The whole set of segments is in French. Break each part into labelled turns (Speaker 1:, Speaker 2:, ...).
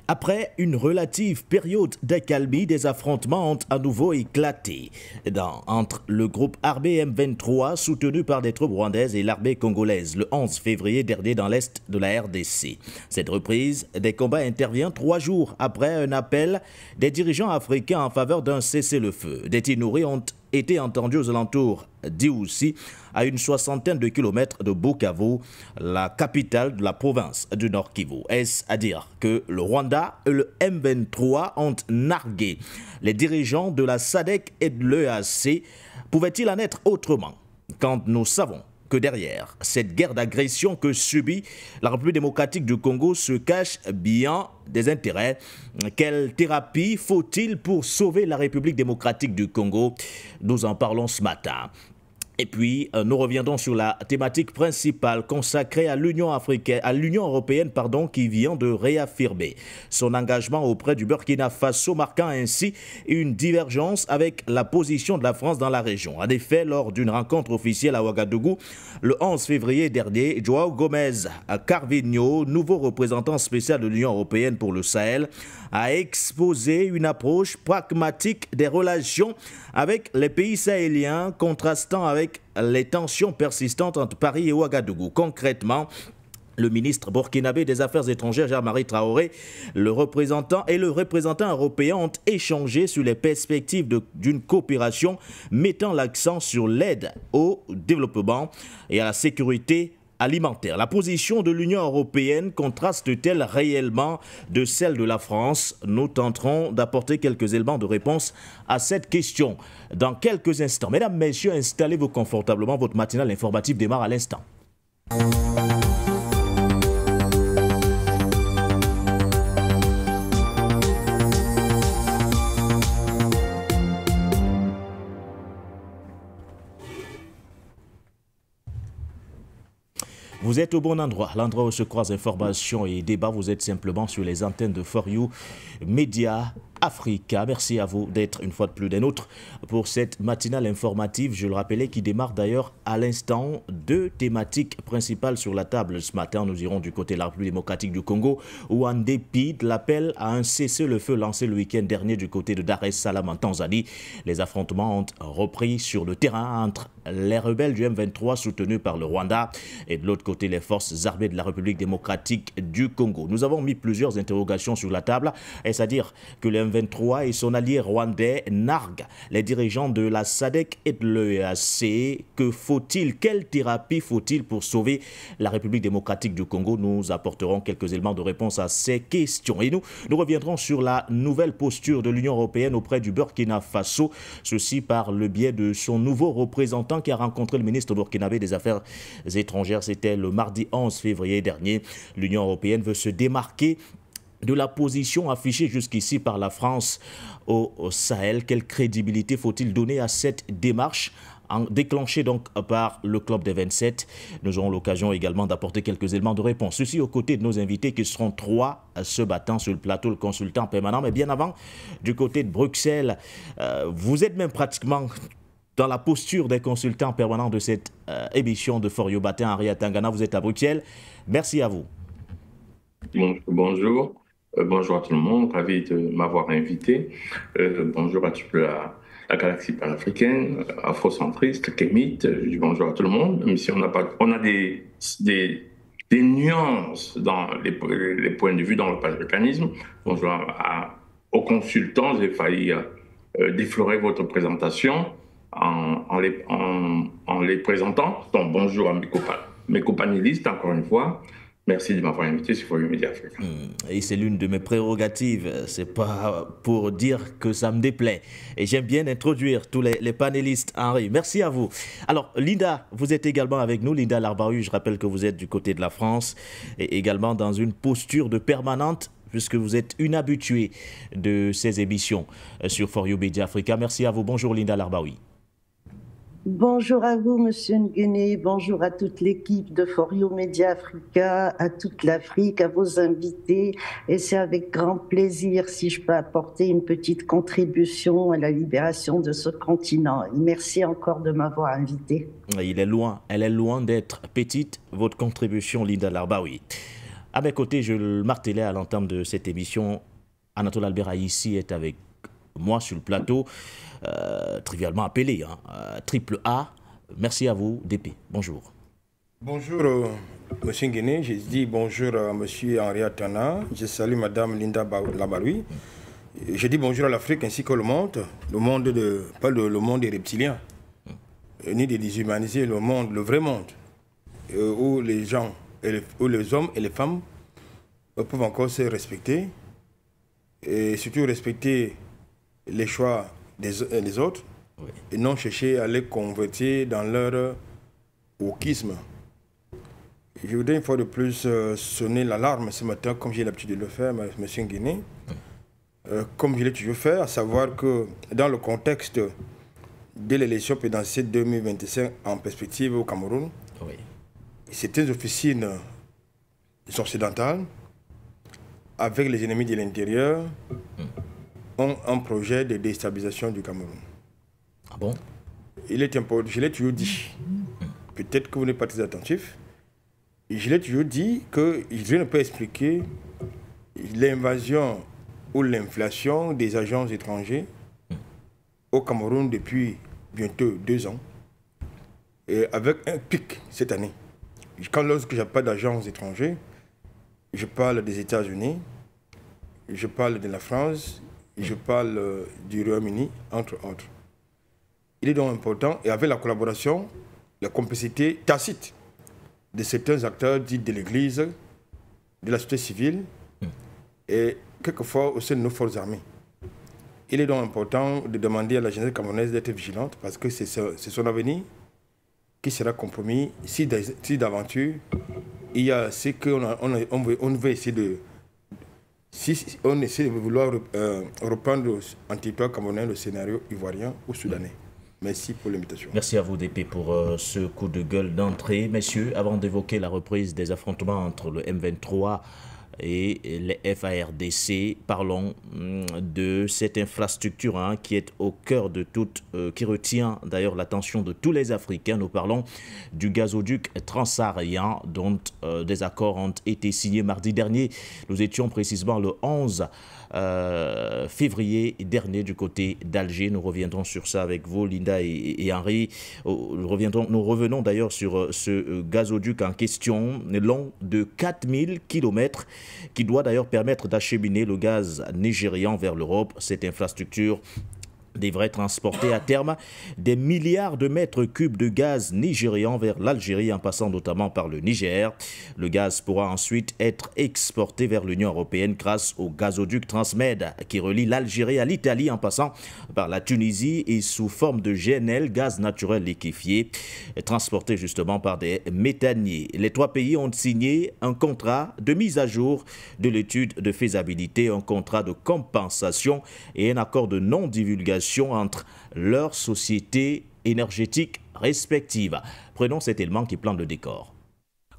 Speaker 1: Après une relative période d'accalmie, des affrontements ont à nouveau éclaté entre le groupe armé M23 soutenu par des troupes rwandaises et l'armée congolaise le 11 février dernier dans l'est de la RDC. Cette reprise des combats intervient 3 jours après un appel des dirigeants africains en faveur d'un cessez-le-feu. Des tirs nourris ont été entendus aux alentours d'Iousi, à une soixantaine de kilomètres de Bukavu, la capitale de la province du Nord Kivu. Est-ce à dire que le Rwanda et le M23 ont nargué les dirigeants de la SADC et de l'EAC? Pouvait-il en être autrement quand nous savons que derrière cette guerre d'agression que subit la République démocratique du Congo se cachent bien des intérêts? Quelle thérapie faut-il pour sauver la République démocratique du Congo? Nous en parlons ce matin. Et puis, nous reviendrons sur la thématique principale consacrée à l'Union européenne, qui vient de réaffirmer son engagement auprès du Burkina Faso, marquant ainsi une divergence avec la position de la France dans la région. En effet, lors d'une rencontre officielle à Ouagadougou, le 11 février dernier, João Gomes Carvinho, nouveau représentant spécial de l'Union européenne pour le Sahel, a exposé une approche pragmatique des relations avec les pays sahéliens, contrastant avec les tensions persistantes entre Paris et Ouagadougou. Concrètement, le ministre burkinabé des Affaires étrangères, Jean-Marie Traoré, le représentant européen ont échangé sur les perspectives d'une coopération mettant l'accent sur l'aide au développement et à la sécurité alimentaire. La position de l'Union européenne contraste-t-elle réellement de celle de la France? Nous tenterons d'apporter quelques éléments de réponse à cette question dans quelques instants. Mesdames, Messieurs, installez-vous confortablement. Votre matinale informative démarre à l'instant. Vous êtes au bon endroit, l'endroit où se croisent informations et débats. Vous êtes simplement sur les antennes de For You Média Africa. Merci à vous d'être une fois de plus des nôtres pour cette matinale informative, je le rappelais, qui démarre d'ailleurs à l'instant. 2 thématiques principales sur la table ce matin. Nous irons du côté de la République démocratique du Congo, où en dépit de l'appel à un cessez-le-feu lancé le week-end dernier du côté de Dar es Salaam en Tanzanie, les affrontements ont repris sur le terrain entre les rebelles du M23 soutenus par le Rwanda et de l'autre côté les forces armées de la République démocratique du Congo. Nous avons mis plusieurs interrogations sur la table, c'est-à-dire que le M23 et son allié rwandais narguent les dirigeants de la SADC et de l'EAC. Que faut-il? Quelle thérapie faut-il pour sauver la République démocratique du Congo? Nous apporterons quelques éléments de réponse à ces questions. Et nous reviendrons sur la nouvelle posture de l'Union européenne auprès du Burkina Faso, ceci par le biais de son nouveau représentant qui a rencontré le ministre burkinabé des Affaires étrangères. C'était le mardi 11 février dernier. L'Union européenne veut se démarquer de la position affichée jusqu'ici par la France au Sahel. Quelle crédibilité faut-il donner à cette démarche déclenchée donc par le club des 27? Nous aurons l'occasion également d'apporter quelques éléments de réponse. Ceci aux côtés de nos invités qui seront 3 se battant sur le plateau, le consultant permanent. Mais bien avant, du côté de Bruxelles, vous êtes même pratiquement dans la posture des consultants permanents de cette émission de For You Matin. Henri Atangana, vous êtes à Bruxelles. Merci à vous.
Speaker 2: Bonjour. Bonjour à tout le monde, ravi de m'avoir invité. Bonjour à toute la galaxie panafricaine, afrocentriste, kémite. Je dis bonjour à tout le monde, même si on a des nuances dans les points de vue dans le panafricanisme. Bonjour aux consultants, j'ai failli déflorer votre présentation en les présentant. Donc bonjour à mes companélistes, encore une fois. Merci de m'avoir invité sur For You Média Africa.
Speaker 1: Et c'est l'une de mes prérogatives. C'est pas pour dire que ça me déplaît. Et j'aime bien introduire tous les panélistes. Henri, merci à vous. Alors, Linda, vous êtes également avec nous. Linda Larbaoui, je rappelle que vous êtes du côté de la France et également dans une posture de permanente, puisque vous êtes une habituée de ces émissions sur For You Média Africa. Merci à vous. Bonjour Linda Larbaoui.
Speaker 3: Bonjour à vous, Monsieur Nguéné. Bonjour à toute l'équipe de For You Média Africa, à toute l'Afrique, à vos invités. Et c'est avec grand plaisir si je peux apporter une petite contribution à la libération de ce continent. Merci encore de m'avoir invité.
Speaker 1: Elle est loin d'être petite, votre contribution, Linda Larbaoui. À mes côtés, je le martelais à l'entame de cette émission, Anatole Albert Haïssi est avec moi sur le plateau, trivialement appelé, Triple A. Merci à vous, DP. Bonjour.
Speaker 4: Bonjour, M. Nguéné. Je dis bonjour à M. Henri Atana. Je salue Mme Linda Labaroui. Je dis bonjour à l'Afrique ainsi que le monde. Pas le monde des reptiliens, ni des déshumanisés, le monde, le vrai monde, où les gens, où les hommes et les femmes peuvent encore se respecter et surtout respecter les choix des autres, oui, et non chercher à les convertir dans leur wokisme. Je voudrais une fois de plus sonner l'alarme ce matin, comme j'ai l'habitude de le faire, M. Nguéné, comme je l'ai toujours fait, à savoir que dans le contexte de l'élection présidentielle 2025 en perspective au Cameroun, oui, certaines officines occidentales, avec les ennemis de l'intérieur, ont un projet de déstabilisation du Cameroun.
Speaker 1: Ah bon?
Speaker 4: Il est important, je l'ai toujours dit, peut-être que vous n'êtes pas très attentif, je l'ai toujours dit que je ne peux expliquer l'invasion ou l'inflation des agents étrangers au Cameroun depuis bientôt 2 ans, et avec un pic cette année. Lorsque je parle d'agents étrangers, je parle des États-Unis, je parle de la France, je parle du Royaume-Uni, entre autres. Il est donc important, et avec la collaboration, la complicité tacite de certains acteurs dits de l'Église, de la société civile, et quelquefois aussi de nos forces armées. Il est donc important de demander à la jeunesse camerounaise d'être vigilante, parce que c'est son avenir qui sera compromis si d'aventure il y a ce qu'on veut essayer de... Si on essaie de vouloir reprendre en territoire camerounais le scénario ivoirien ou soudanais. Merci pour l'invitation.
Speaker 1: Merci à vous, DP, pour ce coup de gueule d'entrée. Messieurs, avant d'évoquer la reprise des affrontements entre le M23 et les FARDC, parlons de cette infrastructure qui est au cœur de toute, qui retient d'ailleurs l'attention de tous les Africains. Nous parlons du gazoduc transsaharien dont des accords ont été signés mardi dernier. Nous étions précisément le 11 février dernier du côté d'Alger. Nous reviendrons sur ça avec vous, Linda et Henri. Nous revenons d'ailleurs sur ce gazoduc en question, long de 4000 km, qui doit d'ailleurs permettre d'acheminer le gaz nigérian vers l'Europe. Cette infrastructure devrait transporter à terme des milliards de mètres cubes de gaz nigérian vers l'Algérie, en passant notamment par le Niger. Le gaz pourra ensuite être exporté vers l'Union européenne grâce au gazoduc Transmed qui relie l'Algérie à l'Italie en passant par la Tunisie et sous forme de GNL, gaz naturel liquéfié, transporté justement par des méthaniers. Les 3 pays ont signé un contrat de mise à jour de l'étude de faisabilité, un contrat de compensation et un accord de non-divulgation entre leurs sociétés énergétiques respectives. Prenons cet élément qui plante le décor.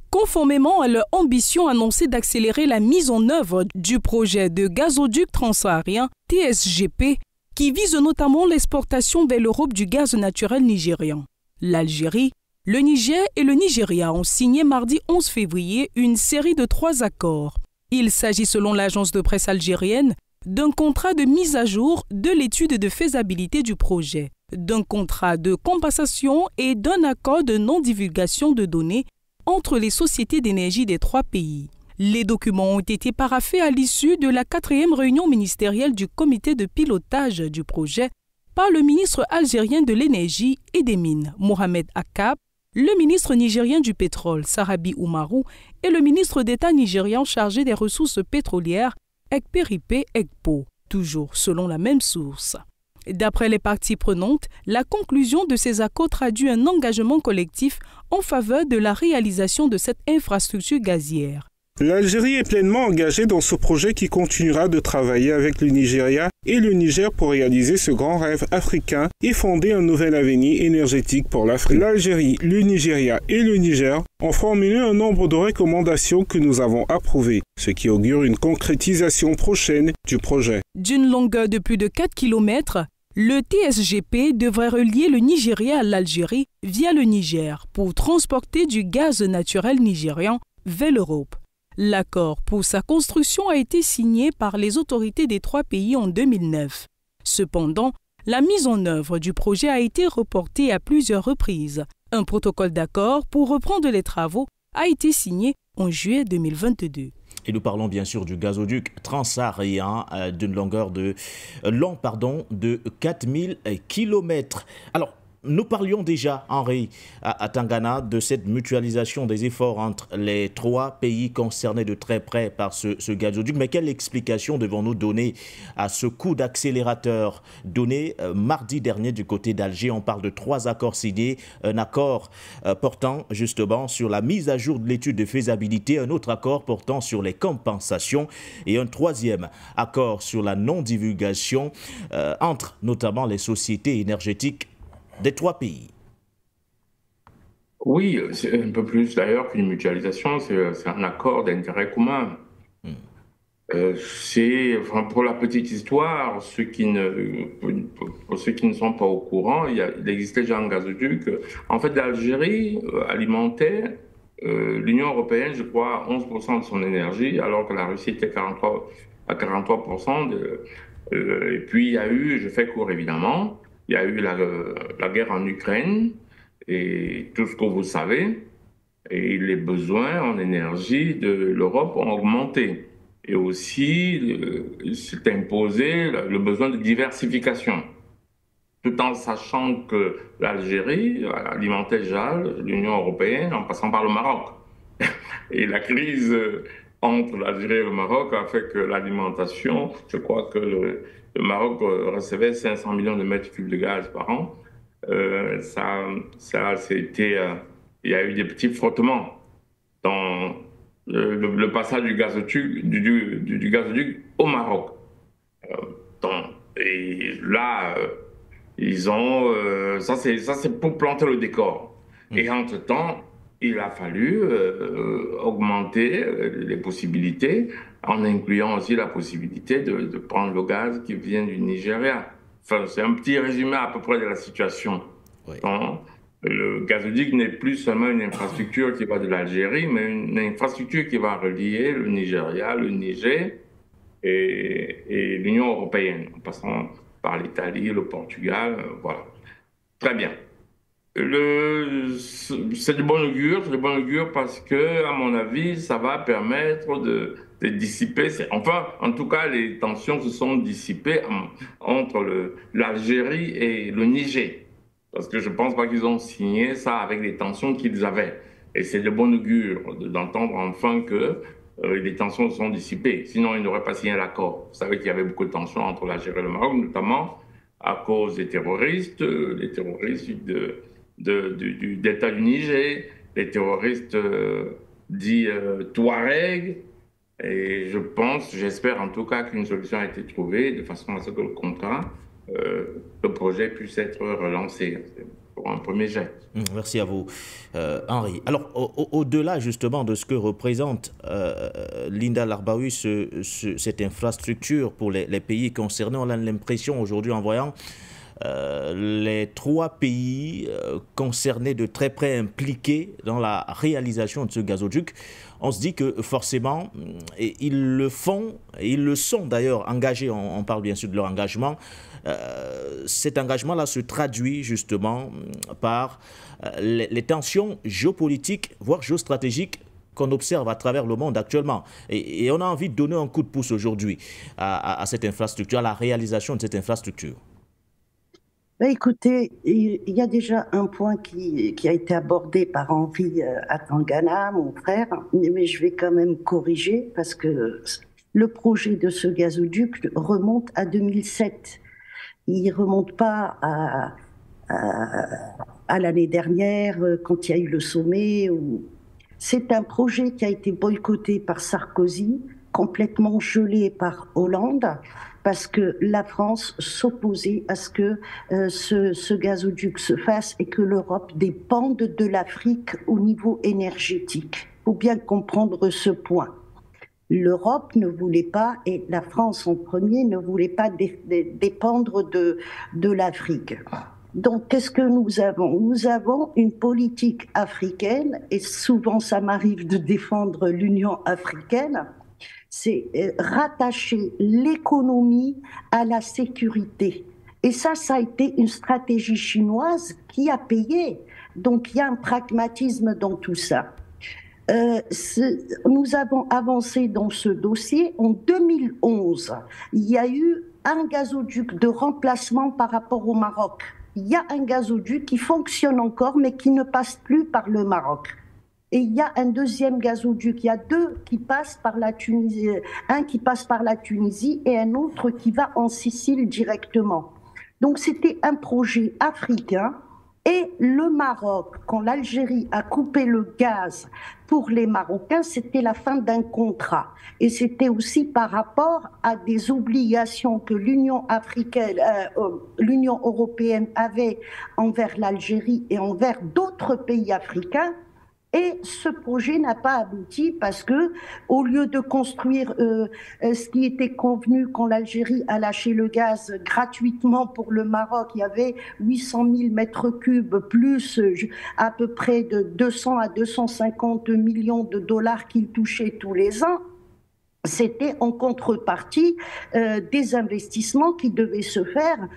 Speaker 5: Conformément à leur ambition annoncée d'accélérer la mise en œuvre du projet de gazoduc transsaharien TSGP, qui vise notamment l'exportation vers l'Europe du gaz naturel nigérian. L'Algérie, le Niger et le Nigeria ont signé mardi 11 février une série de 3 accords. Il s'agit, selon l'agence de presse algérienne, d'un contrat de mise à jour de l'étude de faisabilité du projet, d'un contrat de compensation et d'un accord de non-divulgation de données entre les sociétés d'énergie des 3 pays. Les documents ont été paraphés à l'issue de la 4e réunion ministérielle du comité de pilotage du projet par le ministre algérien de l'énergie et des mines, Mohamed Akkab, le ministre nigérien du pétrole, Sarabi Oumarou, et le ministre d'État nigérian chargé des ressources pétrolières, Ekperipe Ekpo, toujours selon la même source. D'après les parties prenantes, la conclusion de ces accords traduit un engagement collectif en faveur de la réalisation de cette infrastructure gazière.
Speaker 6: L'Algérie est pleinement engagée dans ce projet qui continuera de travailler avec le Nigeria et le Niger pour réaliser ce grand rêve africain et fonder un nouvel avenir énergétique pour l'Afrique. L'Algérie, le Nigeria et le Niger ont formulé un nombre de recommandations que nous avons approuvées, ce qui augure une concrétisation prochaine du projet.
Speaker 5: D'une longueur de plus de 4 km, le TSGP devrait relier le Nigeria à l'Algérie via le Niger pour transporter du gaz naturel nigérian vers l'Europe. L'accord pour sa construction a été signé par les autorités des 3 pays en 2009. Cependant, la mise en œuvre du projet a été reportée à plusieurs reprises. Un protocole d'accord pour reprendre les travaux a été signé en juillet 2022.
Speaker 1: Et nous parlons bien sûr du gazoduc transsaharien d'une longueur de 4000 km. Alors, nous parlions déjà, Henri, à Tangana, de cette mutualisation des efforts entre les 3 pays concernés de très près par ce gazoduc. Mais quelle explication devons-nous donner à ce coup d'accélérateur donné mardi dernier du côté d'Alger? On parle de 3 accords signés, un accord portant justement sur la mise à jour de l'étude de faisabilité, un autre accord portant sur les compensations et un 3e accord sur la non-divulgation entre notamment les sociétés énergétiques des 3 pays.
Speaker 2: Oui, c'est un peu plus d'ailleurs qu'une mutualisation, c'est un accord d'intérêt commun. Pour la petite histoire, pour ceux qui ne sont pas au courant, il existait déjà un gazoduc. En fait, l'Algérie alimentait l'Union européenne, je crois, 11% de son énergie, alors que la Russie était à 43%. Et puis, il y a eu, je fais court évidemment, il y a eu la guerre en Ukraine et tout ce que vous savez. Et les besoins en énergie de l'Europe ont augmenté. Et aussi, s'est imposé le besoin de diversification. Tout en sachant que l'Algérie alimentait déjà l'Union européenne en passant par le Maroc. Et la crise entre l'Algérie et le Maroc a fait que l'alimentation, je crois que le Maroc recevait 500 millions de mètres cubes de gaz par an. Il y a eu des petits frottements dans le passage du gazoduc au Maroc. Et là, ils ont... ça, c'est pour planter le décor. Et entre-temps, il a fallu augmenter les possibilités en incluant aussi la possibilité de prendre le gaz qui vient du Nigeria. Enfin, c'est un petit résumé à peu près de la situation. Oui. Donc, le gazoduc n'est plus seulement une infrastructure qui va de l'Algérie, mais une infrastructure qui va relier le Nigeria, le Niger et l'Union européenne, en passant par l'Italie, le Portugal, voilà. Très bien. C'est de bon augure parce que, à mon avis, ça va permettre de dissiper. Enfin, en tout cas, les tensions se sont dissipées entre l'Algérie et le Niger. Parce que je ne pense pas qu'ils ont signé ça avec les tensions qu'ils avaient. Et c'est de bon augure d'entendre enfin que les tensions se sont dissipées. Sinon, ils n'auraient pas signé l'accord. Vous savez qu'il y avait beaucoup de tensions entre l'Algérie et le Maroc, notamment à cause des terroristes, les terroristes d'État du Niger, les terroristes dits Touareg. Et j'espère en tout cas qu'une solution a été trouvée de façon à ce que le projet puisse être relancé pour un premier jet.
Speaker 1: Merci à vous, Henri. Alors, au-delà justement de ce que représente Linda Larbaoui, cette infrastructure pour les pays concernés, on a l'impression aujourd'hui en voyant les 3 pays concernés de très près, impliqués dans la réalisation de ce gazoduc, on se dit que forcément, ils le font, et ils le sont d'ailleurs engagés, on parle bien sûr de leur engagement. Cet engagement-là se traduit justement par les tensions géopolitiques, voire géostratégiques, qu'on observe à travers le monde actuellement. Et on a envie de donner un coup de pouce aujourd'hui à cette infrastructure, à la réalisation de cette infrastructure.
Speaker 3: Écoutez, il y a déjà un point qui a été abordé par Henri à Tangana, mon frère, mais je vais quand même corriger parce que le projet de ce gazoduc remonte à 2007. Il ne remonte pas à l'année dernière quand il y a eu le sommet. C'est un projet qui a été boycotté par Sarkozy, complètement gelé par Hollande, parce que la France s'opposait à ce que ce gazoduc se fasse et que l'Europe dépende de l'Afrique au niveau énergétique. Il faut bien comprendre ce point. L'Europe ne voulait pas, et la France en premier, ne voulait pas dépendre de l'Afrique. Donc, qu'est-ce que nous avons? Nous avons une politique africaine, et souvent ça m'arrive de défendre l'Union africaine, c'est rattacher l'économie à la sécurité. Et ça a été une stratégie chinoise qui a payé. Donc, il y a un pragmatisme dans tout ça. Nous avons avancé dans ce dossier. En 2011, il y a eu un gazoduc de remplacement par rapport au Maroc. Il y a un gazoduc qui fonctionne encore, mais qui ne passe plus par le Maroc. Et il y a un deuxième gazoduc. Il y a deux qui passent par la Tunisie, un qui passe par la Tunisie et un autre qui va en Sicile directement. Donc c'était un projet africain. Et le Maroc, quand l'Algérie a coupé le gaz pour les Marocains, c'était la fin d'un contrat. Et c'était aussi par rapport à des obligations que l'Union européenne avait envers l'Algérie et envers d'autres pays africains. Et ce projet n'a pas abouti parce que, au lieu de construire ce qui était convenu quand l'Algérie a lâché le gaz gratuitement pour le Maroc, il y avait 800 000 mètres cubes plus à peu près de 200 à 250 millions de dollars qu'il touchait tous les ans. C'était en contrepartie des investissements qui devaient se faire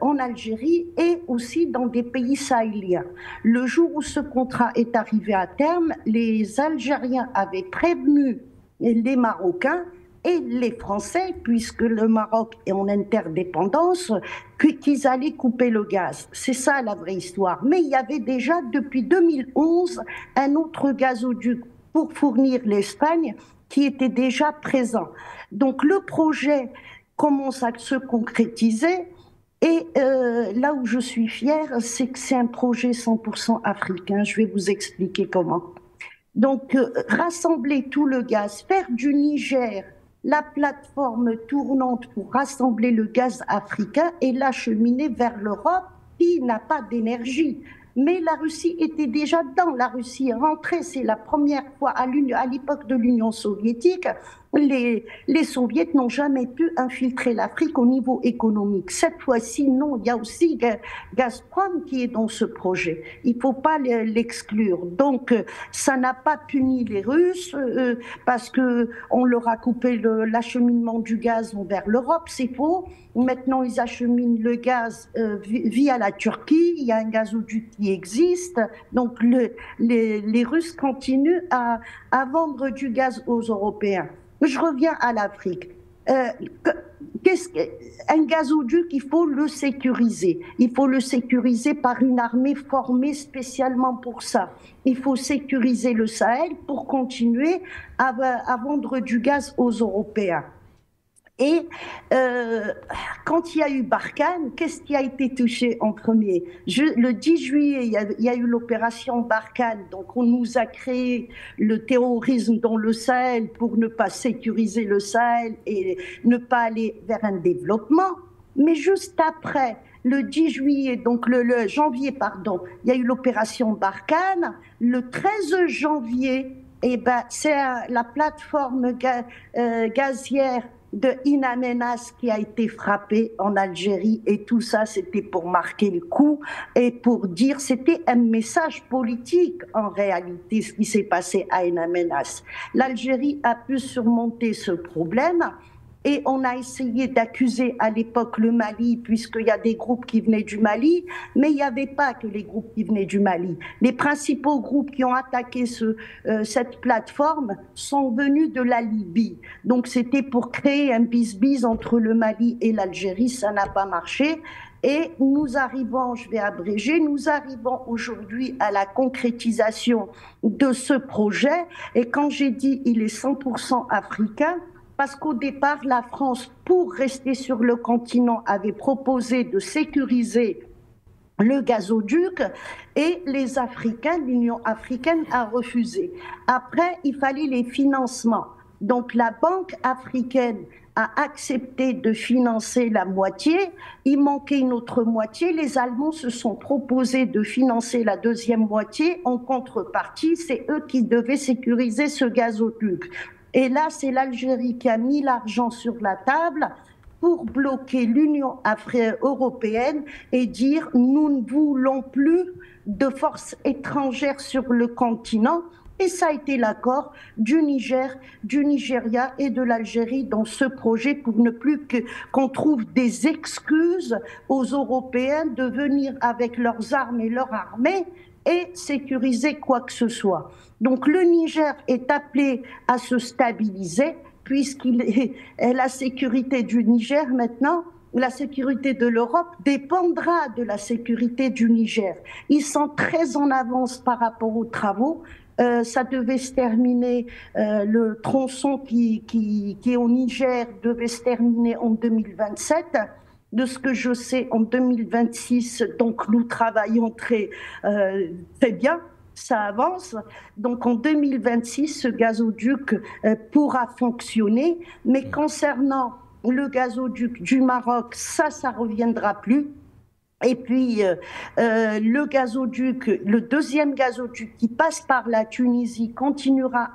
Speaker 3: en Algérie et aussi dans des pays sahéliens. Le jour où ce contrat est arrivé à terme, les Algériens avaient prévenu les Marocains et les Français, puisque le Maroc est en interdépendance, qu'ils allaient couper le gaz. C'est ça la vraie histoire. Mais il y avait déjà depuis 2011 un autre gazoduc pour fournir l'Espagne qui était déjà présent. Donc le projet commence à se concrétiser et là où je suis fière, c'est que c'est un projet 100% africain. Je vais vous expliquer comment. Donc rassembler tout le gaz, faire du Niger la plateforme tournante pour rassembler le gaz africain et l'acheminer vers l'Europe qui n'a pas d'énergie. Mais la Russie était déjà dedans. La Russie est rentrée. C'est la première fois à l'époque de l'Union soviétique. Les Soviétiques n'ont jamais pu infiltrer l'Afrique au niveau économique. Cette fois-ci, non. Il y a aussi Gazprom qui est dans ce projet. Il ne faut pas l'exclure. Donc, ça n'a pas puni les Russes parce qu'on leur a coupé l'acheminement du gaz vers l'Europe. C'est faux. Maintenant, ils acheminent le gaz via la Turquie. Il y a un gazoduc qui existe. Donc, les Russes continuent à vendre du gaz aux Européens. Je reviens à l'Afrique. Un gazoduc, il faut le sécuriser. Il faut le sécuriser par une armée formée spécialement pour ça. Il faut sécuriser le Sahel pour continuer à vendre du gaz aux Européens. Et quand il y a eu Barkhane, qu'est-ce qui a été touché en premier? Le 10 juillet, il y a eu l'opération Barkhane. Donc, on nous a créé le terrorisme dans le Sahel pour ne pas sécuriser le Sahel et ne pas aller vers un développement. Mais juste après, le 10 juillet, donc le janvier, pardon, il y a eu l'opération Barkhane. Le 13 janvier, c'est la plateforme gazière de In Amenas qui a été frappé en Algérie et tout ça c'était pour marquer le coup et pour dire c'était un message politique en réalité ce qui s'est passé à In Amenas. L'Algérie a pu surmonter ce problème et on a essayé d'accuser à l'époque le Mali puisqu'il y a des groupes qui venaient du Mali, mais il n'y avait pas que les groupes qui venaient du Mali. Les principaux groupes qui ont attaqué cette plateforme sont venus de la Libye. Donc c'était pour créer un bis-bis entre le Mali et l'Algérie, ça n'a pas marché. Et nous arrivons, je vais abréger, nous arrivons aujourd'hui à la concrétisation de ce projet. Et quand j'ai dit il est 100% africain, parce qu'au départ, la France, pour rester sur le continent, avait proposé de sécuriser le gazoduc et les Africains, l'Union africaine a refusé. Après, il fallait les financements. Donc la Banque africaine a accepté de financer la moitié, il manquait une autre moitié, les Allemands se sont proposés de financer la deuxième moitié, en contrepartie, c'est eux qui devaient sécuriser ce gazoduc. Et là, c'est l'Algérie qui a mis l'argent sur la table pour bloquer l'Union européenne et dire nous ne voulons plus de forces étrangères sur le continent. Et ça a été l'accord du Niger, du Nigeria et de l'Algérie dans ce projet pour ne plus qu'on trouve des excuses aux Européens de venir avec leurs armes et leur armée et sécuriser quoi que ce soit. Donc le Niger est appelé à se stabiliser puisqu'il est la sécurité du Niger maintenant. La sécurité de l'Europe dépendra de la sécurité du Niger. Ils sont très en avance par rapport aux travaux. Ça devait se terminer, le tronçon qui est au Niger devait se terminer en 2027. De ce que je sais, en 2026, donc nous travaillons très bien, ça avance. Donc en 2026, ce gazoduc pourra fonctionner. Mais concernant le gazoduc du Maroc, ça reviendra plus. Et puis le gazoduc, le deuxième gazoduc qui passe par la Tunisie continuera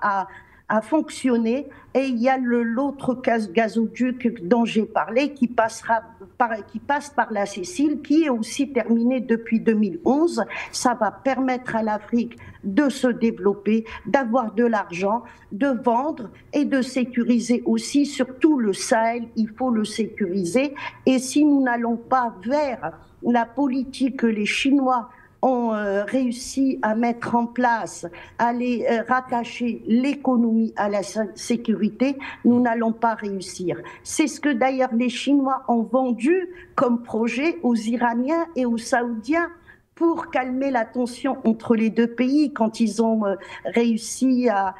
Speaker 3: à fonctionner. Et il y a l'autre gazoduc dont j'ai parlé qui passe par la Sicile, qui est aussi terminé depuis 2011. Ça va permettre à l'Afrique de se développer, d'avoir de l'argent, de vendre et de sécuriser aussi, surtout le Sahel, il faut le sécuriser. Et si nous n'allons pas vers la politique que les Chinois ont réussi à mettre en place, à les rattacher l'économie à la sécurité, nous n'allons pas réussir. C'est ce que d'ailleurs les Chinois ont vendu comme projet aux Iraniens et aux Saoudiens pour calmer la tension entre les deux pays quand ils ont réussi à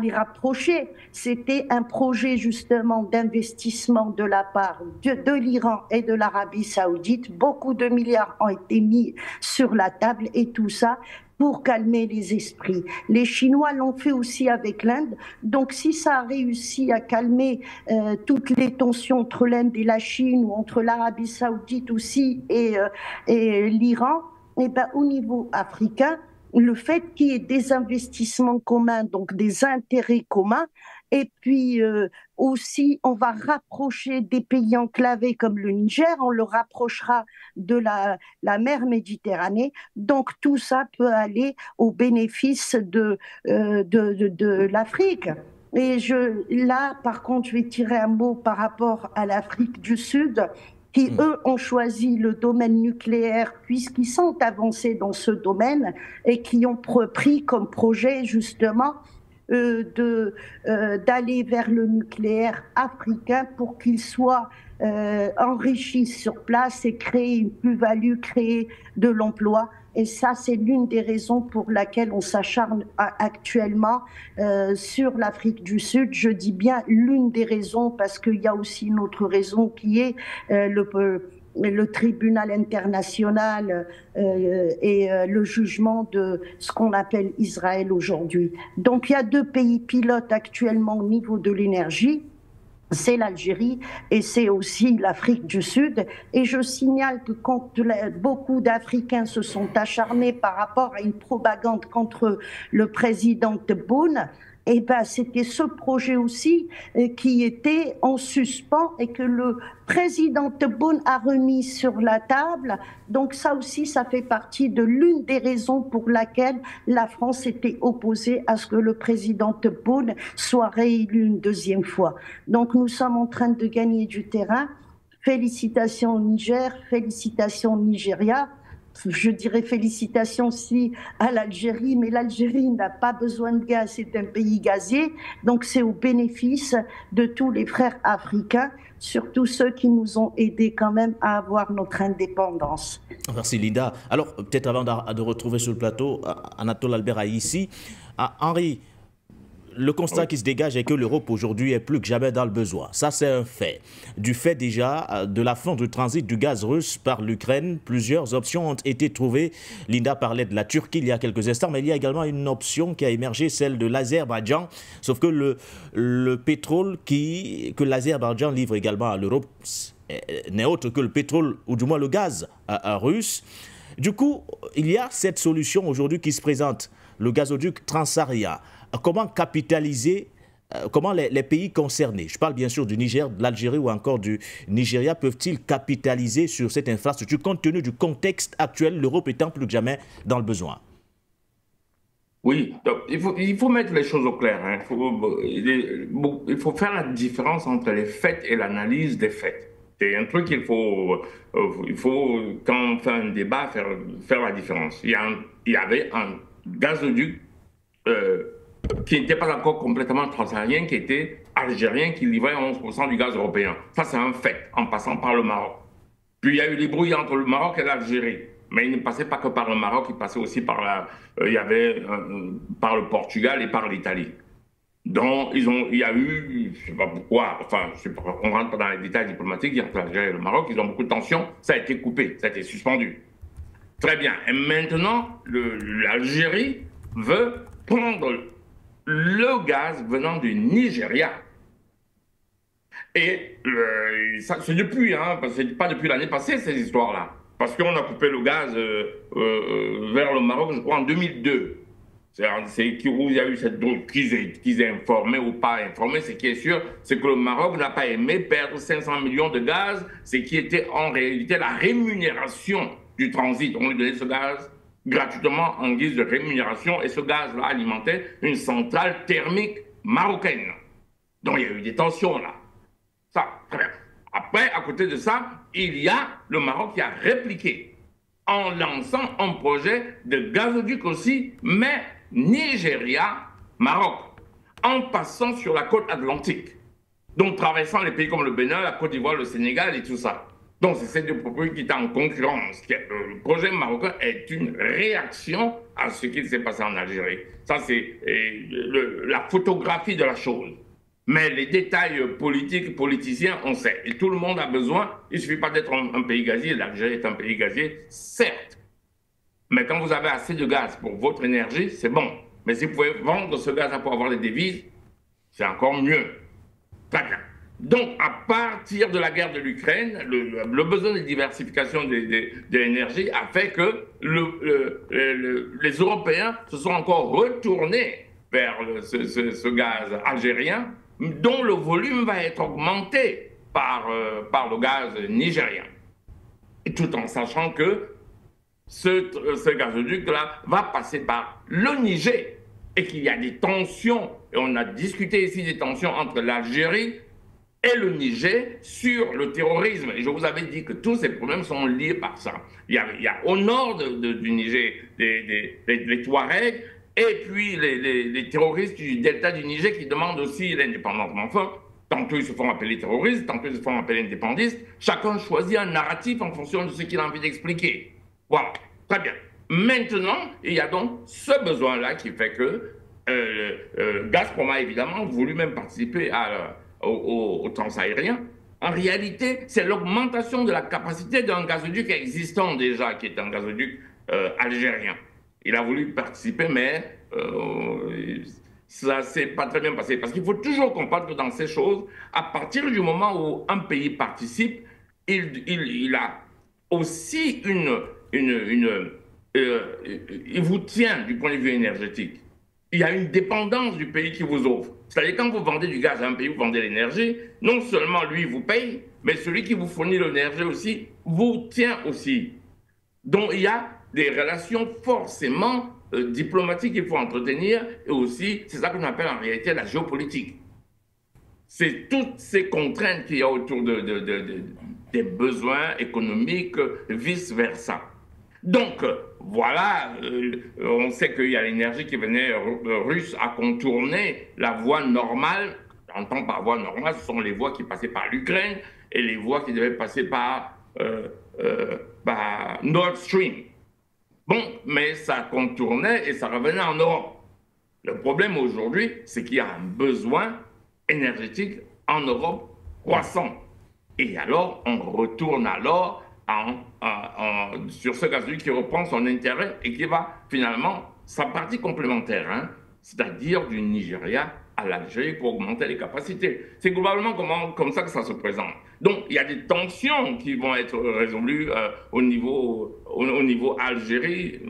Speaker 3: les rapprocher. C'était un projet justement d'investissement de la part de l'Iran et de l'Arabie Saoudite. Beaucoup de milliards ont été mis sur la table et tout ça pour calmer les esprits. Les Chinois l'ont fait aussi avec l'Inde. Donc si ça a réussi à calmer toutes les tensions entre l'Inde et la Chine ou entre l'Arabie Saoudite aussi et l'Iran, et ben au niveau africain, le fait qu'il y ait des investissements communs, donc des intérêts communs, et puis aussi on va rapprocher des pays enclavés comme le Niger, on le rapprochera de la mer Méditerranée, donc tout ça peut aller au bénéfice de l'Afrique. Et là, par contre, je vais tirer un mot par rapport à l'Afrique du Sud, qui, eux, ont choisi le domaine nucléaire puisqu'ils sont avancés dans ce domaine et qui ont pris comme projet, justement, d'aller vers le nucléaire africain pour qu'il soit enrichi sur place et créer une plus-value, créer de l'emploi. Et ça, c'est l'une des raisons pour laquelle on s'acharne actuellement sur l'Afrique du Sud. Je dis bien l'une des raisons parce qu'il y a aussi une autre raison qui est le tribunal international et le jugement de ce qu'on appelle Israël aujourd'hui. Donc il y a deux pays pilotes actuellement au niveau de l'énergie. C'est l'Algérie et c'est aussi l'Afrique du Sud. Et je signale que quand beaucoup d'Africains se sont acharnés par rapport à une propagande contre le président Tebboune, eh ben, c'était ce projet aussi qui était en suspens et que le président Tebboune a remis sur la table. Donc ça aussi, ça fait partie de l'une des raisons pour laquelle la France était opposée à ce que le président Tebboune soit réélu une deuxième fois. Donc nous sommes en train de gagner du terrain. Félicitations au Niger, félicitations au Nigeria. Je dirais félicitations aussi à l'Algérie, mais l'Algérie n'a pas besoin de gaz, c'est un pays gazier, donc c'est au bénéfice de tous les frères africains, surtout ceux qui nous ont aidés quand même à avoir notre indépendance.
Speaker 1: Merci Linda. Alors peut-être avant de retrouver sur le plateau Anatole Albert ici, Henri, le constat qui se dégage est que l'Europe aujourd'hui est plus que jamais dans le besoin. Ça, c'est un fait. Du fait déjà de la fin du transit du gaz russe par l'Ukraine, plusieurs options ont été trouvées. Linda parlait de la Turquie il y a quelques instants, mais il y a également une option qui a émergé, celle de l'Azerbaïdjan. Sauf que le pétrole que l'Azerbaïdjan livre également à l'Europe n'est autre que le pétrole, ou du moins le gaz russe. Du coup, il y a cette solution aujourd'hui qui se présente, le gazoduc transsaharien. Comment capitaliser comment les pays concernés, je parle bien sûr du Niger, de l'Algérie ou encore du Nigeria, peuvent-ils capitaliser sur cette infrastructure compte tenu du contexte actuel, l'Europe étant plus que jamais dans le besoin?
Speaker 2: Oui, donc il faut mettre les choses au clair. Hein. Il faut faire la différence entre les faits et l'analyse des faits. C'est un truc qu'il faut, quand on fait un débat, faire la différence. Il y avait un gazoduc qui n'était pas encore complètement transsaharien, qui était algérien, qui livrait 11% du gaz européen. Ça, c'est un fait, en passant par le Maroc. Puis il y a eu les brouilles entre le Maroc et l'Algérie. Mais il ne passait pas que par le Maroc, il passait aussi par par le Portugal et par l'Italie. Donc, il y a eu, je ne sais pas pourquoi, enfin, on rentre pas dans les détails diplomatiques, entre l'Algérie et le Maroc, ils ont beaucoup de tensions, ça a été coupé, ça a été suspendu. Très bien. Et maintenant, l'Algérie veut prendre le gaz venant du Nigeria. Et c'est depuis, hein, c'est pas depuis l'année passée, ces histoires-là. Parce qu'on a coupé le gaz vers le Maroc, je crois, en 2002. C'est où il y a eu cette qu'ils aient informé ou pas informé. Ce qui est sûr, c'est que le Maroc n'a pas aimé perdre 500 millions de gaz, ce qui était en réalité la rémunération du transit. On lui donnait ce gaz gratuitement en guise de rémunération et ce gaz-là alimentait une centrale thermique marocaine. Donc il y a eu des tensions là. Ça, très bien. Après, à côté de ça, il y a le Maroc qui a répliqué en lançant un projet de gazoduc aussi, mais Nigeria-Maroc, en passant sur la côte atlantique. Donc traversant les pays comme le Bénin, la Côte d'Ivoire, le Sénégal et tout ça. Donc c'est ces deux projets qui étaient en concurrence. Le projet marocain est une réaction à ce qui s'est passé en Algérie. Ça, c'est la photographie de la chose. Mais les détails politiques, politiciens, on sait. Et tout le monde a besoin, il ne suffit pas d'être un pays gazier, l'Algérie est un pays gazier, certes. Mais quand vous avez assez de gaz pour votre énergie, c'est bon. Mais si vous pouvez vendre ce gaz pour avoir des devises, c'est encore mieux. Très bien. Donc, à partir de la guerre de l'Ukraine, le besoin de diversification de l'énergie a fait que les Européens se sont encore retournés vers ce gaz algérien, dont le volume va être augmenté par le gaz nigérien. Et tout en sachant que ce gazoduc-là va passer par le Niger et qu'il y a des tensions, et on a discuté ici des tensions entre l'Algérie et le Niger sur le terrorisme. Et je vous avais dit que tous ces problèmes sont liés par ça. Il y a au nord du Niger les Touaregs, et puis les terroristes du delta du Niger qui demandent aussi l'indépendance. Mais enfin, tantôt ils se font appeler terroristes, tantôt ils se font appeler indépendistes. Chacun choisit un narratif en fonction de ce qu'il a envie d'expliquer. Voilà, très bien. Maintenant, il y a donc ce besoin-là qui fait que Gazprom a évidemment voulu même participer au transaérien. En réalité, c'est l'augmentation de la capacité d'un gazoduc existant déjà, qui est un gazoduc algérien. Il a voulu participer, mais ça ne s'est pas très bien passé. Parce qu'il faut toujours comprendre que dans ces choses, à partir du moment où un pays participe, il a aussi il vous tient du point de vue énergétique. Il y a une dépendance du pays qui vous offre. C'est-à-dire quand vous vendez du gaz à un pays, vous vendez l'énergie, non seulement lui vous paye, mais celui qui vous fournit l'énergie aussi vous tient aussi. Donc il y a des relations forcément diplomatiques qu'il faut entretenir, et aussi, c'est ça qu'on appelle en réalité la géopolitique. C'est toutes ces contraintes qu'il y a autour des besoins économiques, vice-versa. Donc, voilà, on sait qu'il y a l'énergie qui venait russe à contourner la voie normale. J'entends par voie normale, ce sont les voies qui passaient par l'Ukraine et les voies qui devaient passer par Nord Stream. Bon, mais ça contournait et ça revenait en Europe. Le problème aujourd'hui, c'est qu'il y a un besoin énergétique en Europe croissant. Et alors, on retourne alors sur ce gazoduc qui reprend son intérêt et qui va finalement, sa partie complémentaire, hein, c'est-à-dire du Nigeria à l'Algérie pour augmenter les capacités. C'est globalement comme ça que ça se présente. Donc, il y a des tensions qui vont être résolues au niveau Algérie.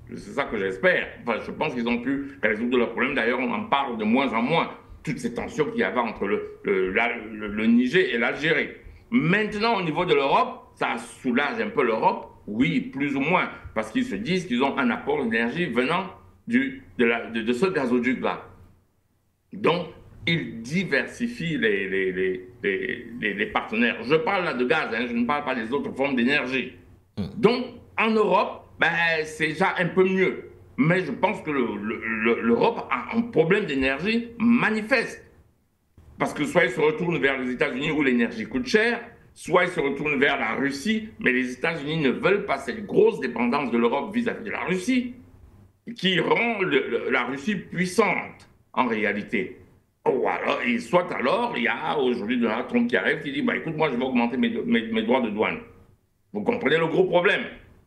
Speaker 2: C'est ça que j'espère. Enfin, je pense qu'ils ont pu résoudre leurs problèmes. D'ailleurs, on en parle de moins en moins. toutes ces tensions qu'il y avait entre le Niger et l'Algérie. Maintenant, au niveau de l'Europe, ça soulage un peu l'Europe, oui, plus ou moins, parce qu'ils se disent qu'ils ont un apport d'énergie venant de ce gazoduc-là. Donc, ils diversifient les partenaires. Je parle là de gaz, hein, je ne parle pas des autres formes d'énergie. Donc, en Europe, c'est déjà un peu mieux. Mais je pense que l'Europe a un problème d'énergie manifeste. Parce que soit ils se retournent vers les États-Unis où l'énergie coûte cher, soit ils se retournent vers la Russie, mais les États-Unis ne veulent pas cette grosse dépendance de l'Europe vis-à-vis de la Russie, qui rend la Russie puissante en réalité. Soit alors, il y a aujourd'hui Donald Trump qui arrive, qui dit écoute, moi je vais augmenter mes droits de douane. Vous comprenez le gros problème?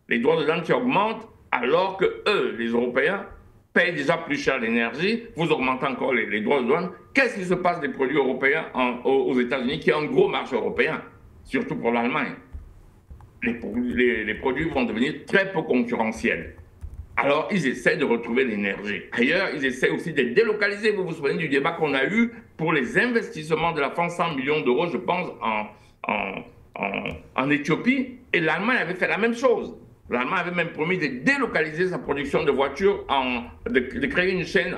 Speaker 2: Les droits de douane qui augmentent alors que eux, les Européens, payent déjà plus cher l'énergie, vous augmentez encore les droits de douane. Qu'est-ce qui se passe des produits européens aux États-Unis, qui est un gros marché européen, surtout pour l'Allemagne? Les produits vont devenir très peu concurrentiels. Alors, ils essaient de retrouver l'énergie. Ailleurs, ils essaient aussi de délocaliser. Vous vous souvenez du débat qu'on a eu pour les investissements de la France, 100 millions d'euros, je pense, en Éthiopie. Et l'Allemagne avait fait la même chose. L'Allemagne avait même promis de délocaliser sa production de voitures, de créer une chaîne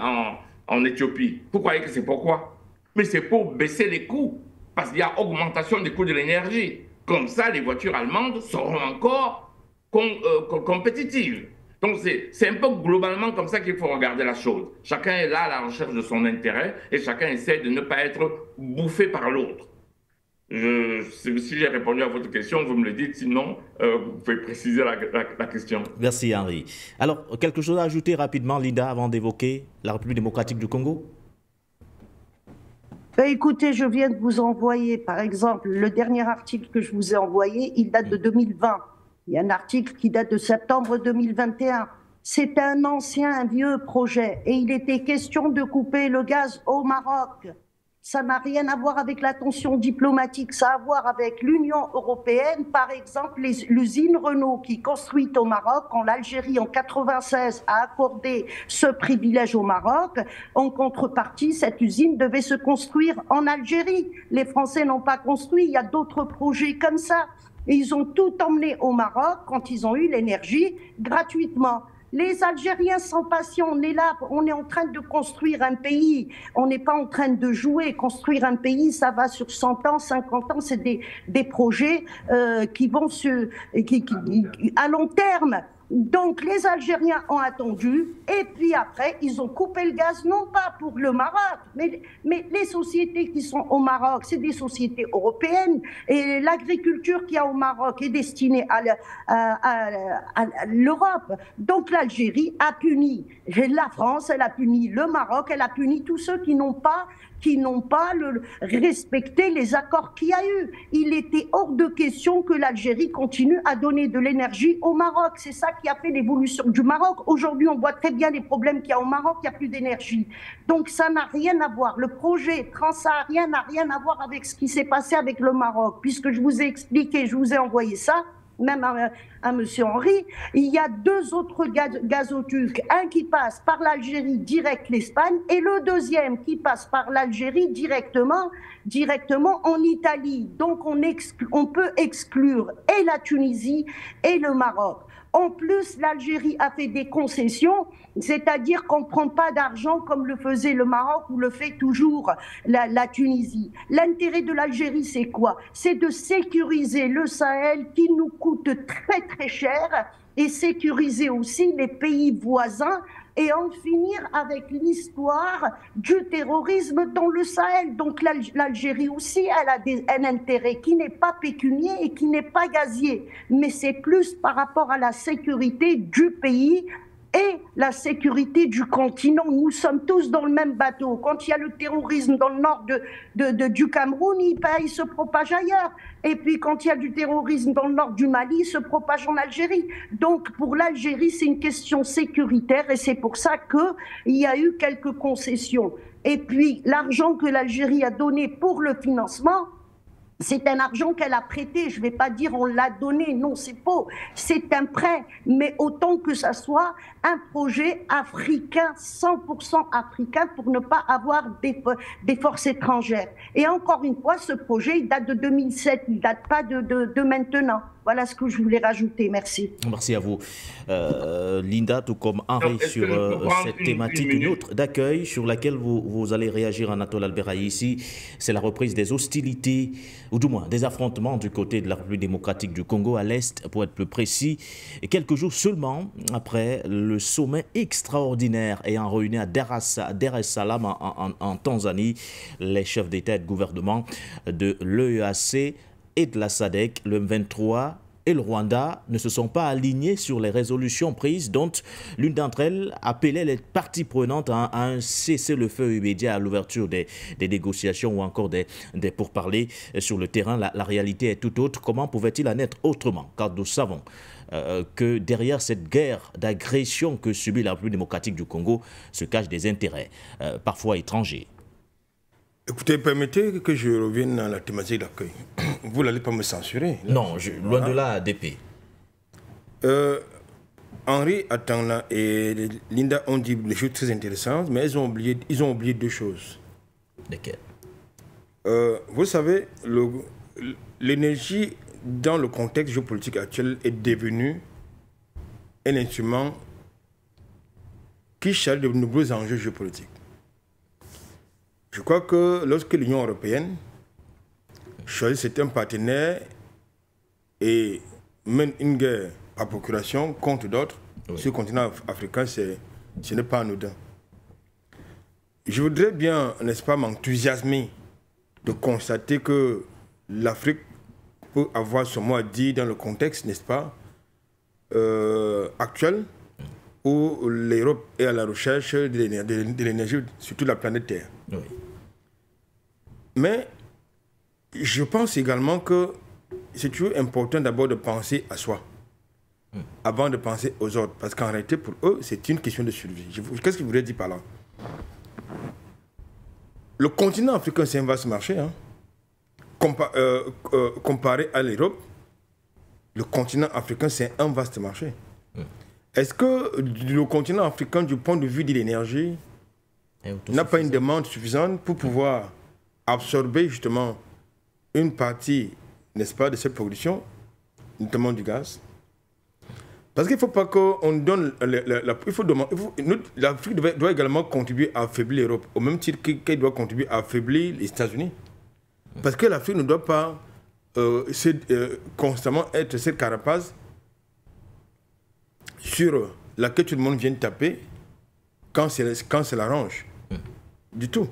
Speaker 2: en Éthiopie. Vous croyez que c'est pourquoi? Mais c'est pour baisser les coûts, parce qu'il y a augmentation des coûts de l'énergie. Comme ça, les voitures allemandes seront encore compétitives. Donc c'est un peu globalement comme ça qu'il faut regarder la chose. Chacun est là à la recherche de son intérêt et chacun essaie de ne pas être bouffé par l'autre. Si j'ai répondu à votre question, vous me le dites, sinon vous pouvez préciser la question.
Speaker 1: Merci Henri. Alors, quelque chose à ajouter rapidement, Linda, avant d'évoquer la République démocratique du Congo?
Speaker 3: Écoutez, je viens de vous envoyer, par exemple, le dernier article que je vous ai envoyé, il date de 2020. Il y a un article qui date de septembre 2021. C'est un vieux projet et il était question de couper le gaz au Maroc. Ça n'a rien à voir avec la tension diplomatique, ça a à voir avec l'Union européenne. Par exemple, l'usine Renault qui est construite au Maroc, quand l'Algérie en 1996 a accordé ce privilège au Maroc, en contrepartie, cette usine devait se construire en Algérie. Les Français n'ont pas construit, il y a d'autres projets comme ça. Et ils ont tout emmené au Maroc quand ils ont eu l'énergie gratuitement. Les Algériens sont patients, on est là, on est en train de construire un pays, on n'est pas en train de jouer. Construire un pays, ça va sur 100 ans, 50 ans, c'est des projets qui vont à long terme. Donc les Algériens ont attendu et puis après ils ont coupé le gaz, non pas pour le Maroc, mais les sociétés qui sont au Maroc, c'est des sociétés européennes et l'agriculture qu'il y a au Maroc est destinée à l'Europe. Donc l'Algérie a puni la France, elle a puni le Maroc, elle a puni tous ceux qui n'ont pas respecté les accords qu'il y a eu. Il était hors de question que l'Algérie continue à donner de l'énergie au Maroc. C'est ça qui a fait l'évolution du Maroc. Aujourd'hui, on voit très bien les problèmes qu'il y a au Maroc, il n'y a plus d'énergie. Donc ça n'a rien à voir. Le projet transsaharien n'a rien à voir avec ce qui s'est passé avec le Maroc. Puisque je vous ai expliqué, je vous ai envoyé ça, même à M. Henri, il y a deux autres gazoducs, un qui passe par l'Algérie direct l'Espagne et le deuxième qui passe par l'Algérie directement en Italie. Donc on peut exclure et la Tunisie et le Maroc. En plus, l'Algérie a fait des concessions, c'est-à-dire qu'on ne prend pas d'argent comme le faisait le Maroc ou le fait toujours la Tunisie. L'intérêt de l'Algérie, c'est quoi? C'est de sécuriser le Sahel qui nous coûte très très cher et sécuriser aussi les pays voisins et en finir avec l'histoire du terrorisme dans le Sahel. Donc l'Algérie aussi, elle a un intérêt qui n'est pas pécunier et qui n'est pas gazier, mais c'est plus par rapport à la sécurité du pays et la sécurité du continent. Nous sommes tous dans le même bateau. Quand il y a le terrorisme dans le nord du Cameroun, il se propage ailleurs. Et puis quand il y a du terrorisme dans le nord du Mali, il se propage en Algérie. Donc pour l'Algérie, c'est une question sécuritaire et c'est pour ça qu'il y a eu quelques concessions. Et puis l'argent que l'Algérie a donné pour le financement, C'est un argent qu'elle a prêté, je ne vais pas dire on l'a donné, non c'est faux, c'est un prêt, mais autant que ça soit un projet africain, 100% africain, pour ne pas avoir des forces étrangères. Et encore une fois, ce projet, il date de 2007, il ne date pas de maintenant. Voilà ce que je voulais rajouter, merci.
Speaker 1: Merci à vous. Linda, tout comme Henri, sur cette thématique, une autre d'accueil sur laquelle vous allez réagir, Anatole Alberaï, ici, c'est la reprise des hostilités, ou du moins des affrontements du côté de la République démocratique du Congo, à l'Est, pour être plus précis, et quelques jours seulement après le sommet extraordinaire ayant réuni à Dar es Salaam en Tanzanie les chefs d'État et de gouvernement de l'EEAC et de la SADC, le M23 et le Rwanda ne se sont pas alignés sur les résolutions prises, dont l'une d'entre elles appelait les parties prenantes à un cessez-le-feu immédiat à l'ouverture des négociations ou encore des pourparlers sur le terrain. La réalité est tout autre. Comment pouvait-il en être autrement? Car nous savons que derrière cette guerre d'agression que subit la République démocratique du Congo se cachent des intérêts, parfois étrangers.
Speaker 4: Écoutez, permettez que je revienne dans la thématique d'accueil. Vous n'allez pas me censurer. Là.
Speaker 1: Non, loin de là, DP.
Speaker 4: Henri, Atangla et Linda ont dit des choses très intéressantes, mais ils ont oublié deux choses.
Speaker 1: Lesquelles?
Speaker 4: Vous savez, l'énergie dans le contexte géopolitique actuel est devenue un instrument qui charge de nombreux enjeux géopolitiques. Je crois que lorsque l'Union européenne choisit certains partenaires et mène une guerre par procuration contre d'autres, sur le continent africain, ce n'est pas anodin. Je voudrais bien, n'est-ce pas, m'enthousiasmer de constater que l'Afrique peut avoir son mot à dire dans le contexte, n'est-ce pas, actuel, où l'Europe est à la recherche de l'énergie sur toute la planète Terre. Oui. Mais je pense également que c'est toujours important d'abord de penser à soi, avant de penser aux autres. Parce qu'en réalité, pour eux, c'est une question de survie. Qu'est-ce que je voudrais dire par là? Le continent africain, c'est un vaste marché. Hein. Comparé à l'Europe, le continent africain, c'est un vaste marché. Est-ce que le continent africain, du point de vue de l'énergie, n'a pas une demande suffisante pour pouvoir absorber justement une partie, n'est-ce pas, de cette production, notamment du gaz? Parce qu'il ne faut pas qu'on donne... L'Afrique doit également contribuer à affaiblir l'Europe, au même titre qu'elle doit contribuer à affaiblir les États-Unis. Parce que l'Afrique ne doit pas constamment être cette carapace sur laquelle tout le monde vient taper quand ça l'arrange. Du tout.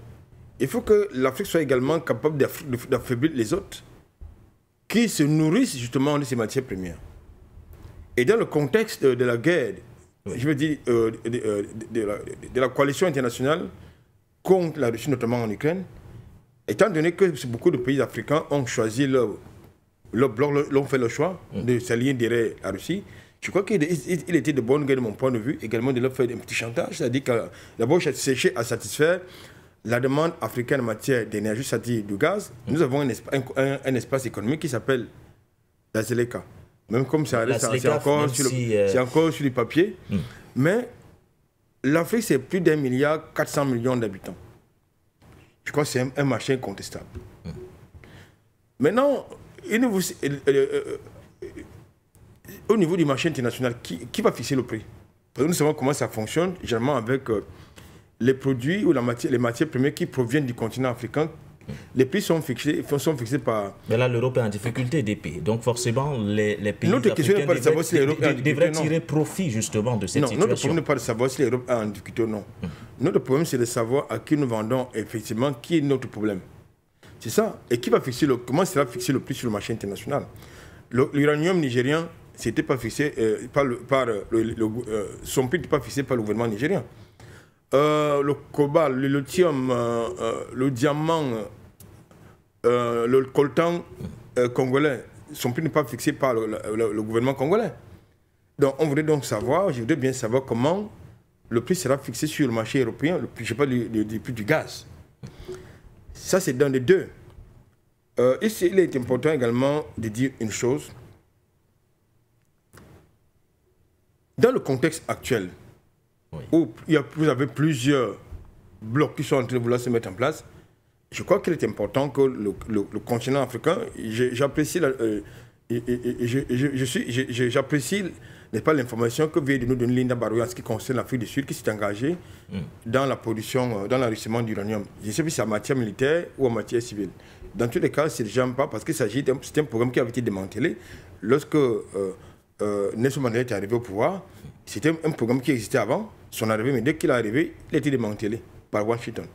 Speaker 4: Il faut que l'Afrique soit également capable d'affaiblir les autres qui se nourrissent justement de ces matières premières. Et dans le contexte de la guerre, je veux dire, de la coalition internationale contre la Russie, notamment en Ukraine, étant donné que beaucoup de pays africains ont choisi leur bloc, l'ont fait le choix de s'allier derrière la Russie, je crois qu'il était de bonne guerre de mon point de vue, également de leur faire un petit chantage, c'est-à-dire que d'abord chercher à satisfaire la demande africaine en matière d'énergie, c'est-à-dire du gaz. Nous avons un espace économique qui s'appelle la ZLECA. Même comme ça reste, c'est encore sur le papier. Mais l'Afrique, c'est plus d'1,4 milliard d'habitants. Je crois que c'est un marché incontestable. Maintenant, au niveau du marché international, qui va fixer le prix? Parce que nous savons comment ça fonctionne, généralement avec les produits ou les matières premières qui proviennent du continent africain. Les prix sont fixés par...
Speaker 1: Mais là, l'Europe est en difficulté des pays. Donc forcément, les pays
Speaker 4: africains
Speaker 1: devraient tirer profit justement de cette situation.
Speaker 4: Notre problème n'est pas de savoir si l'Europe est en difficulté ou non. Notre problème, c'est de savoir à qui nous vendons effectivement, qui est notre problème. C'est ça. Et qui va fixer comment sera fixé le prix sur le marché international? L'uranium nigérien, c'était pas fixé son prix n'était pas fixé par le gouvernement nigérien. Le cobalt, le lithium, le diamant, le coltan congolais, son prix n'est pas fixé par le gouvernement congolais. Donc on voudrait donc savoir, je voudrais bien savoir comment le prix sera fixé sur le marché européen, je ne sais pas, du prix du gaz. Ça c'est dans les deux. Ici, il est important également de dire une chose. Dans le contexte actuel, où vous avez plusieurs blocs qui sont en train de vouloir se mettre en place, je crois qu'il est important que le continent africain, j'apprécie n'est pas l'information que vient de nous donner Linda Barouya en ce qui concerne l'Afrique du Sud, qui s'est engagée dans la production, dans l'enrichissement d'uranium. Je ne sais pas si c'est en matière militaire ou en matière civile. Dans tous les cas, c'est déjà pas parce qu'il s'agit d'un programme qui avait été démantelé lorsque Nelson Mandela est arrivé au pouvoir. C'était un programme qui existait avant son arrivée, mais dès qu'il est arrivé, il a été démantelé par Washington.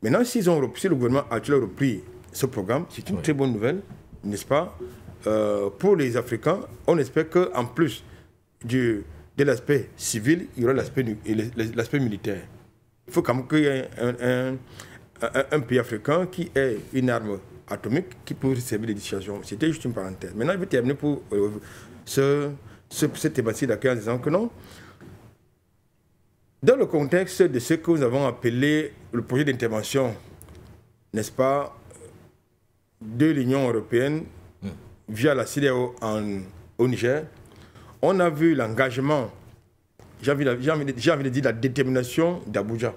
Speaker 4: Maintenant, si le gouvernement actuel a repris ce programme, c'est une très bonne nouvelle, n'est-ce pas? Pour les Africains, on espère qu'en plus de l'aspect civil, il y aura l'aspect militaire. Il faut quand même qu'il y ait un pays africain qui ait une arme atomique qui pourrait servir de dissuasion. C'était juste une parenthèse. Maintenant, je vais terminer pour cette thématique d'accueil en disant que non. Dans le contexte de ce que nous avons appelé le projet d'intervention, n'est-ce pas, de l'Union européenne via la CEDEAO au Niger, on a vu l'engagement, j'ai envie de dire la détermination d'Abuja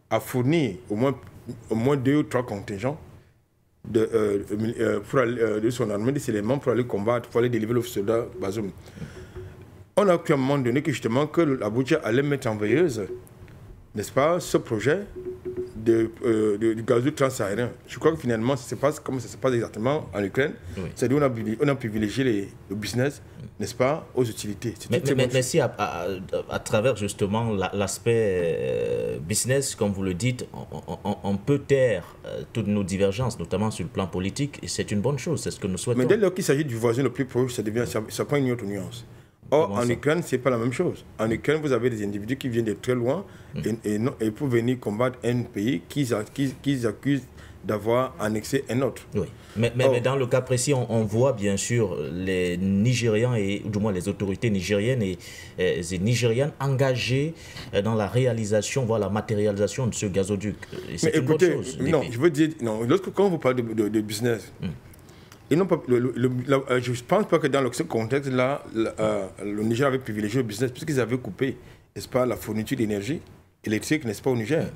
Speaker 4: à fournir au moins 2 ou 3 contingents de son armée, des éléments pour aller combattre, pour aller délivrer le soldat Bazoum. On a cru à un moment donné que justement que l'Abuja allait mettre en veilleuse, n'est-ce pas, ce projet du gazoduc transsahárien. Je crois que finalement, ça se passe comme ça se passe exactement en Ukraine. C'est-à-dire qu'on a privilégié le business, n'est-ce pas, aux utilités.
Speaker 1: Mais si à travers justement l'aspect business, comme vous le dites, on peut taire toutes nos divergences, notamment sur le plan politique, et c'est une bonne chose, c'est ce que nous souhaitons.
Speaker 4: Mais dès lors qu'il s'agit du voisin le plus proche, ça prend une autre nuance. Or, en Ukraine, ce n'est pas la même chose. En Ukraine, vous avez des individus qui viennent de très loin et pour venir combattre un pays qu'ils accusent d'avoir annexé un autre.
Speaker 1: Oui. Mais dans le cas précis, on voit bien sûr les Nigérians, ou du moins les autorités nigériennes et nigérianes engagées dans la réalisation, voire la matérialisation de ce gazoduc. C'est une bonne chose.
Speaker 4: Non, je veux dire, quand vous parlez de business, je ne pense pas que dans ce contexte-là, le Niger avait privilégié le business puisqu'ils avaient coupé, n'est-ce pas, la fourniture d'énergie électrique, n'est-ce pas, au Niger,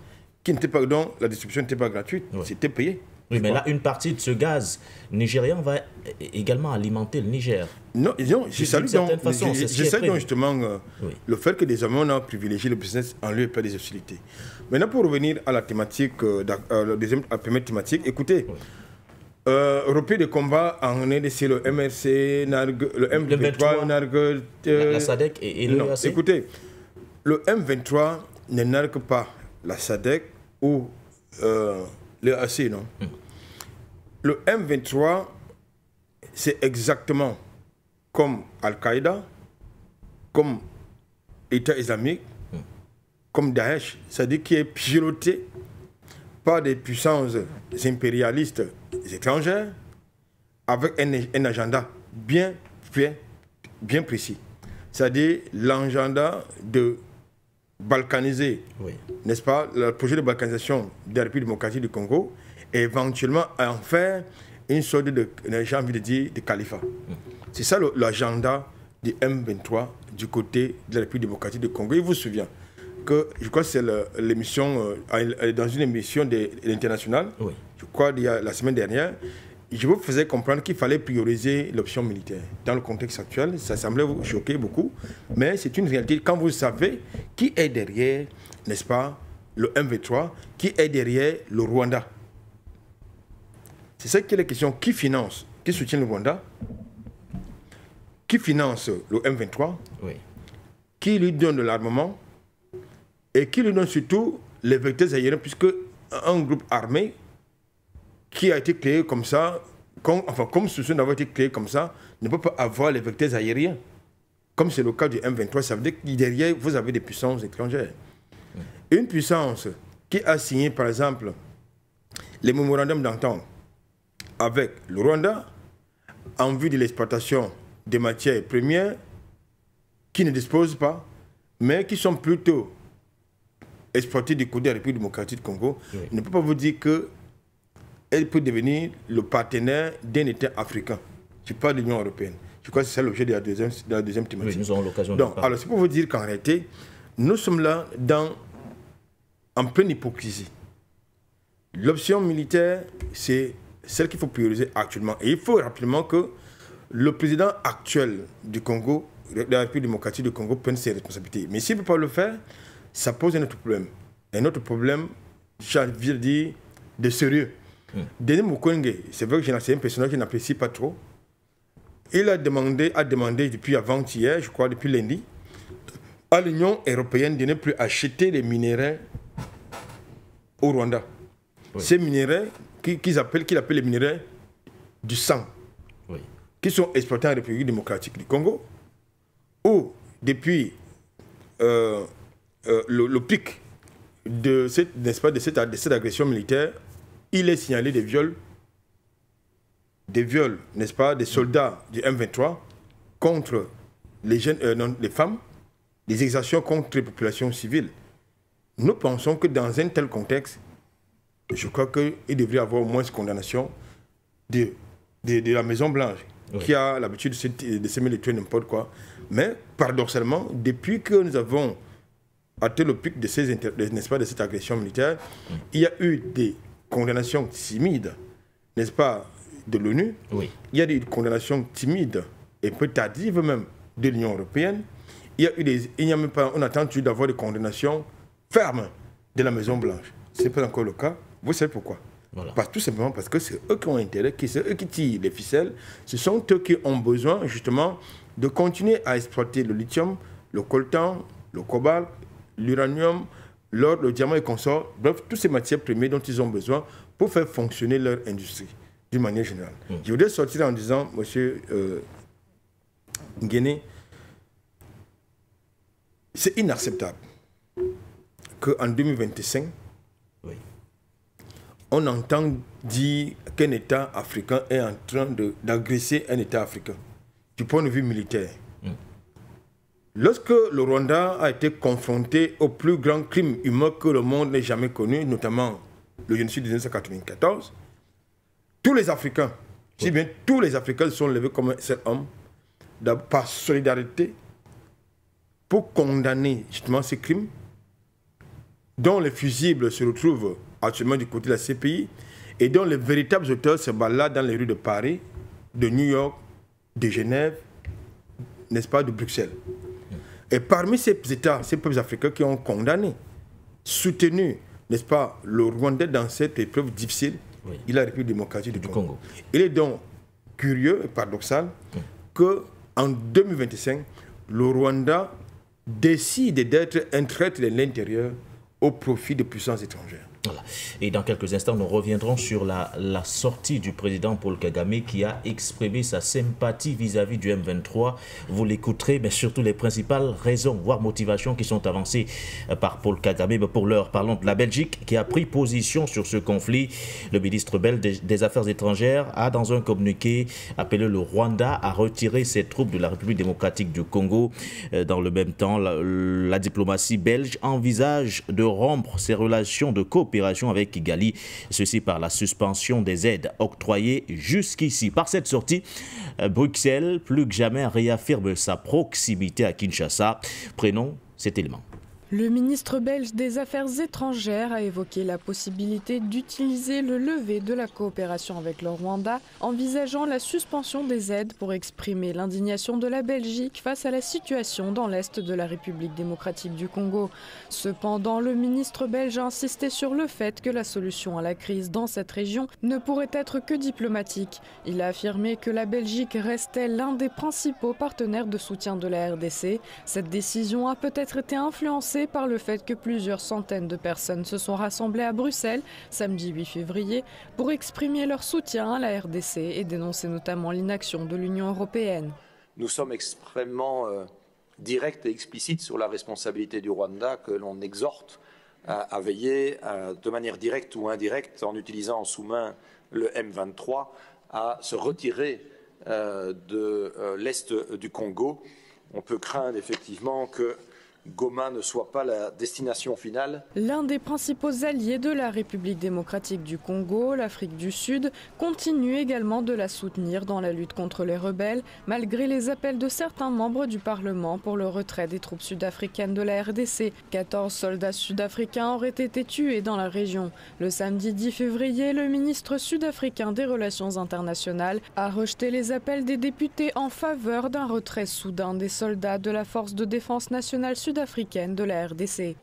Speaker 4: qui n'était pas, dont la distribution n'était pas gratuite, c'était payé.
Speaker 1: Oui, mais là, une partie de ce gaz nigérian va également alimenter le Niger.
Speaker 4: Non, j'essaie donc justement le fait que désormais on a privilégié le business en lieu et pas des hostilités. Maintenant, pour revenir à la thématique, la première thématique, écoutez, repris de combat en RDC, le MRC, le M23, NARG,
Speaker 1: la SADC et le EAC.
Speaker 4: Écoutez, le M23 ne nargue pas la SADC ou le EAC, non. Le M23, c'est exactement comme Al-Qaïda, comme État islamique, comme Daesh, c'est-à-dire qui est piloté par des puissances impérialistes étrangères avec un agenda bien précis. C'est-à-dire l'agenda de balkaniser, n'est-ce pas, le projet de balkanisation de la République démocratique du Congo et éventuellement en faire une sorte de, j'ai envie de dire, de califat. C'est ça l'agenda du M23 du côté de la République démocratique du Congo. Il vous souvient que, je crois que c'est l'émission, dans une émission de l'International, je crois la semaine dernière, je vous faisais comprendre qu'il fallait prioriser l'option militaire. Dans le contexte actuel, ça semblait vous choquer beaucoup, mais c'est une réalité. Quand vous savez qui est derrière, n'est-ce pas, le M23, qui est derrière le Rwanda. C'est ça qui est la question. Qui finance, qui soutient le Rwanda? Qui finance le M23? Qui lui donne de l'armement? Et qui lui donne surtout les vecteurs aériens, puisque un groupe armé qui a été créé comme ça, comme ce d'avoir été créé comme ça, ne peut pas avoir les vecteurs aériens. Comme c'est le cas du M23, ça veut dire que derrière, vous avez des puissances étrangères. Une puissance qui a signé, par exemple, les mémorandums d'entente avec le Rwanda en vue de l'exploitation des matières premières qui ne disposent pas, mais qui sont plutôt exploitées du côté de la République démocratique du Congo, ne peut pas vous dire que elle peut devenir le partenaire d'un État africain. Je parle de l'Union européenne. Je crois que c'est ça l'objet de la deuxième thématique.
Speaker 1: Oui, nous aurons l'occasion de
Speaker 4: parler. Alors, c'est pour vous dire qu'en réalité, nous sommes là en pleine hypocrisie. L'option militaire, c'est celle qu'il faut prioriser actuellement. Et il faut rapidement que le président actuel du Congo, de la République démocratique du Congo, prenne ses responsabilités. Mais s'il ne peut pas le faire, ça pose un autre problème. Un autre problème, j'ai envie de dire, de sérieux. Denis Mukwege, c'est vrai que c'est un personnage que je n'apprécie pas trop. Il a demandé depuis avant-hier, je crois depuis lundi, à l'Union européenne de ne plus acheter les minéraux au Rwanda. Oui. Ces minéraux qu'il appelle les minéraux du sang, oui, qui sont exploités en République démocratique du Congo, où depuis le pic de cette agression militaire, il est signalé des viols, n'est-ce pas, des soldats du M23 contre les femmes, des exactions contre les populations civiles. Nous pensons que dans un tel contexte, je crois qu'il devrait y avoir au moins une condamnation de la Maison-Blanche, oui, qui a l'habitude de s'aimer les tuer n'importe quoi. Mais paradoxalement, depuis que nous avons atteint le pic de cette agression militaire, il y a eu des condamnations timides, n'est-ce pas, de l'ONU. Oui. Il y a des condamnations timides et peu tardives même de l'Union européenne. Il n'y a même pas, on attend toujours d'avoir des condamnations fermes de la Maison-Blanche. Ce n'est pas encore le cas. Vous savez pourquoi? Voilà. Tout simplement parce que c'est eux qui ont intérêt, c'est eux qui tirent les ficelles. Ce sont eux qui ont besoin justement de continuer à exploiter le lithium, le coltan, le cobalt, l'uranium, l'or, le diamant et consorts. Bref, toutes ces matières premières dont ils ont besoin pour faire fonctionner leur industrie d'une manière générale. Je voudrais sortir en disant, monsieur Nguéné, c'est inacceptable qu'en 2025, oui, on entend dire qu'un État africain est en train d'agresser un État africain du point de vue militaire. Lorsque le Rwanda a été confronté au plus grand crime humain que le monde n'ait jamais connu, notamment le génocide de 1994, tous les Africains, si bien tous les Africains se sont levés comme un seul homme, par solidarité, pour condamner justement ces crimes, dont les fusibles se retrouvent actuellement du côté de la CPI, et dont les véritables auteurs se baladent dans les rues de Paris, de New York, de Genève, n'est-ce pas, de Bruxelles. Et parmi ces États, ces peuples africains qui ont condamné, soutenu, n'est-ce pas, le Rwanda dans cette épreuve difficile, oui, il a la République démocratique du Congo. Il est donc curieux et paradoxal qu'en 2025, le Rwanda décide d'être un traître de l'intérieur au profit de puissances étrangères.
Speaker 1: Voilà. Et dans quelques instants, nous reviendrons sur la sortie du président Paul Kagame qui a exprimé sa sympathie vis-à-vis du M23. Vous l'écouterez, mais surtout les principales raisons, voire motivations qui sont avancées par Paul Kagame. Mais pour l'heure, parlons de la Belgique qui a pris position sur ce conflit. Le ministre belge des Affaires étrangères a, dans un communiqué, appelé le Rwanda à retirer ses troupes de la République démocratique du Congo. Dans le même temps, la diplomatie belge envisage de rompre ses relations de coopération avec Kigali, ceci par la suspension des aides octroyées jusqu'ici. Par cette sortie, Bruxelles, plus que jamais, réaffirme sa proximité à Kinshasa. Prenons cet élément.
Speaker 5: Le ministre belge des Affaires étrangères a évoqué la possibilité d'utiliser le levier de la coopération avec le Rwanda, envisageant la suspension des aides pour exprimer l'indignation de la Belgique face à la situation dans l'est de la République démocratique du Congo. Cependant, le ministre belge a insisté sur le fait que la solution à la crise dans cette région ne pourrait être que diplomatique. Il a affirmé que la Belgique restait l'un des principaux partenaires de soutien de la RDC. Cette décision a peut-être été influencée par le fait que plusieurs centaines de personnes se sont rassemblées à Bruxelles samedi 8 février pour exprimer leur soutien à la RDC et dénoncer notamment l'inaction de l'Union européenne.
Speaker 7: Nous sommes extrêmement directs et explicites sur la responsabilité du Rwanda que l'on exhorte à veiller de manière directe ou indirecte en utilisant en sous-main le M23 à se retirer de l'est du Congo. On peut craindre effectivement que Goma ne soit pas la destination finale.
Speaker 8: L'un des principaux alliés de la République démocratique du Congo, l'Afrique du Sud, continue également de la soutenir dans la lutte contre les rebelles, malgré les appels de certains membres du Parlement pour le retrait des troupes sud-africaines de la RDC. 14 soldats sud-africains auraient été tués dans la région. Le samedi 10 février, le ministre sud-africain des Relations internationales a rejeté les appels des députés en faveur d'un retrait soudain des soldats de la Force de défense nationale sud-africaine de la RDC.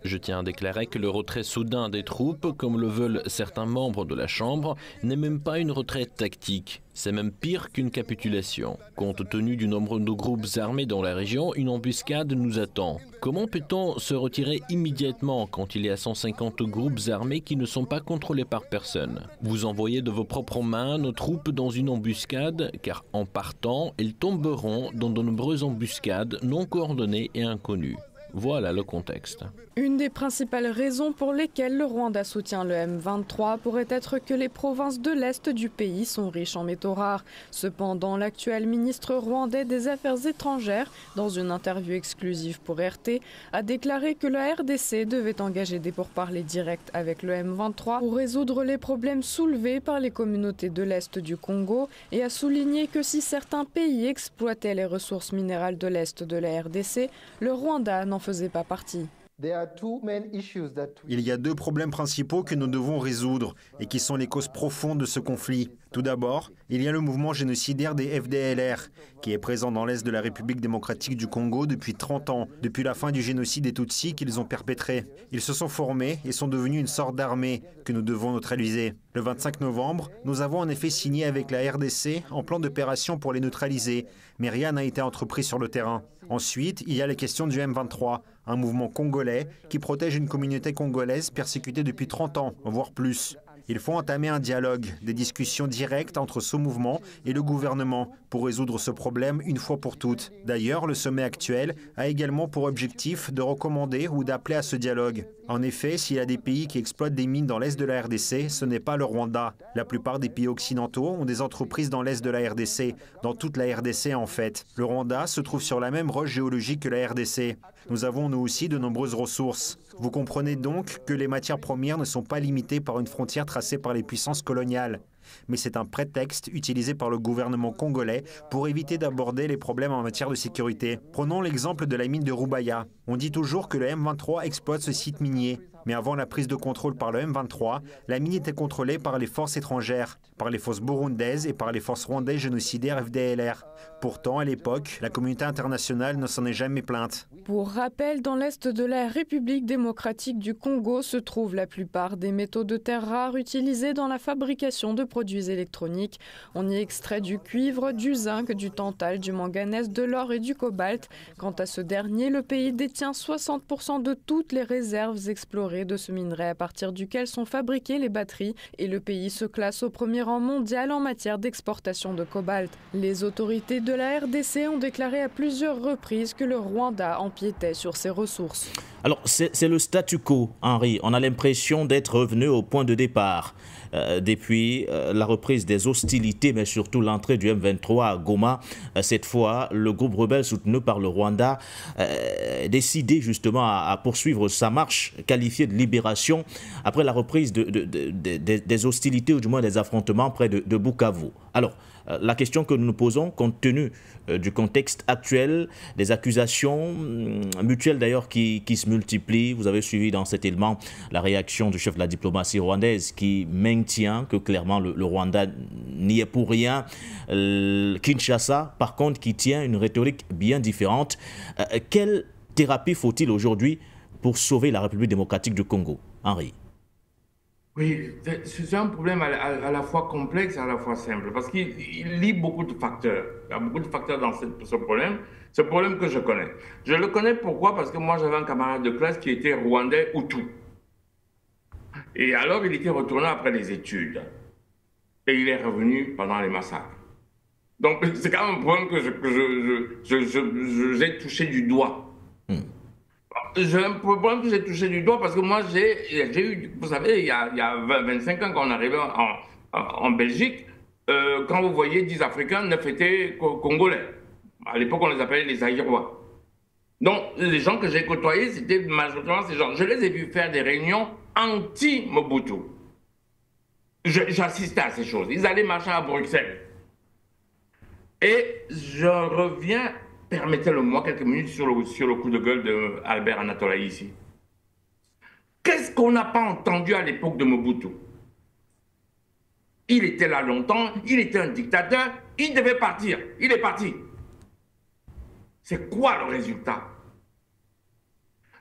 Speaker 9: Je tiens à déclarer que le retrait soudain des troupes, comme le veulent certains membres de la Chambre, n'est même pas une retraite tactique. C'est même pire qu'une capitulation. Compte tenu du nombre de groupes armés dans la région, une embuscade nous attend. Comment peut-on se retirer immédiatement quand il y a 150 groupes armés qui ne sont pas contrôlés par personne? Vous envoyez de vos propres mains nos troupes dans une embuscade, car en partant, elles tomberont dans de nombreuses embuscades non coordonnées et inconnues. Voilà le contexte.
Speaker 8: Une des principales raisons pour lesquelles le Rwanda soutient le M23 pourrait être que les provinces de l'Est du pays sont riches en métaux rares. Cependant, l'actuel ministre rwandais des Affaires étrangères, dans une interview exclusive pour RT, a déclaré que la RDC devait engager des pourparlers directs avec le M23 pour résoudre les problèmes soulevés par les communautés de l'Est du Congo et a souligné que si certains pays exploitaient les ressources minérales de l'Est de la RDC, le Rwanda n'en faisait pas partie.
Speaker 10: Il y a deux problèmes principaux que nous devons résoudre et qui sont les causes profondes de ce conflit. Tout d'abord, il y a le mouvement génocidaire des FDLR, qui est présent dans l'Est de la République démocratique du Congo depuis 30 ans, depuis la fin du génocide des Tutsis qu'ils ont perpétré. Ils se sont formés et sont devenus une sorte d'armée que nous devons neutraliser. Le 25 novembre, nous avons en effet signé avec la RDC un plan d'opération pour les neutraliser, mais rien n'a été entrepris sur le terrain. Ensuite, il y a la question du M23, un mouvement congolais qui protège une communauté congolaise persécutée depuis 30 ans, voire plus. Il faut entamer un dialogue, des discussions directes entre ce mouvement et le gouvernement pour résoudre ce problème une fois pour toutes. D'ailleurs, le sommet actuel a également pour objectif de recommander ou d'appeler à ce dialogue. En effet, s'il y a des pays qui exploitent des mines dans l'Est de la RDC, ce n'est pas le Rwanda. La plupart des pays occidentaux ont des entreprises dans l'Est de la RDC, dans toute la RDC en fait. Le Rwanda se trouve sur la même roche géologique que la RDC. Nous avons nous aussi de nombreuses ressources. Vous comprenez donc que les matières premières ne sont pas limitées par une frontière tracée par les puissances coloniales. Mais c'est un prétexte utilisé par le gouvernement congolais pour éviter d'aborder les problèmes en matière de sécurité. Prenons l'exemple de la mine de Rubaya. On dit toujours que le M23 exploite ce site minier. Mais avant la prise de contrôle par le M23, la mine était contrôlée par les forces étrangères, par les forces burundaises et par les forces rwandaises génocidaires FDLR. Pourtant, à l'époque, la communauté internationale ne s'en est jamais plainte.
Speaker 8: Pour rappel, dans l'Est de la République démocratique du Congo se trouvent la plupart des métaux de terre rares utilisés dans la fabrication de produits électroniques. On y extrait du cuivre, du zinc, du tantal, du manganèse, de l'or et du cobalt. Quant à ce dernier, le pays détient 60% de toutes les réserves explorées de ce minerai à partir duquel sont fabriquées les batteries et le pays se classe au premier rang mondial en matière d'exportation de cobalt. Les autorités de la RDC ont déclaré à plusieurs reprises que le Rwanda empiétait sur ses ressources.
Speaker 1: Alors c'est le statu quo, Henri. On a l'impression d'être revenu au point de départ. Depuis la reprise des hostilités, mais surtout l'entrée du M23 à Goma, cette fois, le groupe rebelle soutenu par le Rwanda décidé justement à poursuivre sa marche qualifiée de libération après la reprise des hostilités ou du moins des affrontements près de Bukavu. Alors, la question que nous nous posons, compte tenu du contexte actuel, des accusations mutuelles d'ailleurs qui se multiplient, vous avez suivi dans cet élément la réaction du chef de la diplomatie rwandaise qui maintient que clairement le Rwanda n'y est pour rien. Kinshasa, par contre, qui tient une rhétorique bien différente. Quelle thérapie faut-il aujourd'hui pour sauver la République démocratique du Congo, Henri?
Speaker 2: Oui, c'est un problème à la fois complexe et à la fois simple, parce qu'il lie beaucoup de facteurs. Il y a beaucoup de facteurs dans ce problème que je connais. Je le connais pourquoi? Parce que moi, j'avais un camarade de classe qui était rwandais Hutu. Et alors, il était retourné après les études. Et il est revenu pendant les massacres. Donc, c'est quand même un problème que j'ai touché du doigt. J'ai un problème que j'ai touché du doigt parce que moi, j'ai eu, vous savez, il y a 25 ans, quand on arrivait en Belgique, quand vous voyez 10 Africains, 9 étaient Congolais. À l'époque, on les appelait les Aïrois. Donc, les gens que j'ai côtoyés, c'était majoritairement ces gens. Je les ai vus faire des réunions anti-Mobutu. J'assistais à ces choses. Ils allaient marcher à Bruxelles. Et je reviens, permettez-le-moi quelques minutes sur le coup de gueule d'Albert Anatolaï ici. Qu'est-ce qu'on n'a pas entendu à l'époque de Mobutu? Il était là longtemps, il était un dictateur, il devait partir, il est parti. C'est quoi le résultat?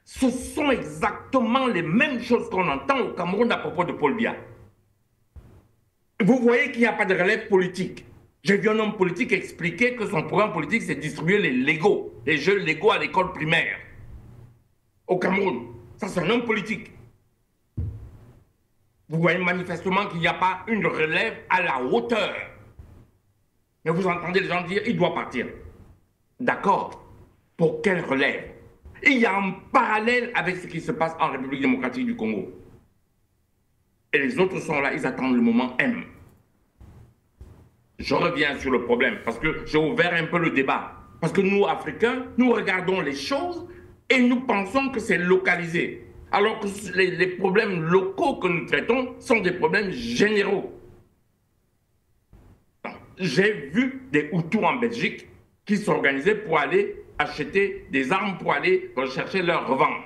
Speaker 2: Ce sont exactement les mêmes choses qu'on entend au Cameroun à propos de Paul Biya. Vous voyez qu'il n'y a pas de relève politique. J'ai vu un homme politique expliquer que son programme politique, c'est distribuer les Legos, les jeux Lego à l'école primaire. Au Cameroun. Ça, c'est un homme politique. Vous voyez manifestement qu'il n'y a pas une relève à la hauteur. Mais vous entendez les gens dire, il doit partir. D'accord. Pour quelle relève? Il y a un parallèle avec ce qui se passe en République démocratique du Congo. Et les autres sont là, ils attendent le moment M. Je reviens sur le problème parce que j'ai ouvert un peu le débat. Parce que nous, Africains, nous regardons les choses et nous pensons que c'est localisé. Alors que les problèmes locaux que nous traitons sont des problèmes généraux. J'ai vu des Hutus en Belgique qui s'organisaient pour aller acheter des armes pour aller rechercher leur revente.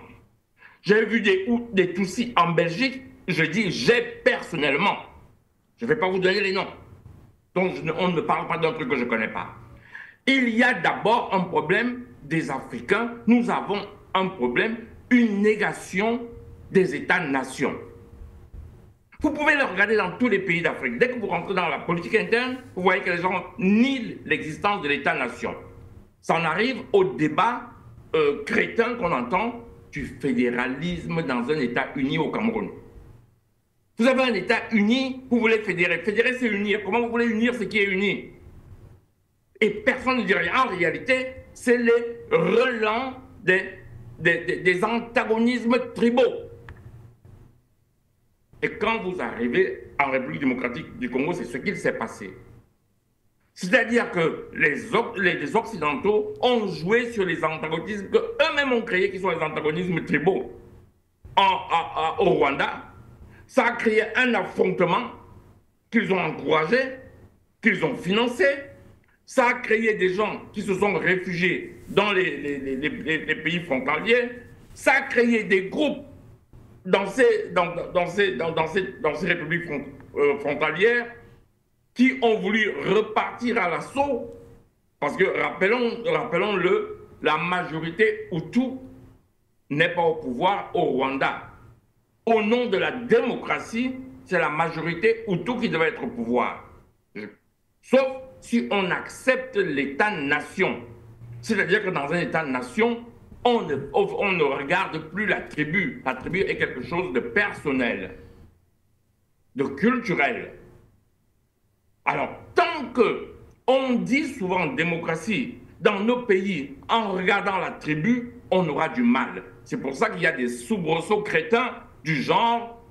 Speaker 2: J'ai vu des Tutsis en Belgique, je dis j'ai personnellement. Je ne vais pas vous donner les noms. Donc on ne parle pas d'un truc que je ne connais pas. Il y a d'abord un problème des Africains. Nous avons un problème, une négation des États-nations. Vous pouvez le regarder dans tous les pays d'Afrique. Dès que vous rentrez dans la politique interne, vous voyez que les gens nient l'existence de l'État-nation. Ça en arrive au débat crétin qu'on entend du fédéralisme dans un État uni au Cameroun. Vous avez un État uni, vous voulez fédérer. Fédérer, c'est unir. Comment vous voulez unir ce qui est uni? Et personne ne dit rien. En réalité, c'est les relents des antagonismes tribaux. Et quand vous arrivez en République démocratique du Congo, c'est ce qu'il s'est passé. C'est-à-dire que les Occidentaux ont joué sur les antagonismes qu'eux-mêmes ont créés, qui sont les antagonismes tribaux au Rwanda. Ça a créé un affrontement qu'ils ont encouragé, qu'ils ont financé. Ça a créé des gens qui se sont réfugiés dans les pays frontaliers. Ça a créé des groupes dans ces républiques frontalières qui ont voulu repartir à l'assaut, parce que, rappelons-le, la majorité Hutu n'est pas au pouvoir au Rwanda. Au nom de la démocratie, c'est la majorité Hutu qui devait être au pouvoir. Sauf si on accepte l'État-nation. C'est-à-dire que dans un État-nation, on ne regarde plus la tribu. La tribu est quelque chose de personnel, de culturel. Alors, tant qu'on dit souvent démocratie dans nos pays en regardant la tribu, on aura du mal. C'est pour ça qu'il y a des soubresauts crétins du genre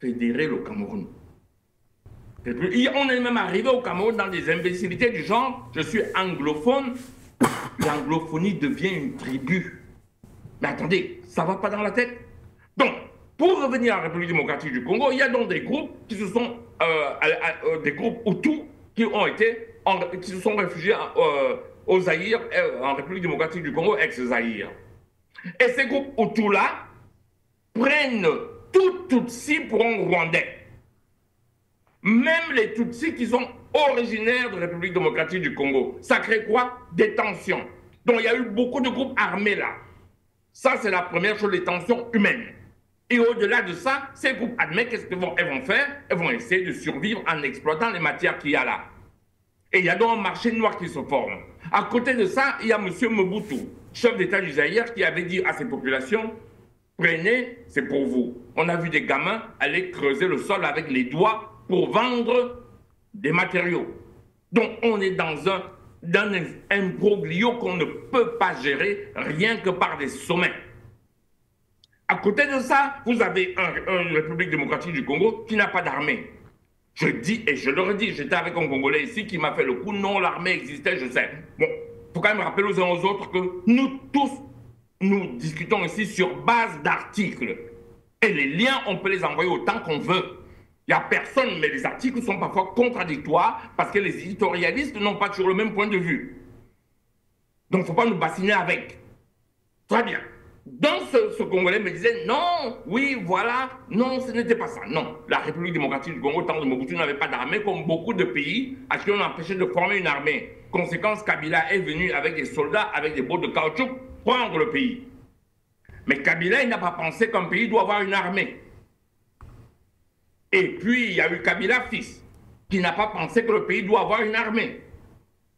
Speaker 2: fédérer le Cameroun. On est même arrivé au Cameroun dans des imbécilités du genre je suis anglophone, l'anglophonie devient une tribu. Mais attendez, ça ne va pas dans la tête. Donc, pour revenir à la République démocratique du Congo, il y a donc des groupes qui se sont des groupes Hutus qui se sont réfugiés au Zaïre, en République démocratique du Congo, ex-Zaïre. Et ces groupes Hutus-là prennent tout Tutsi pour un Rwandais. Même les Tutsis qui sont originaires de la République démocratique du Congo. Ça crée quoi? Des tensions. Donc il y a eu beaucoup de groupes armés là. Ça, c'est la première chose, les tensions humaines. Et au-delà de ça, ces groupes armés, qu'est-ce qu'elles vont faire? Elles vont essayer de survivre en exploitant les matières qu'il y a là. Et il y a donc un marché noir qui se forme. À côté de ça, il y a M. Mobutu, chef d'État du Zaïre, qui avait dit à ses populations, prenez, c'est pour vous. On a vu des gamins aller creuser le sol avec les doigts pour vendre des matériaux. Donc on est dans un imbroglio qu'on ne peut pas gérer rien que par des sommets. À côté de ça, vous avez une République démocratique du Congo qui n'a pas d'armée. Je dis et je le redis, j'étais avec un Congolais ici qui m'a fait le coup, non, l'armée existait, je sais. Bon, faut quand même rappeler aux uns aux autres que nous tous, nous discutons ici sur base d'articles. Et les liens, on peut les envoyer autant qu'on veut. Il n'y a personne, mais les articles sont parfois contradictoires parce que les éditorialistes n'ont pas toujours le même point de vue. Donc, il ne faut pas nous bassiner avec. Très bien. Donc, ce Congolais me disait, non, oui, voilà, non, ce n'était pas ça. Non, la République démocratique du Congo, tant de Mobutu, n'avait pas d'armée, comme beaucoup de pays à qui on a empêché de former une armée. Conséquence, Kabila est venu avec des soldats, avec des bottes de caoutchouc, prendre le pays. Mais Kabila, il n'a pas pensé qu'un pays doit avoir une armée. Et puis, il y a eu Kabila fils, qui n'a pas pensé que le pays doit avoir une armée.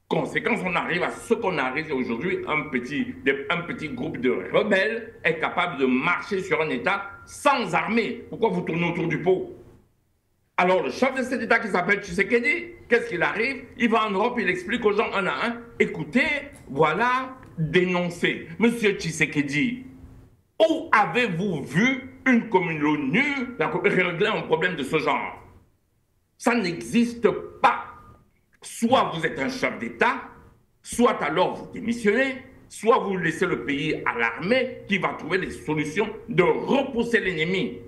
Speaker 2: Conséquence, on arrive à ce qu'on arrive aujourd'hui, un petit groupe de rebelles est capable de marcher sur un État sans armée. Pourquoi vous tournez autour du pot? Alors, le chef de cet État qui s'appelle Tshisekedi, qu'est-ce qu'il arrive? Il va en Europe, il explique aux gens un à un, écoutez, voilà, dénoncez. Monsieur Tshisekedi, où avez-vous vu une commune de l'ONU régler un problème de ce genre? Ça n'existe pas. Soit vous êtes un chef d'État, soit alors vous démissionnez, soit vous laissez le pays à l'armée qui va trouver les solutions de repousser l'ennemi.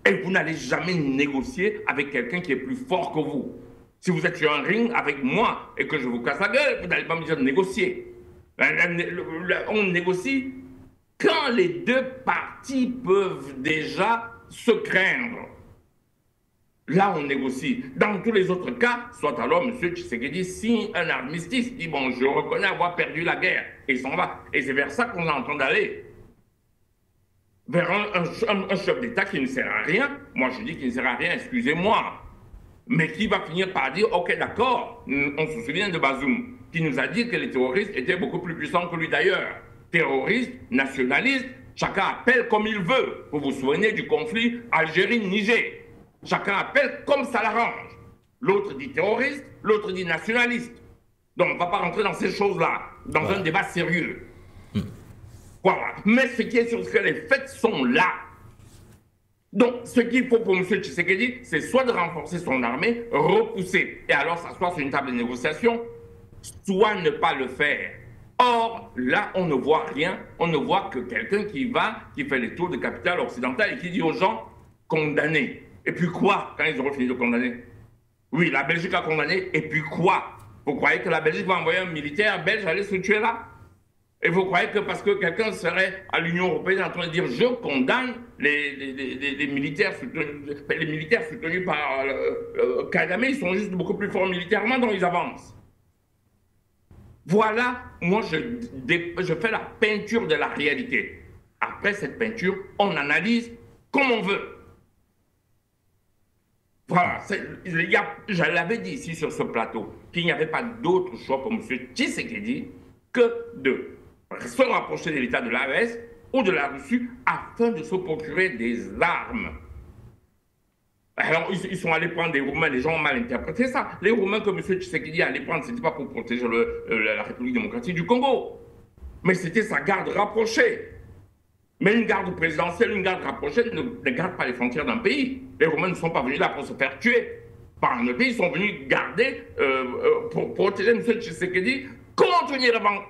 Speaker 2: Et vous n'allez jamais négocier avec quelqu'un qui est plus fort que vous. Si vous êtes sur un ring avec moi et que je vous casse la gueule, vous n'allez pas me dire de négocier. On négocie quand les deux parties peuvent déjà se craindre. Là, on négocie. Dans tous les autres cas, soit alors M. Tshisekedi signe un armistice, dit bon, je reconnais avoir perdu la guerre, et il s'en va. Et c'est vers ça qu'on est en train d'aller. Vers un chef d'État qui ne sert à rien. Moi, je dis qu'il ne sert à rien, excusez-moi. Mais qui va finir par dire, ok, d'accord, on se souvient de Bazoum, qui nous a dit que les terroristes étaient beaucoup plus puissants que lui d'ailleurs. Terroristes, nationalistes, chacun appelle comme il veut. Vous vous souvenez du conflit Algérie-Niger. Chacun appelle comme ça l'arrange. L'autre dit terroriste, l'autre dit nationaliste. Donc on ne va pas rentrer dans ces choses-là, dans un débat sérieux. Voilà. Mais ce qui est sûr, c'est que les faits sont là. Donc ce qu'il faut pour M. Tshisekedi, c'est soit de renforcer son armée, repousser, et alors s'asseoir sur une table de négociation, soit ne pas le faire. Or, là, on ne voit rien. On ne voit que quelqu'un qui fait les tours de capitale occidentale et qui dit aux gens, condamnez. Et puis quoi, quand ils auront fini de condamner? Oui, la Belgique a condamné, et puis quoi? Vous croyez que la Belgique va envoyer un militaire belge aller se tuer là? Et vous croyez que parce que quelqu'un serait à l'Union européenne en train de dire je condamne les militaires soutenus par Kagame, ils sont juste beaucoup plus forts militairement, donc ils avancent. Voilà, moi je fais la peinture de la réalité. Après cette peinture, on analyse comme on veut. Voilà, je l'avais dit ici sur ce plateau, qu'il n'y avait pas d'autre choix pour M. Tshisekedi que de se rapprocher de l'État de l'AES ou de la Russie afin de se procurer des armes. Alors, ils sont allés prendre des Roumains, les gens ont mal interprété ça. Les Roumains que M. Tshisekedi allait prendre, ce n'était pas pour protéger la République démocratique du Congo, mais c'était sa garde rapprochée. Mais une garde présidentielle, une garde rapprochée ne garde pas les frontières d'un pays. Les Roumains ne sont pas venus là pour se faire tuer par un pays, ils sont venus garder, pour protéger M. Tshisekedi contre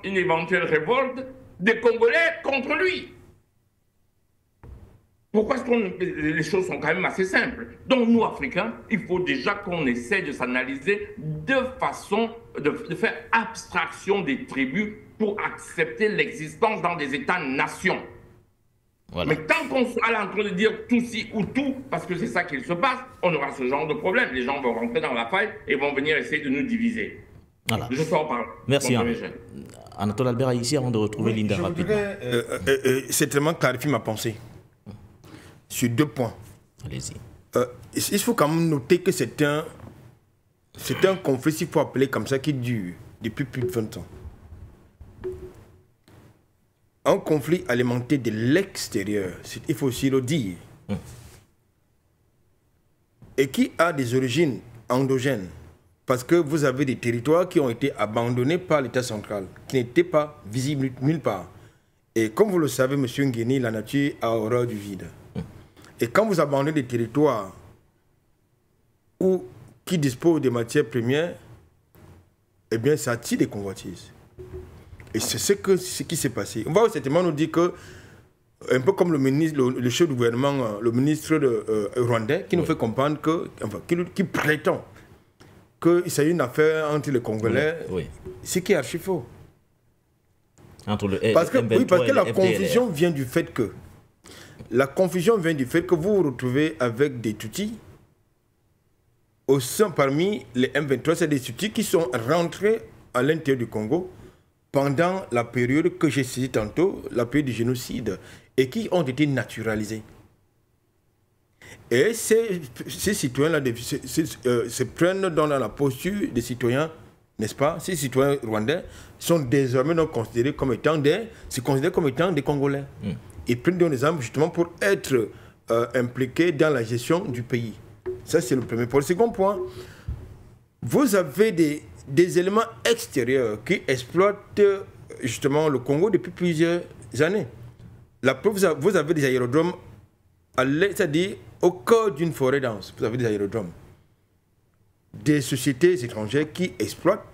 Speaker 2: une éventuelle révolte des Congolais contre lui. Pourquoi est-ce que les choses sont quand même assez simples? Donc nous, Africains, il faut déjà qu'on essaie de s'analyser de façon de faire abstraction des tribus pour accepter l'existence dans des États-nations. Voilà. Mais tant qu'on sera là en train de dire tout ci ou tout, parce que c'est ça qu'il se passe, on aura ce genre de problème. Les gens vont rentrer dans la faille et vont venir essayer de nous diviser.
Speaker 1: Voilà.
Speaker 2: Je sors par là.
Speaker 1: Merci. Anatole Albert ici avant de retrouver Linda rapidement.
Speaker 4: C'est tellement clarifier ma pensée sur deux points.
Speaker 1: Allez-y.
Speaker 4: Il faut quand même noter que c'est un conflit, s'il faut appeler comme ça, qui dure depuis plus de 20 ans. Un conflit alimenté de l'extérieur, il faut aussi le dire, et qui a des origines endogènes, parce que vous avez des territoires qui ont été abandonnés par l'État central, qui n'étaient pas visibles nulle part. Et comme vous le savez, M. Ngueni, la nature a horreur du vide. Et quand vous abandonnez des territoires qui disposent de matières premières, eh bien, ça attire des convoitises. Et c'est ce qui s'est passé. On va certainement nous dire que, un peu comme le chef du gouvernement, le ministre rwandais, qui nous fait comprendre que, enfin, qui prétend qu'il s'agit d'une affaire entre les Congolais, ce qui est archi faux.
Speaker 1: Entre le
Speaker 4: parce que la
Speaker 1: FDLR.
Speaker 4: confusion vient du fait que vous vous retrouvez avec des Tutsis au sein parmi les M23, c'est des Tutsis qui sont rentrés à l'intérieur du Congo pendant la période que j'ai citée tantôt, la période du génocide, et qui ont été naturalisés. Et ces citoyens-là se prennent dans la posture des citoyens, n'est-ce pas? Ces citoyens rwandais sont désormais considérés comme étant des Congolais. Ils prennent des armes justement pour être impliqués dans la gestion du pays. Ça, c'est le premier point. Le second point, vous avez des éléments extérieurs qui exploitent justement le Congo depuis plusieurs années. La preuve, vous avez des aérodromes, c'est-à-dire au cœur d'une forêt dense, vous avez des aérodromes. Des sociétés étrangères qui exploitent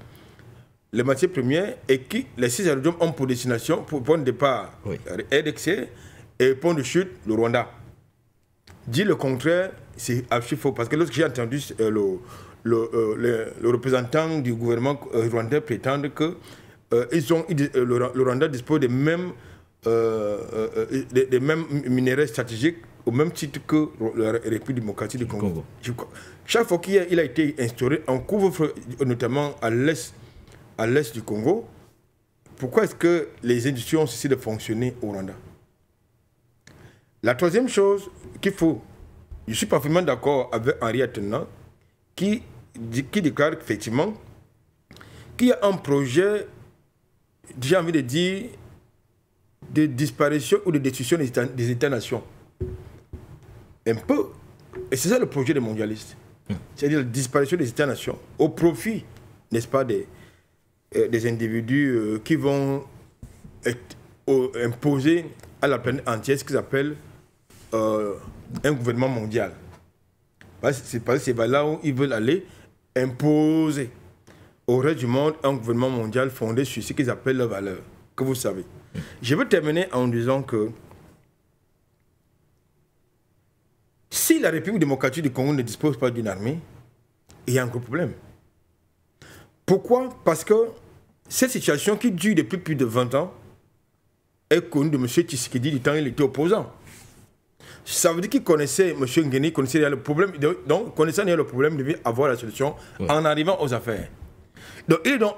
Speaker 4: les matières premières et qui, ces aérodromes ont pour destination, pour point de départ, RDC et point de chute, le Rwanda. Dit le contraire, c'est archi faux. Parce que lorsque j'ai entendu le représentant du gouvernement rwandais prétendre que le Rwanda dispose des mêmes minéraux stratégiques au même titre que la République démocratique du Congo. Chaque fois qu'il a été instauré un couvre-feu, notamment à l'est du Congo, pourquoi est-ce que les industries ont cessé de fonctionner au Rwanda? La troisième chose qu'il faut, je suis parfaitement d'accord avec Henri Attenant, qui déclare effectivement qu'il y a un projet, j'ai envie de dire, de disparition ou de destruction des États-nations. Un peu. Et c'est ça le projet des mondialistes. C'est-à-dire la disparition des États-nations au profit, n'est-ce pas, des individus qui vont imposer à la planète entière ce qu'ils appellent un gouvernement mondial. C'est là où ils veulent aller imposer au reste du monde un gouvernement mondial fondé sur ce qu'ils appellent leurs valeurs, que vous savez. Je veux terminer en disant que si la République démocratique du Congo ne dispose pas d'une armée, il y a un gros problème. Pourquoi? Parce que cette situation qui dure depuis plus de 20 ans est connue de M. Tshisekedi du temps où il était opposant. Ça veut dire qu'il connaissait, M. Ngueni connaissait le problème, donc connaissant le problème, il devait avoir la solution en arrivant aux affaires. Donc il est donc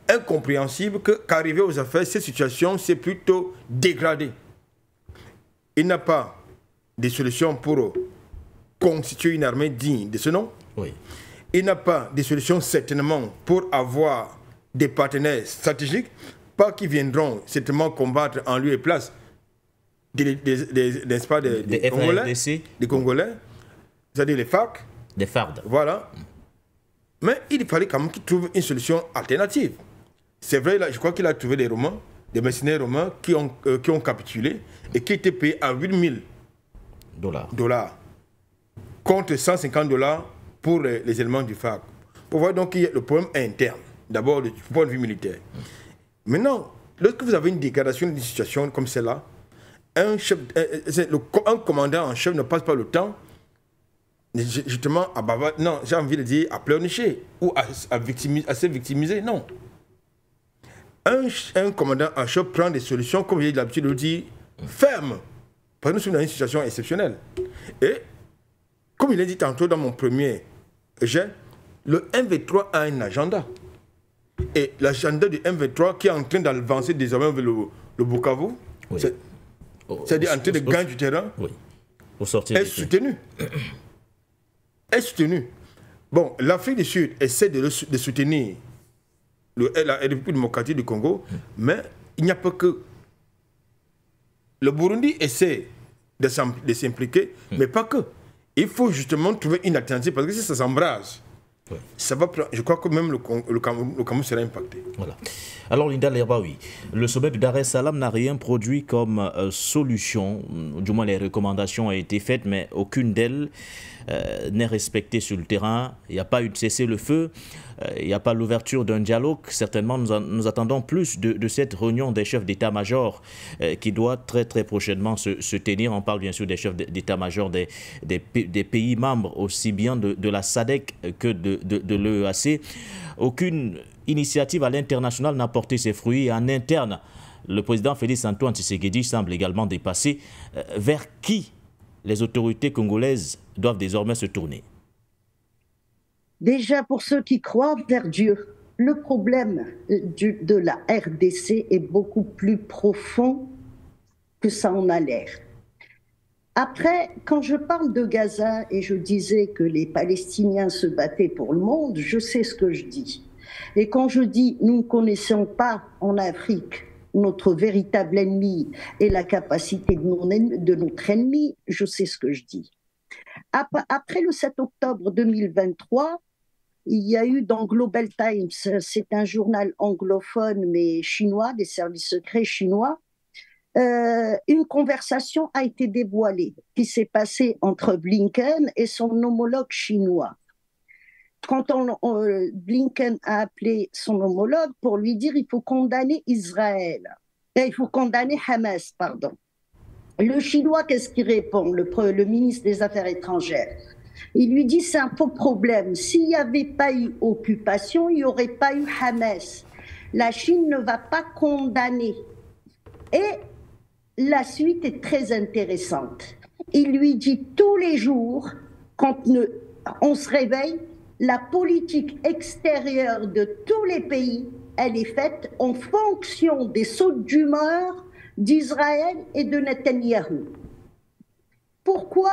Speaker 4: incompréhensible qu'arrivé aux affaires, cette situation s'est plutôt dégradée. Il n'a pas de solution pour constituer une armée digne de ce nom. Il n'a pas de solution certainement pour avoir des partenaires stratégiques, pas qui viendront certainement combattre en lieu et place des Congolais, c'est-à-dire les FARC.
Speaker 1: Des FARD.
Speaker 4: Voilà. Mais il fallait quand même qu'il trouve une solution alternative. C'est vrai, là, je crois qu'il a trouvé des Romains, des mercenaires romains qui ont capitulé et qui étaient payés à 8 000 dollars contre 150 $ pour les éléments du FARC. Pour voir donc qu'il y a le problème interne, d'abord du point de vue militaire. Maintenant, lorsque vous avez une dégradation d'une situation comme celle-là, un commandant en chef ne passe pas le temps justement à bavarder, non, j'ai envie de dire à pleurnicher ou à se victimiser, non. Un commandant en chef prend des solutions, comme j'ai l'habitude de le dire, fermes, parce que nous sommes dans une situation exceptionnelle. Et, comme il a dit tantôt dans mon premier jet, le M23 a un agenda. Et l'agenda du M23 qui est en train d'avancer désormais vers le Bukavu, c'est-à-dire en train de gagner du terrain, est soutenu. Est soutenu. Bon, l'Afrique du Sud essaie de soutenir la République démocratique du Congo, mais il n'y a pas que. Le Burundi essaie de s'impliquer, mais pas que. Il faut justement trouver une alternative, parce que si ça s'embrase, ça va, je crois que même le Cameroun sera impacté.
Speaker 1: Voilà. Alors Linda Lerbaoui, le sommet de Dar es Salaam n'a rien produit comme solution, du moins les recommandations ont été faites, mais aucune d'elles n'est respectée sur le terrain. Il n'y a pas eu de cessez-le-feu. il n'y a pas l'ouverture d'un dialogue. Certainement, nous attendons plus de cette réunion des chefs d'état-major qui doit très très prochainement se tenir. On parle bien sûr des chefs d'état-major des pays membres, aussi bien de la SADC que de l'EEAC. Aucune initiative à l'international n'a porté ses fruits. En interne, le président Félix Antoine Tshisekedi semble également dépassé. Vers qui les autorités congolaises doivent désormais se tourner?
Speaker 3: Déjà, pour ceux qui croient, vers Dieu. Le problème de la RDC est beaucoup plus profond que ça en a l'air. Après, quand je parle de Gaza et je disais que les Palestiniens se battaient pour le monde, je sais ce que je dis. Et quand je dis « nous ne connaissons pas en Afrique notre véritable ennemi et la capacité de notre ennemi », je sais ce que je dis. Après le 7 octobre 2023, il y a eu dans Global Times, c'est un journal anglophone mais chinois, des services secrets chinois, une conversation a été dévoilée qui s'est passée entre Blinken et son homologue chinois. Quand Blinken a appelé son homologue pour lui dire il faut condamner Israël, il faut condamner Hamas, pardon. Le Chinois, qu'est-ce qu'il répond, le ministre des Affaires étrangères? Il lui dit c'est un faux problème. S'il n'y avait pas eu occupation, il n'y aurait pas eu Hamas. La Chine ne va pas condamner. Et la suite est très intéressante. Il lui dit tous les jours, quand on se réveille, la politique extérieure de tous les pays, elle est faite en fonction des sautes d'humeur d'Israël et de Netanyahou. Pourquoi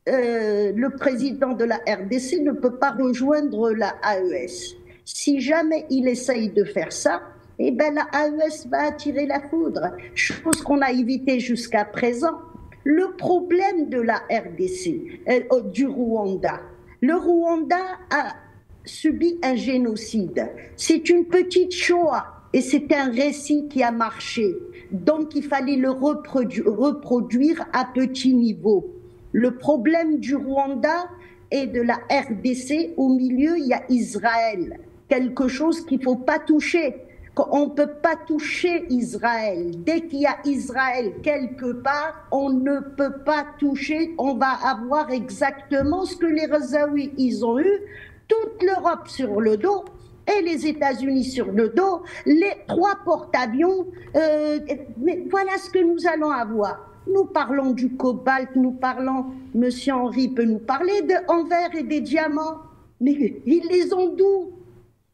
Speaker 3: le président de la RDC ne peut pas rejoindre la AES? Si jamais il essaye de faire ça, eh ben la AES va attirer la foudre, chose qu'on a évitée jusqu'à présent. Le problème de la RDC, du Rwanda, le Rwanda a subi un génocide. C'est une petite Shoah et c'est un récit qui a marché. Donc il fallait le reproduire à petit niveau. Le problème du Rwanda et de la RDC, au milieu, il y a Israël. Quelque chose qu'il ne faut pas toucher. On ne peut pas toucher Israël. Dès qu'il y a Israël quelque part, on ne peut pas toucher. On va avoir exactement ce que les Razaouis, ils ont eu. Toute l'Europe sur le dos et les États-Unis sur le dos. Les 3 porte-avions. Mais voilà ce que nous allons avoir. Nous parlons du cobalt, nous parlons, Monsieur Henry peut nous parler de Anvers et des diamants. Mais ils les ont d'où?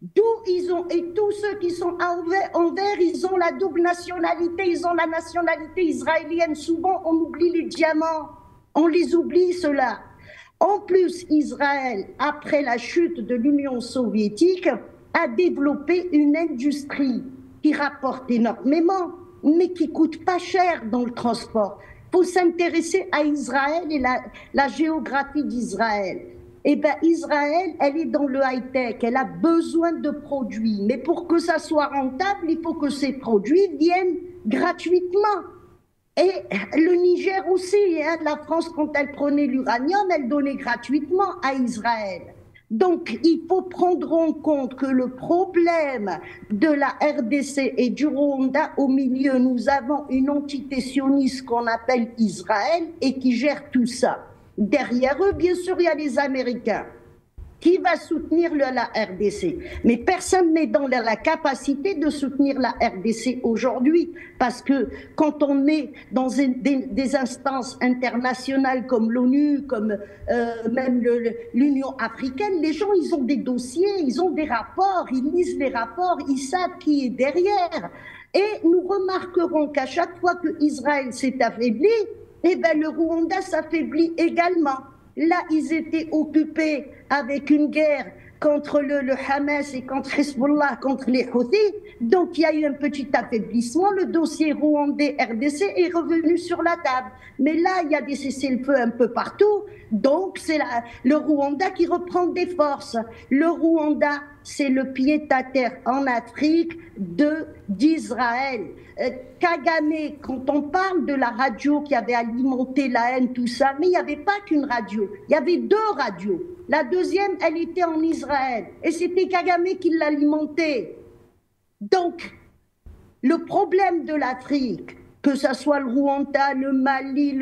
Speaker 3: D'où ils ont, et tous ceux qui sont à Anvers, ils ont la double nationalité, ils ont la nationalité israélienne. Souvent, on oublie les diamants, on les oublie ceux-là. En plus, Israël, après la chute de l'Union soviétique, a développé une industrie qui rapporte énormément, mais qui coûte pas cher dans le transport. Il faut s'intéresser à Israël et la géographie d'Israël. Eh bien, Israël, elle est dans le high-tech, elle a besoin de produits. Mais pour que ça soit rentable, il faut que ces produits viennent gratuitement. Et le Niger aussi, hein, la France, quand elle prenait l'uranium, elle donnait gratuitement à Israël. Donc, il faut prendre en compte que le problème de la RDC et du Rwanda, au milieu, nous avons une entité sioniste qu'on appelle Israël et qui gère tout ça. Derrière eux, bien sûr, il y a les Américains. Qui va soutenir la RDC? Mais personne n'est dans la capacité de soutenir la RDC aujourd'hui, parce que quand on est dans des instances internationales comme l'ONU, comme même l'Union africaine, les gens, ils ont des dossiers, ils ont des rapports, ils lisent les rapports, ils savent qui est derrière. Et nous remarquerons qu'à chaque fois que Israël s'est affaibli, eh ben, le Rwanda s'affaiblit également. Là, ils étaient occupés avec une guerre contre le Hamas et contre Hezbollah, contre les Houthis. Donc, il y a eu un petit affaiblissement. Le dossier rwandais-RDC est revenu sur la table. Mais là, il y a des cessez-le-feu un peu partout. Donc, c'est le Rwanda qui reprend des forces. Le Rwanda, c'est le pied-à-terre en Afrique d'Israël. Kagame, quand on parle de la radio qui avait alimenté la haine, tout ça, mais il n'y avait pas qu'une radio. Il y avait 2 radios. La deuxième, elle était en Israël. Et c'était Kagame qui l'alimentait. Donc, le problème de l'Afrique, que ce soit le Rwanda, le Mali,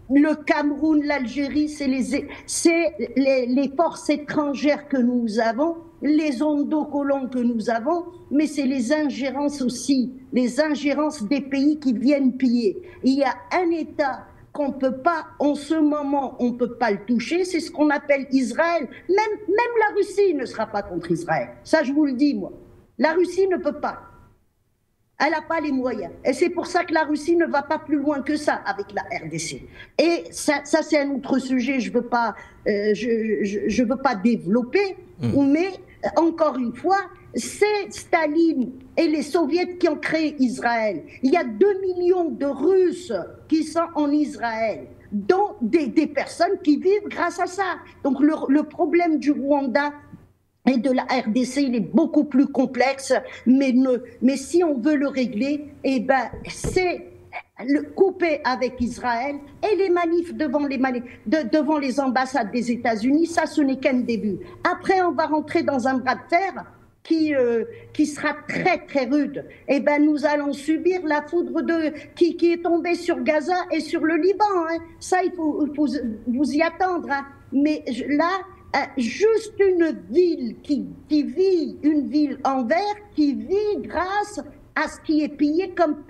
Speaker 3: le Cameroun, l'Algérie, c'est les forces étrangères que nous avons, les endocolons que nous avons, mais c'est les ingérences aussi, les ingérences des pays qui viennent piller. Il y a un État qu'on ne peut pas, en ce moment, on ne peut pas le toucher, c'est ce qu'on appelle Israël. Même la Russie ne sera pas contre Israël. Ça, je vous le dis, moi. La Russie ne peut pas. Elle n'a pas les moyens. Et c'est pour ça que la Russie ne va pas plus loin que ça avec la RDC. Et ça c'est un autre sujet, je veux pas développer, mais encore une fois, c'est Staline et les Soviétiques qui ont créé Israël. Il y a 2 millions de Russes qui sont en Israël, dont des personnes qui vivent grâce à ça. Donc le problème du Rwanda et de la RDC, il est beaucoup plus complexe, mais si on veut le régler, eh ben, c'est le couper avec Israël et les manifs devant les ambassades des États-Unis, ça, ce n'est qu'un début. Après, on va rentrer dans un bras de fer qui sera très, très rude. Eh ben, nous allons subir la foudre qui est tombée sur Gaza et sur le Liban, hein. Ça, il faut vous y attendre, hein. Mais là, juste une ville qui vit, une ville en verre, qui vit grâce à ce qui est pillé comme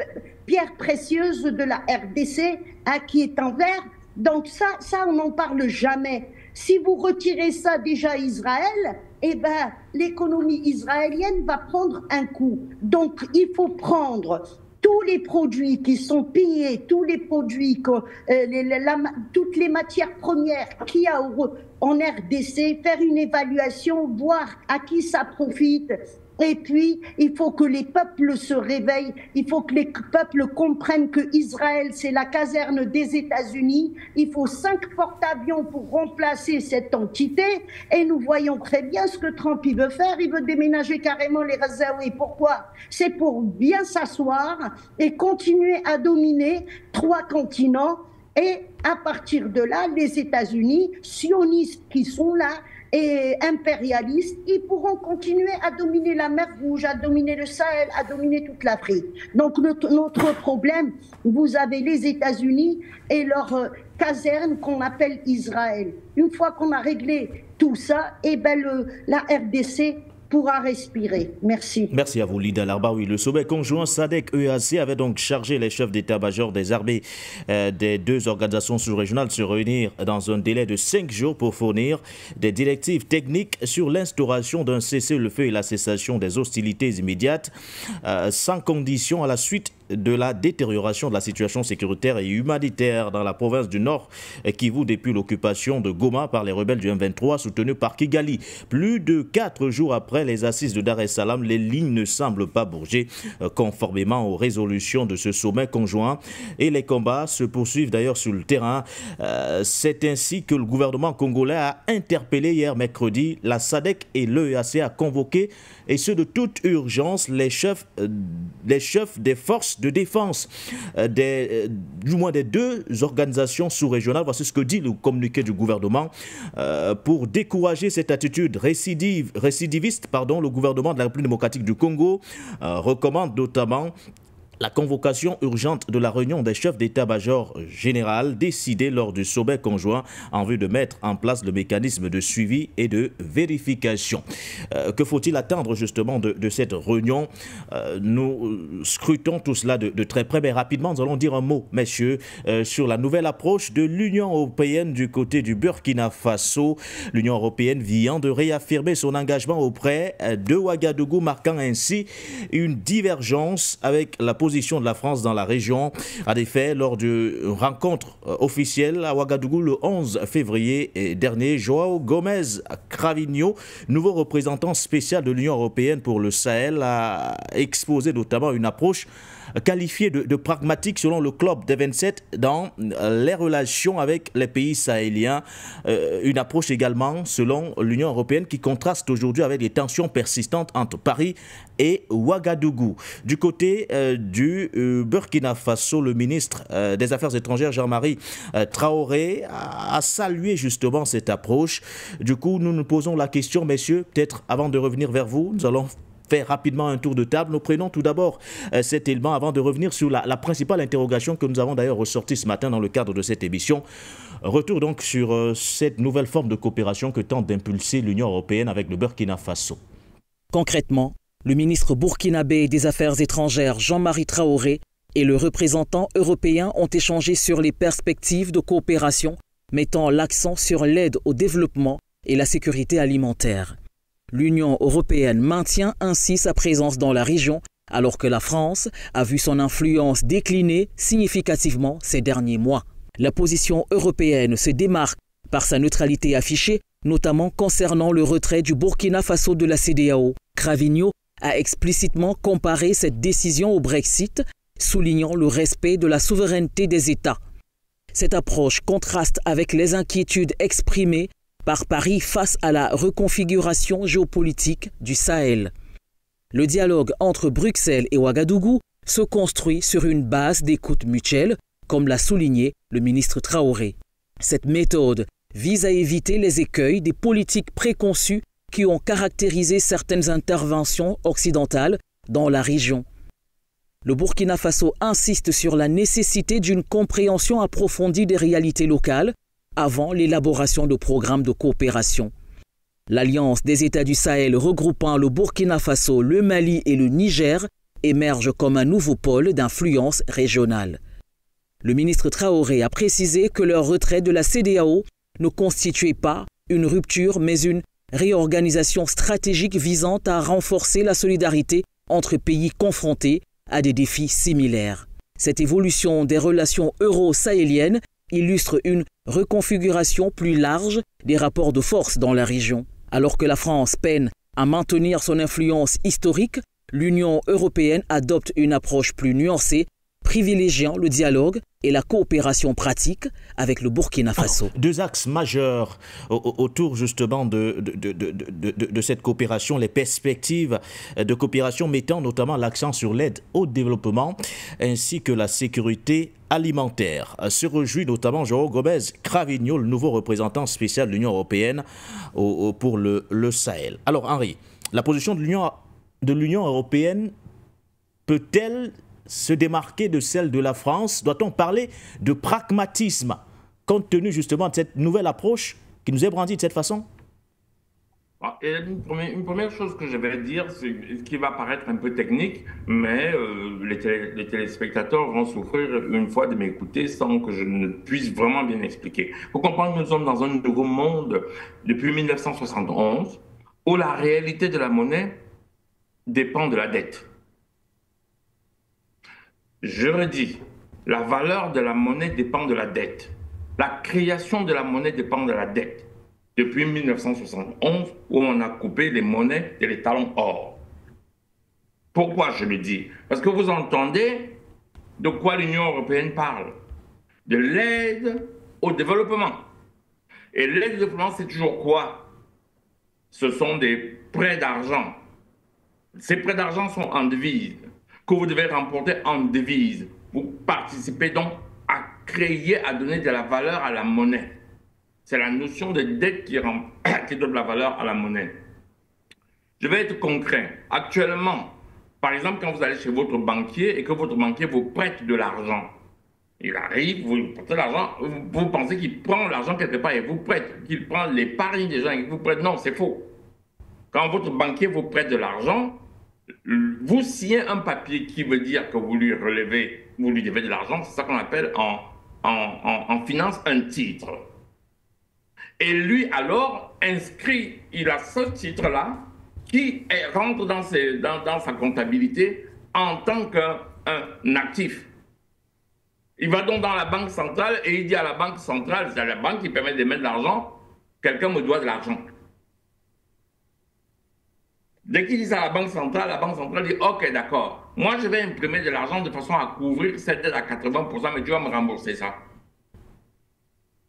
Speaker 3: pierre précieuse de la RDC, qui est en verre. Donc ça on n'en parle jamais. Si vous retirez ça déjà à Israël, eh ben, l'économie israélienne va prendre un coup. Donc il faut prendre tous les produits qui sont pillés, tous les produits, toutes les matières premières qu'il y a en RDC, faire une évaluation, voir à qui ça profite. Et puis, il faut que les peuples se réveillent, il faut que les peuples comprennent que Israël, c'est la caserne des États-Unis. Il faut 5 porte-avions pour remplacer cette entité. Et nous voyons très bien ce que Trump il veut faire. Il veut déménager carrément les Gazaouis. Pourquoi? C'est pour bien s'asseoir et continuer à dominer 3 continents. Et à partir de là, les États-Unis, sionistes qui sont là, et impérialistes, ils pourront continuer à dominer la mer Rouge, à dominer le Sahel, à dominer toute l'Afrique. Donc notre problème, vous avez les États-Unis et leur caserne qu'on appelle Israël. Une fois qu'on a réglé tout ça, eh ben la RDC pourra respirer. Merci.
Speaker 1: Merci à vous, Lida Larbaoui. Le sommet conjoint SADC-EAC avait donc chargé les chefs d'état-major des armées des 2 organisations sous-régionales de se réunir dans un délai de 5 jours pour fournir des directives techniques sur l'instauration d'un cessez-le-feu et la cessation des hostilités immédiates sans condition à la suite de la détérioration de la situation sécuritaire et humanitaire dans la province du Nord Kivu depuis l'occupation de Goma par les rebelles du M23 soutenus par Kigali. Plus de 4 jours après les assises de Dar es Salaam, les lignes ne semblent pas bouger conformément aux résolutions de ce sommet conjoint et les combats se poursuivent d'ailleurs sur le terrain. C'est ainsi que le gouvernement congolais a interpellé hier mercredi la SADC et l'EAC a convoqué, et ce de toute urgence, les chefs des forces de défense du moins des 2 organisations sous-régionales. Voici ce que dit le communiqué du gouvernement. Pour décourager cette attitude récidiviste, le gouvernement de la République démocratique du Congo recommande notamment la convocation urgente de la réunion des chefs d'état-major général décidée lors du sommet conjoint en vue de mettre en place le mécanisme de suivi et de vérification. Que faut-il attendre justement de cette réunion? Nous scrutons tout cela de très près, mais rapidement nous allons dire un mot, messieurs, sur la nouvelle approche de l'Union européenne du côté du Burkina Faso. L'Union européenne vient de réaffirmer son engagement auprès de Ouagadougou, marquant ainsi une divergence avec la position de la France dans la région. En effet, lors d'une rencontre officielle à Ouagadougou le 11 février dernier, João Gomes Cravinho, nouveau représentant spécial de l'Union européenne pour le Sahel, a exposé notamment une approche qualifiée de pragmatique selon le club des 27 dans les relations avec les pays sahéliens. Une approche également selon l'Union européenne qui contraste aujourd'hui avec les tensions persistantes entre Paris et Ouagadougou. Du côté du Burkina Faso, le ministre des Affaires étrangères, Jean-Marie Traoré, a salué justement cette approche. Du coup, nous nous posons la question, messieurs, peut-être avant de revenir vers vous, nous allons faire rapidement un tour de table. Nous prenons tout d'abord cet élément avant de revenir sur la principale interrogation que nous avons d'ailleurs ressortie ce matin dans le cadre de cette émission. Retour donc sur cette nouvelle forme de coopération que tente d'impulser l'Union européenne avec le Burkina Faso.
Speaker 11: Concrètement, le ministre burkinabé des Affaires étrangères Jean-Marie Traoré et le représentant européen ont échangé sur les perspectives de coopération, mettant l'accent sur l'aide au développement et la sécurité alimentaire. L'Union européenne maintient ainsi sa présence dans la région, alors que la France a vu son influence décliner significativement ces derniers mois. La position européenne se démarque par sa neutralité affichée, notamment concernant le retrait du Burkina Faso de la CEDEAO. Cravigno a explicitement comparé cette décision au Brexit, soulignant le respect de la souveraineté des États. Cette approche contraste avec les inquiétudes exprimées par Paris face à la reconfiguration géopolitique du Sahel. Le dialogue entre Bruxelles et Ouagadougou se construit sur une base d'écoute mutuelle, comme l'a souligné le ministre Traoré. Cette méthode vise à éviter les écueils des politiques préconçues qui ont caractérisé certaines interventions occidentales dans la région. Le Burkina Faso insiste sur la nécessité d'une compréhension approfondie des réalités locales avant l'élaboration de programmes de coopération. L'Alliance des États du Sahel regroupant le Burkina Faso, le Mali et le Niger émerge comme un nouveau pôle d'influence régionale. Le ministre Traoré a précisé que leur retrait de la CEDEAO ne constituait pas une rupture mais une réorganisation stratégique visant à renforcer la solidarité entre pays confrontés à des défis similaires. Cette évolution des relations euro-sahéliennes illustre une reconfiguration plus large des rapports de force dans la région. Alors que la France peine à maintenir son influence historique, l'Union européenne adopte une approche plus nuancée, privilégiant le dialogue et la coopération pratique avec le Burkina Faso.
Speaker 1: Deux axes majeurs autour justement de cette coopération, les perspectives de coopération mettant notamment l'accent sur l'aide au développement ainsi que la sécurité alimentaire. Se réjouit notamment João Gomes Cravigno, le nouveau représentant spécial de l'Union européenne pour le Sahel. Alors Henri, la position de l'Union européenne peut-elle se démarquer de celle de la France? Doit-on parler de pragmatisme compte tenu justement de cette nouvelle approche qui nous est brandie de cette façon?
Speaker 2: Une première chose que je vais dire, c'est ce qui va paraître un peu technique, mais les téléspectateurs vont souffrir une fois de m'écouter sans que je ne puisse vraiment bien expliquer. Il faut comprendre que nous sommes dans un nouveau monde depuis 1971 où la réalité de la monnaie dépend de la dette. Je redis, la valeur de la monnaie dépend de la dette. La création de la monnaie dépend de la dette. Depuis 1971, où on a coupé les monnaies et les talons or. Pourquoi je le dis? Parce que vous entendez de quoi l'Union européenne parle. De l'aide au développement. Et l'aide au développement, c'est toujours quoi? Ce sont des prêts d'argent. Ces prêts d'argent sont en devise, que vous devez remporter en devise. Vous participez donc à créer, à donner de la valeur à la monnaie. C'est la notion de dette qui donne de la valeur à la monnaie. Je vais être concret. Actuellement, par exemple, quand vous allez chez votre banquier et que votre banquier vous prête de l'argent, il arrive, vous prêtez l'argent, vous pensez qu'il prend l'argent quelque part et vous prête, qu'il prend l'épargne des gens et vous prête. Non, c'est faux. Quand votre banquier vous prête de l'argent, vous signez un papier qui veut dire que vous lui relevez, vous lui devez de l'argent, c'est ça qu'on appelle en finance un titre. Et lui alors inscrit, il a ce titre-là qui rentre dans sa comptabilité en tant qu'un actif. Il va donc dans la banque centrale et il dit à la banque centrale, c'est la banque qui permet d'émettre de l'argent, quelqu'un me doit de l'argent. Dès qu'il dit ça à la banque centrale dit « Ok, d'accord, moi je vais imprimer de l'argent de façon à couvrir cette dette à 80%, mais tu vas me rembourser ça. »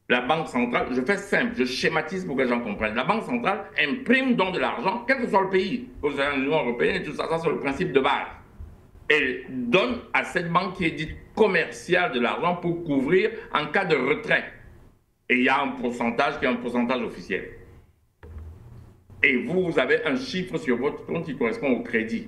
Speaker 2: la Banque centrale, je fais simple, je schématise pour que les gens comprennent. La Banque centrale imprime donc de l'argent, quel que soit le pays. Vous avez l'Union européenne et tout ça, ça c'est le principe de base. Elle donne à cette banque qui est dite commerciale de l'argent pour couvrir en cas de retrait. Et il y a un pourcentage qui est un pourcentage officiel. Et vous avez un chiffre sur votre compte qui correspond au crédit.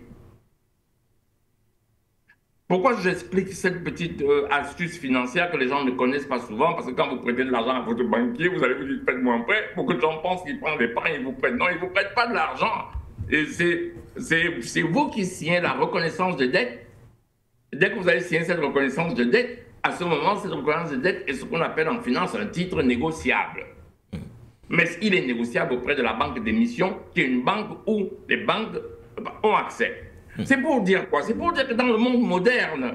Speaker 2: Pourquoi j'explique cette petite astuce financière que les gens ne connaissent pas souvent? Parce que quand vous prêtez de l'argent à votre banquier, vous allez vous dire faites-moi un prêt. Beaucoup de gens pensent qu'ils prennent l'épargne, ils vous prêtent. Non, ils ne vous prêtent pas de l'argent. Et c'est vous qui signez la reconnaissance de dette. Dès que vous allez signer cette reconnaissance de dette, à ce moment, cette reconnaissance de dette est ce qu'on appelle en finance un titre négociable. Mais il est négociable auprès de la banque d'émission, qui est une banque où les banques ont accès. C'est pour dire quoi? C'est pour dire que dans le monde moderne,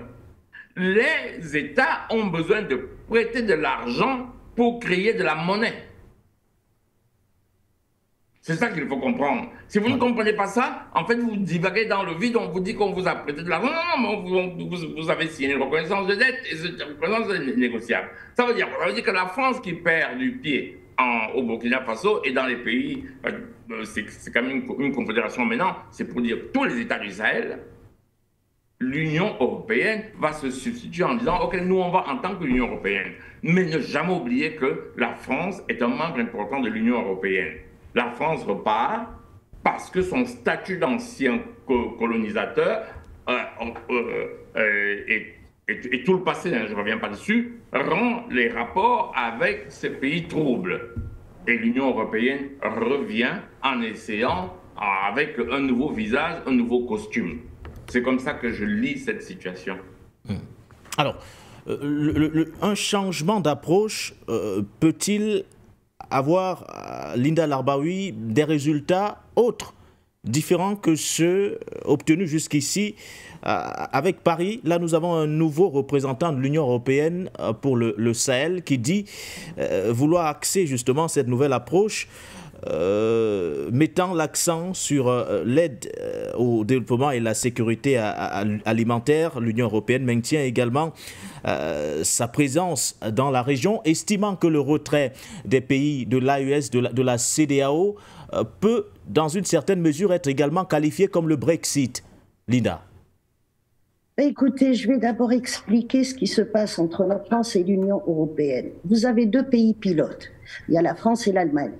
Speaker 2: les États ont besoin de prêter de l'argent pour créer de la monnaie. C'est ça qu'il faut comprendre. Si vous ne comprenez pas ça, en fait, vous divaguez dans le vide, on vous dit qu'on vous a prêté de l'argent. Non, vous avez signé une reconnaissance de dette et cette reconnaissance est négociable. Ça veut dire que la France qui perd du pied au Burkina Faso et dans les pays, c'est quand même une confédération maintenant, c'est pour dire tous les États du Sahel, l'Union européenne va se substituer en disant « Ok, nous on va en tant que l'Union européenne ». Mais ne jamais oublier que la France est un membre important de l'Union européenne. La France repart parce que son statut d'ancien colonisateur et tout le passé, je ne reviens pas dessus, rend les rapports avec ces pays troubles. Et l'Union européenne revient en essayant avec un nouveau visage, un nouveau costume. C'est comme ça que je lis cette situation.
Speaker 1: Alors, un changement d'approche peut-il avoir, Linda Larbaoui, des résultats autres, différents que ceux obtenus jusqu'ici avec Paris? Là, nous avons un nouveau représentant de l'Union européenne pour le Sahel qui dit vouloir axer justement cette nouvelle approche, mettant l'accent sur l'aide au développement et la sécurité alimentaire. L'Union européenne maintient également sa présence dans la région, estimant que le retrait des pays de l'AES, de la CEDEAO, peut, dans une certaine mesure, être également qualifié comme le Brexit. Linda.
Speaker 3: Écoutez, je vais d'abord expliquer ce qui se passe entre la France et l'Union européenne. Vous avez deux pays pilotes. Il y a la France et l'Allemagne.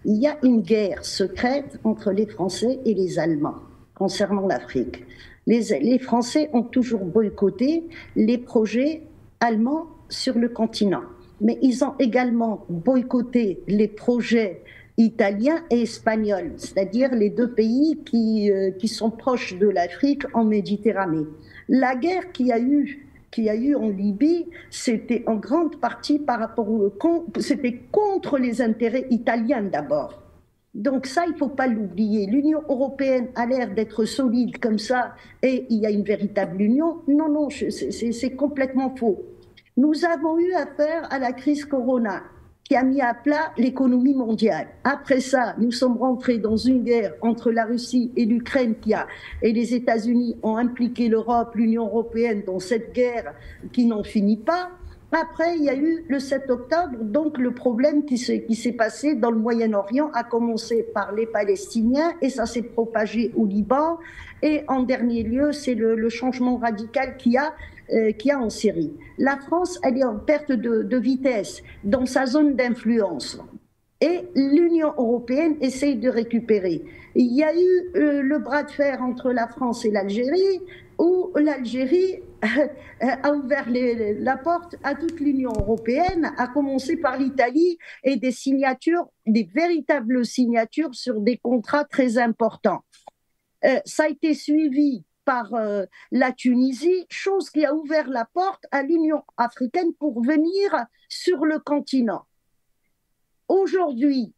Speaker 3: Il y a une guerre secrète entre les Français et les Allemands concernant l'Afrique. Les Français ont toujours boycotté les projets allemands sur le continent. Mais ils ont également boycotté les projets italiens et espagnols, c'est-à-dire les deux pays qui sont proches de l'Afrique en Méditerranée. La guerre qu'il y a eu en Libye, c'était en grande partie c'était contre les intérêts italiens d'abord. Donc ça, il ne faut pas l'oublier. L'Union européenne a l'air d'être solide comme ça et il y a une véritable union. Non, c'est complètement faux. Nous avons eu affaire à la crise Corona qui a mis à plat l'économie mondiale. Après ça, nous sommes rentrés dans une guerre entre la Russie et l'Ukraine et les États-Unis ont impliqué l'Europe, l'Union européenne dans cette guerre qui n'en finit pas. Après, il y a eu le 7 octobre, donc le problème qui s'est passé dans le Moyen-Orient a commencé par les Palestiniens et ça s'est propagé au Liban. Et en dernier lieu, c'est le changement radical qu'il y a en Syrie. La France, elle est en perte de vitesse dans sa zone d'influence. Et l'Union européenne essaye de récupérer. Il y a eu le bras de fer entre la France et l'Algérie, où l'Algérie a ouvert la porte à toute l'Union européenne, à commencer par l'Italie, et des véritables signatures sur des contrats très importants. Ça a été suivi par la Tunisie, chose qui a ouvert la porte à l'Union africaine pour venir sur le continent. Aujourd'hui,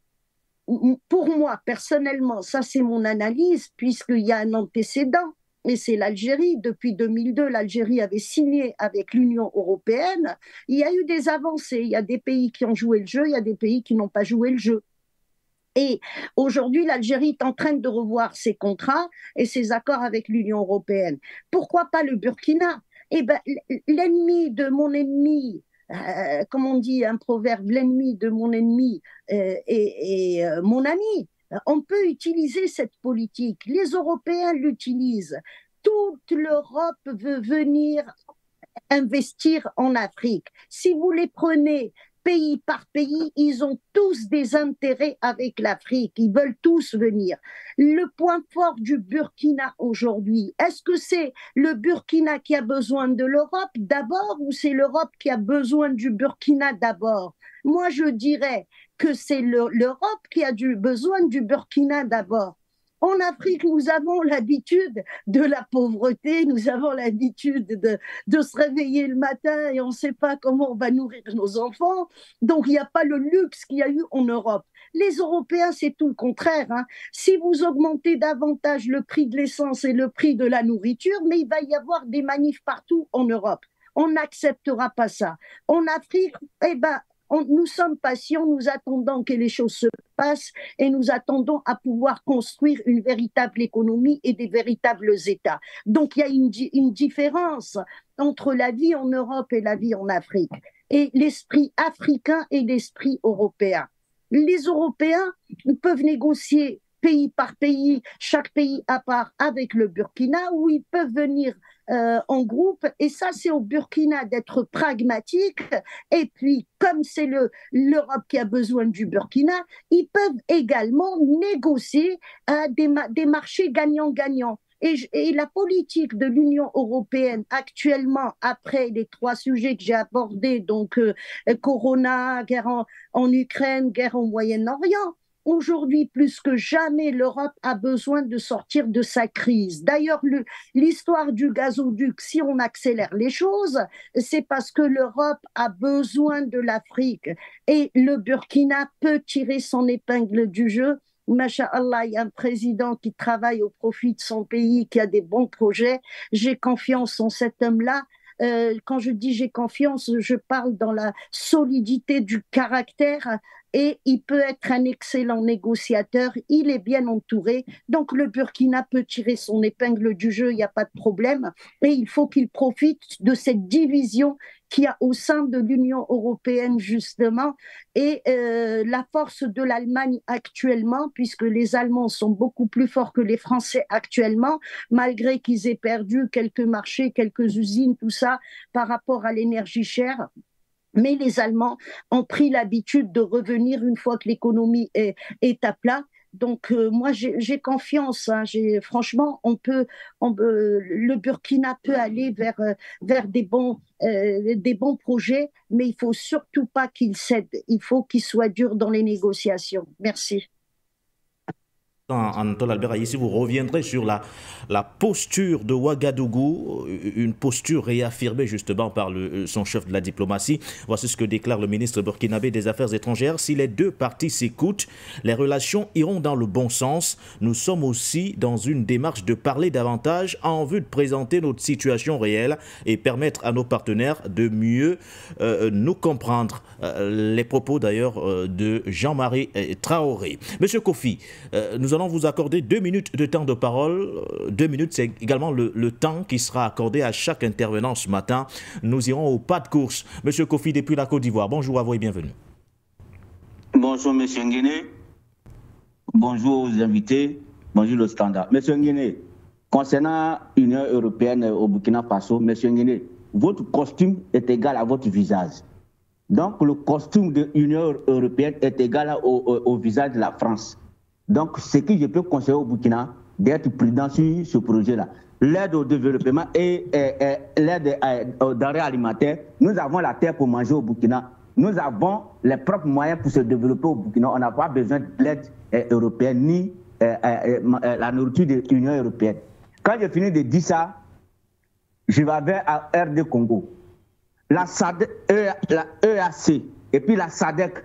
Speaker 3: pour moi, personnellement, ça c'est mon analyse, puisqu'il y a un antécédent, et c'est l'Algérie. Depuis 2002, l'Algérie avait signé avec l'Union européenne. Il y a eu des avancées. Il y a des pays qui ont joué le jeu, il y a des pays qui n'ont pas joué le jeu. Et aujourd'hui, l'Algérie est en train de revoir ses contrats et ses accords avec l'Union européenne. Pourquoi pas le Burkina? Eh bien, l'ennemi de mon ennemi, comme on dit, un proverbe, l'ennemi de mon ennemi est mon ami. On peut utiliser cette politique. Les Européens l'utilisent. Toute l'Europe veut venir investir en Afrique. Si vous les prenez pays par pays, ils ont tous des intérêts avec l'Afrique. Ils veulent tous venir. Le point fort du Burkina aujourd'hui, est-ce que c'est le Burkina qui a besoin de l'Europe d'abord ou c'est l'Europe qui a besoin du Burkina d'abord? Moi, je dirais que c'est l'Europe qui a besoin du Burkina d'abord. En Afrique, nous avons l'habitude de la pauvreté, nous avons l'habitude de se réveiller le matin et on ne sait pas comment on va nourrir nos enfants. Donc, il n'y a pas le luxe qu'il y a eu en Europe. Les Européens, c'est tout le contraire. Hein. Si vous augmentez davantage le prix de l'essence et le prix de la nourriture, mais il va y avoir des manifs partout en Europe. On n'acceptera pas ça. En Afrique, nous sommes patients, nous attendons que les choses se passent et nous attendons à pouvoir construire une véritable économie et des véritables États. Donc, il y a une différence entre la vie en Europe et la vie en Afrique, et l'esprit africain et l'esprit européen. Les Européens peuvent négocier pays par pays, chaque pays à part avec le Burkina, où ils peuvent venir en groupe, et ça c'est au Burkina d'être pragmatique, et puis comme c'est l'Europe qui a besoin du Burkina, ils peuvent également négocier des marchés gagnants-gagnants. Et la politique de l'Union européenne actuellement, après les 3 sujets que j'ai abordés, donc Corona, guerre en Ukraine, guerre au Moyen-Orient, aujourd'hui, plus que jamais, l'Europe a besoin de sortir de sa crise. D'ailleurs, l'histoire du gazoduc, si on accélère les choses, c'est parce que l'Europe a besoin de l'Afrique. Et le Burkina peut tirer son épingle du jeu. Masha'Allah, il y a un président qui travaille au profit de son pays, qui a des bons projets. J'ai confiance en cet homme-là. Quand je dis j'ai confiance, je parle dans la solidité du caractère, et il peut être un excellent négociateur, il est bien entouré, donc le Burkina peut tirer son épingle du jeu, il n'y a pas de problème, et il faut qu'il profite de cette division qu'il y a au sein de l'Union européenne justement, et la force de l'Allemagne actuellement, puisque les Allemands sont beaucoup plus forts que les Français actuellement, malgré qu'ils aient perdu quelques marchés, quelques usines, tout ça, par rapport à l'énergie chère. Mais les Allemands ont pris l'habitude de revenir une fois que l'économie est à plat. Donc moi j'ai confiance. Hein, franchement, le Burkina peut aller vers des bons projets, mais il faut surtout pas qu'il cède. Il faut qu'il soit dur dans les négociations. Merci.
Speaker 1: Anatole Albert Aïssi, vous reviendrez sur la posture de Ouagadougou, une posture réaffirmée justement par son chef de la diplomatie. Voici ce que déclare le ministre burkinabé des Affaires étrangères. Si les deux parties s'écoutent, les relations iront dans le bon sens. Nous sommes aussi dans une démarche de parler davantage en vue de présenter notre situation réelle et permettre à nos partenaires de mieux nous comprendre. Les propos d'ailleurs de Jean-Marie Traoré. Monsieur Kofi, nous allons vous accorder 2 minutes de temps de parole. 2 minutes, c'est également le temps qui sera accordé à chaque intervenant ce matin. Nous irons au pas de course. Monsieur Kofi, depuis la Côte d'Ivoire, bonjour à vous et bienvenue.
Speaker 12: Bonjour, monsieur Nguéné. Bonjour aux invités. Bonjour le standard. Monsieur Nguéné, concernant l'Union européenne au Burkina Faso, monsieur Nguéné, votre costume est égal à votre visage. Donc, le costume de l'Union européenne est égal au visage de la France. Donc, ce que je peux conseiller au Burkina, d'être prudent sur ce projet-là. L'aide au développement et l'aide aux denrées alimentaires, nous avons la terre pour manger au Burkina. Nous avons les propres moyens pour se développer au Burkina. On n'a pas besoin de l'aide européenne ni la nourriture de l'Union européenne. Quand j'ai fini de dire ça, je vais vers RD Congo. La EAC et puis la SADC,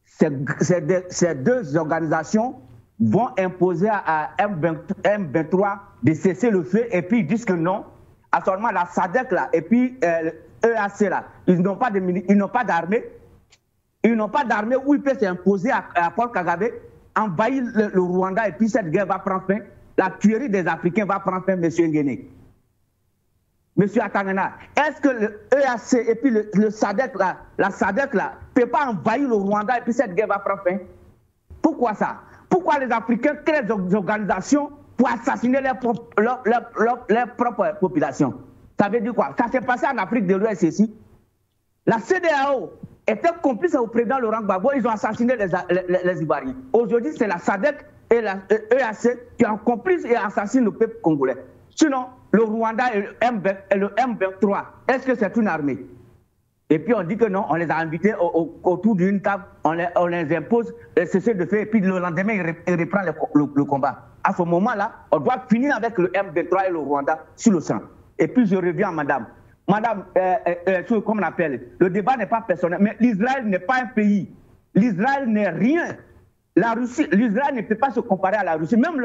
Speaker 12: ces deux organisations vont imposer à M23 de cesser le feu et puis ils disent que non. À ce moment, la SADC là et puis EAC là, ils n'ont pas d'armée. Ils n'ont pas d'armée où ils peuvent s'imposer à Paul Kagame, envahir le Rwanda et puis cette guerre va prendre fin. La tuerie des Africains va prendre fin, monsieur Nguéné. M. Atangana, est-ce que le EAC et puis le SADC, la SADC, ne peut pas envahir le Rwanda et puis cette guerre va prendre fin? Pourquoi ça? Pourquoi les Africains créent des organisations pour assassiner leur propre population? Ça veut dire quoi? Ça s'est passé en Afrique de l'Ouest ici. La CEDEAO était complice au président Laurent Gbagbo, ils ont assassiné les Ivoiriens. Aujourd'hui, c'est la SADC et la EAC qui ont complice et assassinent le peuple congolais. Sinon, le Rwanda et le M23, est-ce que c'est une armée? Et puis on dit que non, on les a invités autour d'une table, on les impose de cesser de faire, et puis le lendemain, ils reprennent le combat. À ce moment-là, on doit finir avec le M23 et le Rwanda sur le champ. Et puis je reviens à madame. Madame, comme on appelle, le débat n'est pas personnel, mais l'Israël n'est pas un pays. L'Israël n'est rien. L'Israël ne peut pas se comparer à la Russie, même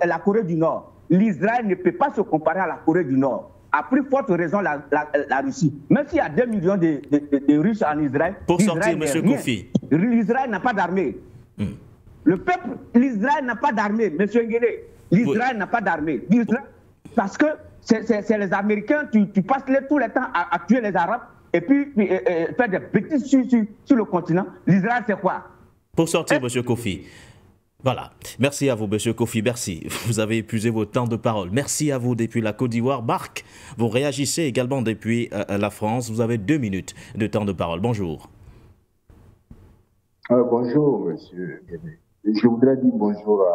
Speaker 12: la Corée du Nord. L'Israël ne peut pas se comparer à la Corée du Nord. A plus forte raison la Russie. Même s'il y a 2 millions de Russes en Israël.
Speaker 1: Pour sortir, M. Kofi.
Speaker 12: L'Israël n'a pas d'armée. Le peuple, l'Israël n'a pas d'armée, M. Nguélé. L'Israël n'a pas d'armée. Parce que c'est les Américains, tu passes tout le temps à tuer les Arabes et puis faire des bêtises sur le continent. L'Israël, c'est quoi?
Speaker 1: Pour sortir, M. Kofi. Voilà. Merci à vous, M. Kofi. Merci. Vous avez épuisé vos temps de parole. Merci à vous depuis la Côte d'Ivoire. Marc, vous réagissez également depuis la France. Vous avez 2 minutes de temps de parole. Bonjour.
Speaker 13: Bonjour, monsieur. Je voudrais dire bonjour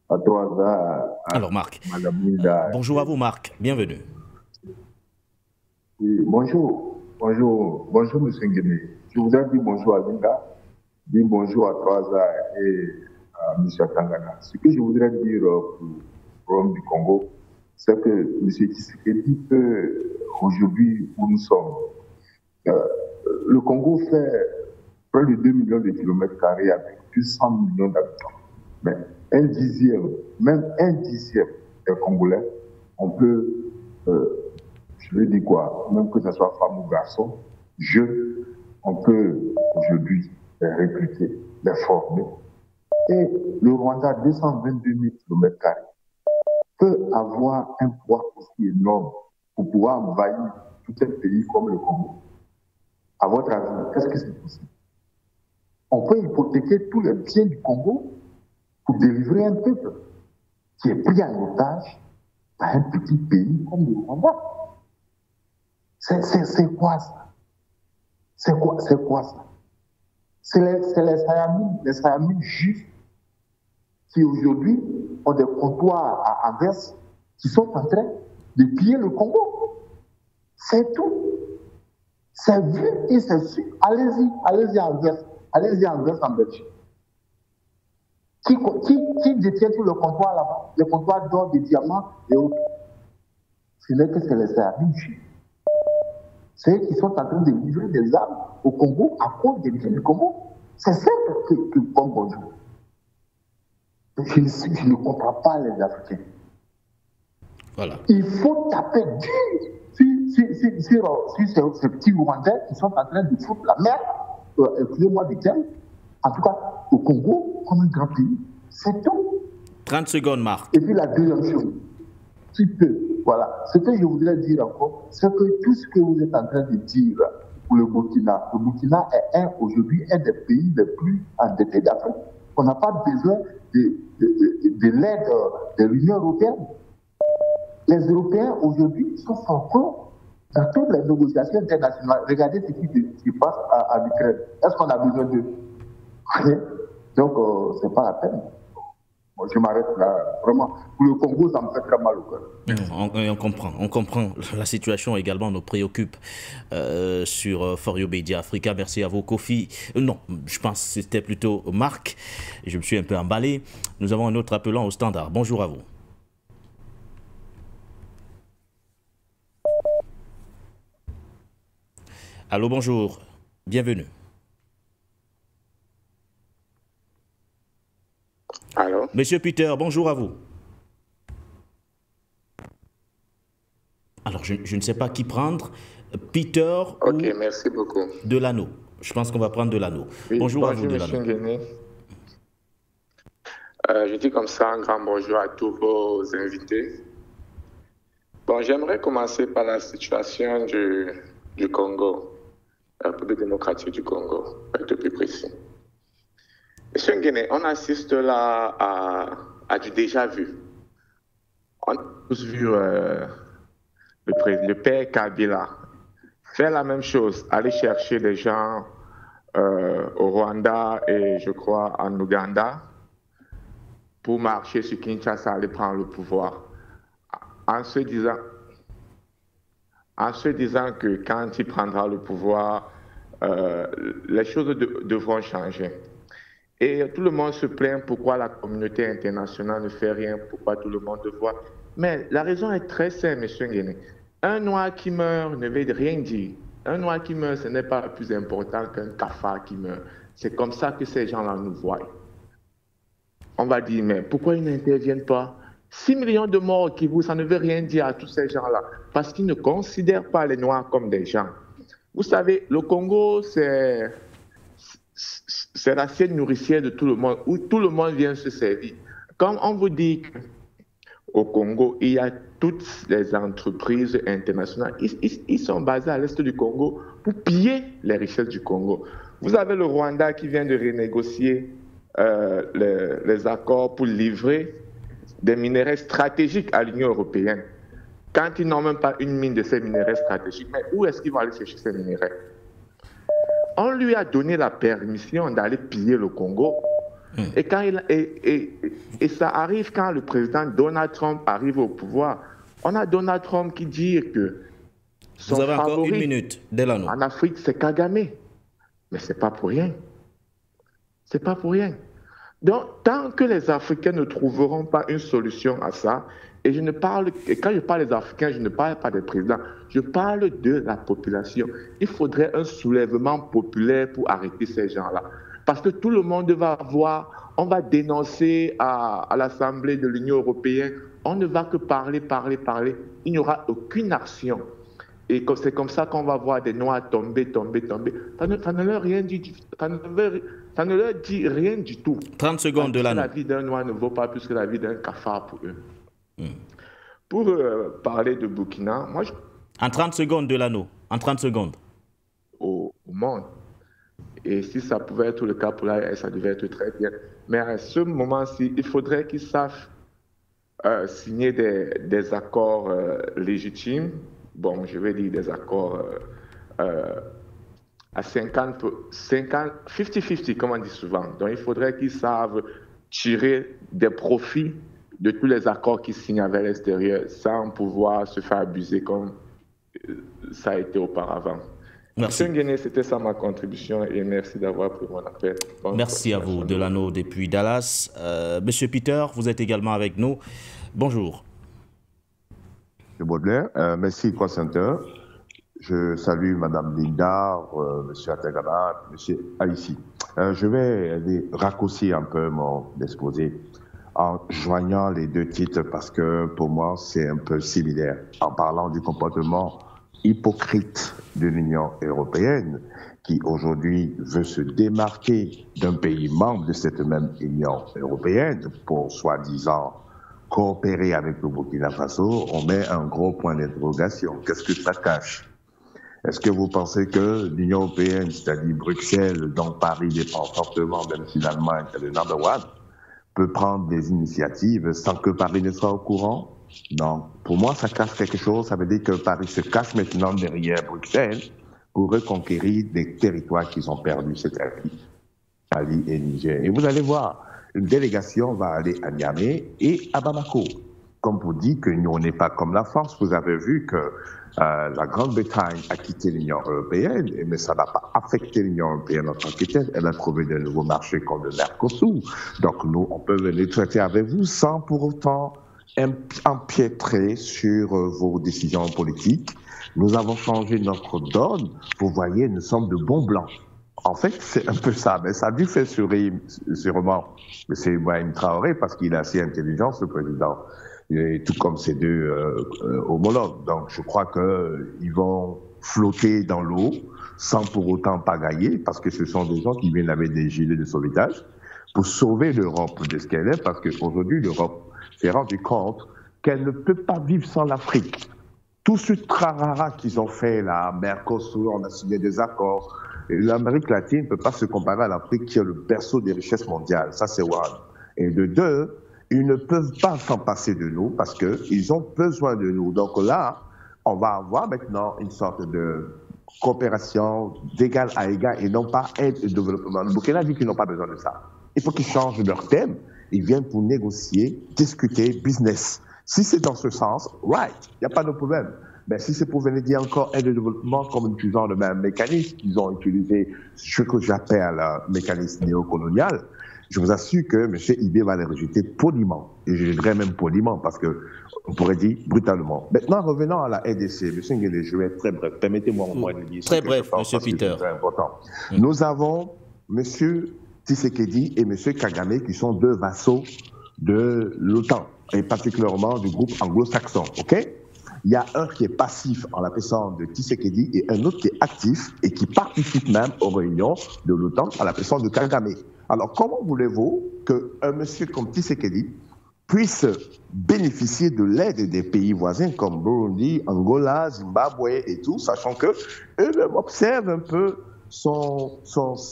Speaker 13: à Troisa.
Speaker 1: Alors, Marc.
Speaker 13: Madame Linda.
Speaker 1: Bonjour à vous, Marc. Bienvenue.
Speaker 13: Oui, bonjour, monsieur Nguéné. Je voudrais dire bonjour à Linda, dire bonjour à Troisa et à M. Tangana. Ce que je voudrais dire pour l'homme du Congo, c'est que M. Tshisekedi peut, aujourd'hui où nous sommes, le Congo fait près de 2 millions de kilomètres carrés avec plus de 100 millions d'habitants. Mais même un dixième des Congolais, on peut, je veux dire quoi, même que ce soit femme ou garçon, on peut aujourd'hui les recruter, les former. Et le Rwanda, 222 000 km², peut avoir un poids aussi énorme pour pouvoir envahir tout un pays comme le Congo. À votre avis, qu'est-ce que c'est possible? On peut hypothéquer tous les biens du Congo pour délivrer un peuple qui est pris en otage par un petit pays comme le Rwanda. C'est quoi ça? C'est quoi ça? C'est les Sayamines juifs qui aujourd'hui ont des comptoirs à Anvers qui sont en train de piller le Congo. C'est tout. C'est vu et c'est su. Allez-y à Anvers. Allez-y à Anvers en Belgique. Qui détient tout le comptoir là-bas? Le comptoir d'or, des diamants et autres. Ce n'est que c'est les Sayamines juifs. C'est eux qui sont en train de livrer des armes au Congo à cause des biens du Congo. C'est ça que Congo joue. Je ne comprends pas les Africains.
Speaker 1: Voilà.
Speaker 13: Il faut taper sur ces petits Rwandais qui sont en train de foutre la merde, excusez-moi du terme, en tout cas au Congo, comme un grand pays. C'est tout.
Speaker 1: 30 secondes, Marc.
Speaker 13: Et puis la deuxième chose, voilà. Ce que je voudrais dire encore, c'est que tout ce que vous êtes en train de dire pour le Burkina est aujourd'hui un des pays les plus endettés d'Afrique. On n'a pas besoin de l'aide de l'Union européenne. Les Européens aujourd'hui sont forts dans toutes les négociations internationales. Regardez ce qui se passe à l'Ukraine. Est-ce qu'on a besoin de rien? Donc, ce n'est pas la peine. Moi, je m'arrête là. Vraiment, pour le Congo, ça me fait très mal au cœur.
Speaker 1: On comprend. La situation également nous préoccupe sur For You Media Africa. Merci à vous, Kofi. Non, je pense que c'était plutôt Marc. Je me suis un peu emballé. Nous avons un autre appelant au standard. Bonjour à vous. Allô, bonjour. Bienvenue.
Speaker 14: Allô?
Speaker 1: Monsieur Peter, bonjour à vous. Alors, je ne sais pas qui prendre. Peter
Speaker 14: ou merci beaucoup.
Speaker 1: Delano. Je pense qu'on va prendre Delano. Oui, bonjour à vous, Delano.
Speaker 14: Je dis comme ça un grand bonjour à tous vos invités. Bon, j'aimerais commencer par la situation du Congo, la République démocratique du Congo, pour être plus précis. Monsieur Nguéné, on assiste là à du déjà-vu. On a tous vu le père Kabila faire la même chose, aller chercher des gens au Rwanda et je crois en Ouganda pour marcher sur Kinshasa, aller prendre le pouvoir. En se disant que quand il prendra le pouvoir, les choses devront changer. Et tout le monde se plaint pourquoi la communauté internationale ne fait rien, pourquoi tout le monde le voit. Mais la raison est très simple, M. Nguéné. Un noir qui meurt ne veut rien dire. Un noir qui meurt, ce n'est pas plus important qu'un cafard qui meurt. C'est comme ça que ces gens-là nous voient. On va dire, mais pourquoi ils n'interviennent pas? 6 millions de morts qui vous, ça ne veut rien dire à tous ces gens-là, parce qu'ils ne considèrent pas les Noirs comme des gens. Vous savez, le Congo, c'est l'assiette nourricière de tout le monde, où tout le monde vient se servir. Quand on vous dit qu'au Congo, il y a toutes les entreprises internationales, ils sont basés à l'est du Congo pour piller les richesses du Congo. Vous avez le Rwanda qui vient de renégocier les accords pour livrer des minéraux stratégiques à l'Union européenne. Quand ils n'ont même pas une mine de ces minéraux stratégiques, mais où est-ce qu'ils vont aller chercher ces minéraux? On lui a donné la permission d'aller piller le Congo. Et ça arrive quand le président Donald Trump arrive au pouvoir. On a Donald Trump qui dit que son
Speaker 1: Vous avez encore
Speaker 14: favori
Speaker 1: une minute, Delano.
Speaker 14: en Afrique, c'est Kagame. Mais ce n'est pas pour rien. C'est pas pour rien. Donc, tant que les Africains ne trouveront pas une solution à ça, et quand je parle des Africains, je ne parle pas des présidents, je parle de la population. Il faudrait un soulèvement populaire pour arrêter ces gens-là. Parce que tout le monde va voir, on va dénoncer à l'Assemblée de l'Union européenne, on ne va que parler. Il n'y aura aucune action. Et c'est comme ça qu'on va voir des Noirs tomber. Ça ne leur dit rien du tout.
Speaker 1: 30 secondes de l'année.
Speaker 14: La vie d'un Noir ne vaut pas plus que la vie d'un cafard pour eux. Pour parler de Burkina, moi...
Speaker 1: En 30 secondes de l'anneau. En 30 secondes.
Speaker 14: Au monde. Et si ça pouvait être le cas pour l'AES, ça devait être très bien. Mais à ce moment-ci, il faudrait qu'ils sachent signer des accords légitimes. Bon, je vais dire des accords à 50-50, comme on dit souvent. Donc, il faudrait qu'ils savent tirer des profits de tous les accords qu'ils signent avec l'extérieur sans pouvoir se faire abuser comme ça a été auparavant.
Speaker 1: Merci.
Speaker 14: Monsieur Nguéné, c'était ça ma contribution et merci d'avoir pris mon appel.
Speaker 1: Merci à vous, Delano, depuis Dallas. Monsieur Peter, vous êtes également avec nous. Bonjour.
Speaker 15: M. Baudelaire, merci Croix Center. Je salue Mme Linda, M. Atagana, M. Haïssi. Je vais aller raccourcir un peu mon exposé en joignant les deux titres parce que pour moi c'est un peu similaire. En parlant du comportement hypocrite de l'Union européenne qui aujourd'hui veut se démarquer d'un pays membre de cette même Union européenne pour soi-disant coopérer avec le Burkina Faso, on met un gros point d'interrogation. Qu'est-ce que ça cache? Est-ce que vous pensez que l'Union européenne, c'est-à-dire Bruxelles, dont Paris dépend fortement, même si l'Allemagne est le number one, peut prendre des initiatives sans que Paris ne soit au courant? Non. Pour moi, ça cache quelque chose. Ça veut dire que Paris se cache maintenant derrière Bruxelles pour reconquérir des territoires qu'ils ont perdus, c'est-à-dire Mali et Niger. Et vous allez voir, une délégation va aller à Niamey et à Bamako. Comme vous dites que nous, on n'est pas comme la France, vous avez vu que la Grande-Bretagne a quitté l'Union européenne, mais ça n'a pas affecté l'Union européenne en tant que telle. Elle a trouvé de nouveaux marchés comme le Mercosur. Donc nous, on peut venir traiter avec vous sans pour autant empiétrer sur vos décisions politiques. Nous avons changé notre donne. Vous voyez, nous sommes de bons blancs. En fait, c'est un peu ça, mais ça a dû faire sûrement M. Ibrahim Traoré, parce qu'il est assez intelligent, ce président, et tout comme ses deux homologues. Donc, je crois qu'ils vont flotter dans l'eau sans pour autant pagailler, parce que ce sont des gens qui viennent avec des gilets de sauvetage pour sauver l'Europe de ce qu'elle est, parce qu'aujourd'hui, l'Europe s'est rendue compte qu'elle ne peut pas vivre sans l'Afrique. Tout ce trarara qu'ils ont fait là, Mercosur, on a signé des accords. L'Amérique latine ne peut pas se comparer à l'Afrique qui est le berceau des richesses mondiales. Ça, c'est one. Et de deux, ils ne peuvent pas s'en passer de nous parce qu'ils ont besoin de nous. Donc là, on va avoir maintenant une sorte de coopération d'égal à égal et non pas aide et développement. Le Burkina dit qu'ils n'ont pas besoin de ça. Il faut qu'ils changent leur thème. Ils viennent pour négocier, discuter, business. Si c'est dans ce sens, right, il n'y a pas de problème. Mais si c'est pour venir dire encore aide de développement comme utilisant le même mécanisme qu'ils ont utilisé, ce que j'appelle mécanisme néocolonial, je vous assure que M. Ibé va les rejeter poliment. Et je dirais même poliment parce que on pourrait dire brutalement. Maintenant, revenons à la RDC. M. Nguele, je vais être très bref. Permettez-moi au moins de dire
Speaker 1: très bref, M. Peter.
Speaker 15: C'est très important. Nous avons M. Tshisekedi et M. Kagame qui sont deux vassaux de l'OTAN et particulièrement du groupe anglo-saxon. Ok? Il y a un qui est passif en la personne de Tshisekedi et un autre qui est actif et qui participe même aux réunions de l'OTAN à la personne de Kagame. Alors, comment voulez-vous qu'un monsieur comme Tshisekedi puisse bénéficier de l'aide des pays voisins comme Burundi, Angola, Zimbabwe et tout, sachant que eux-mêmes observent un peu son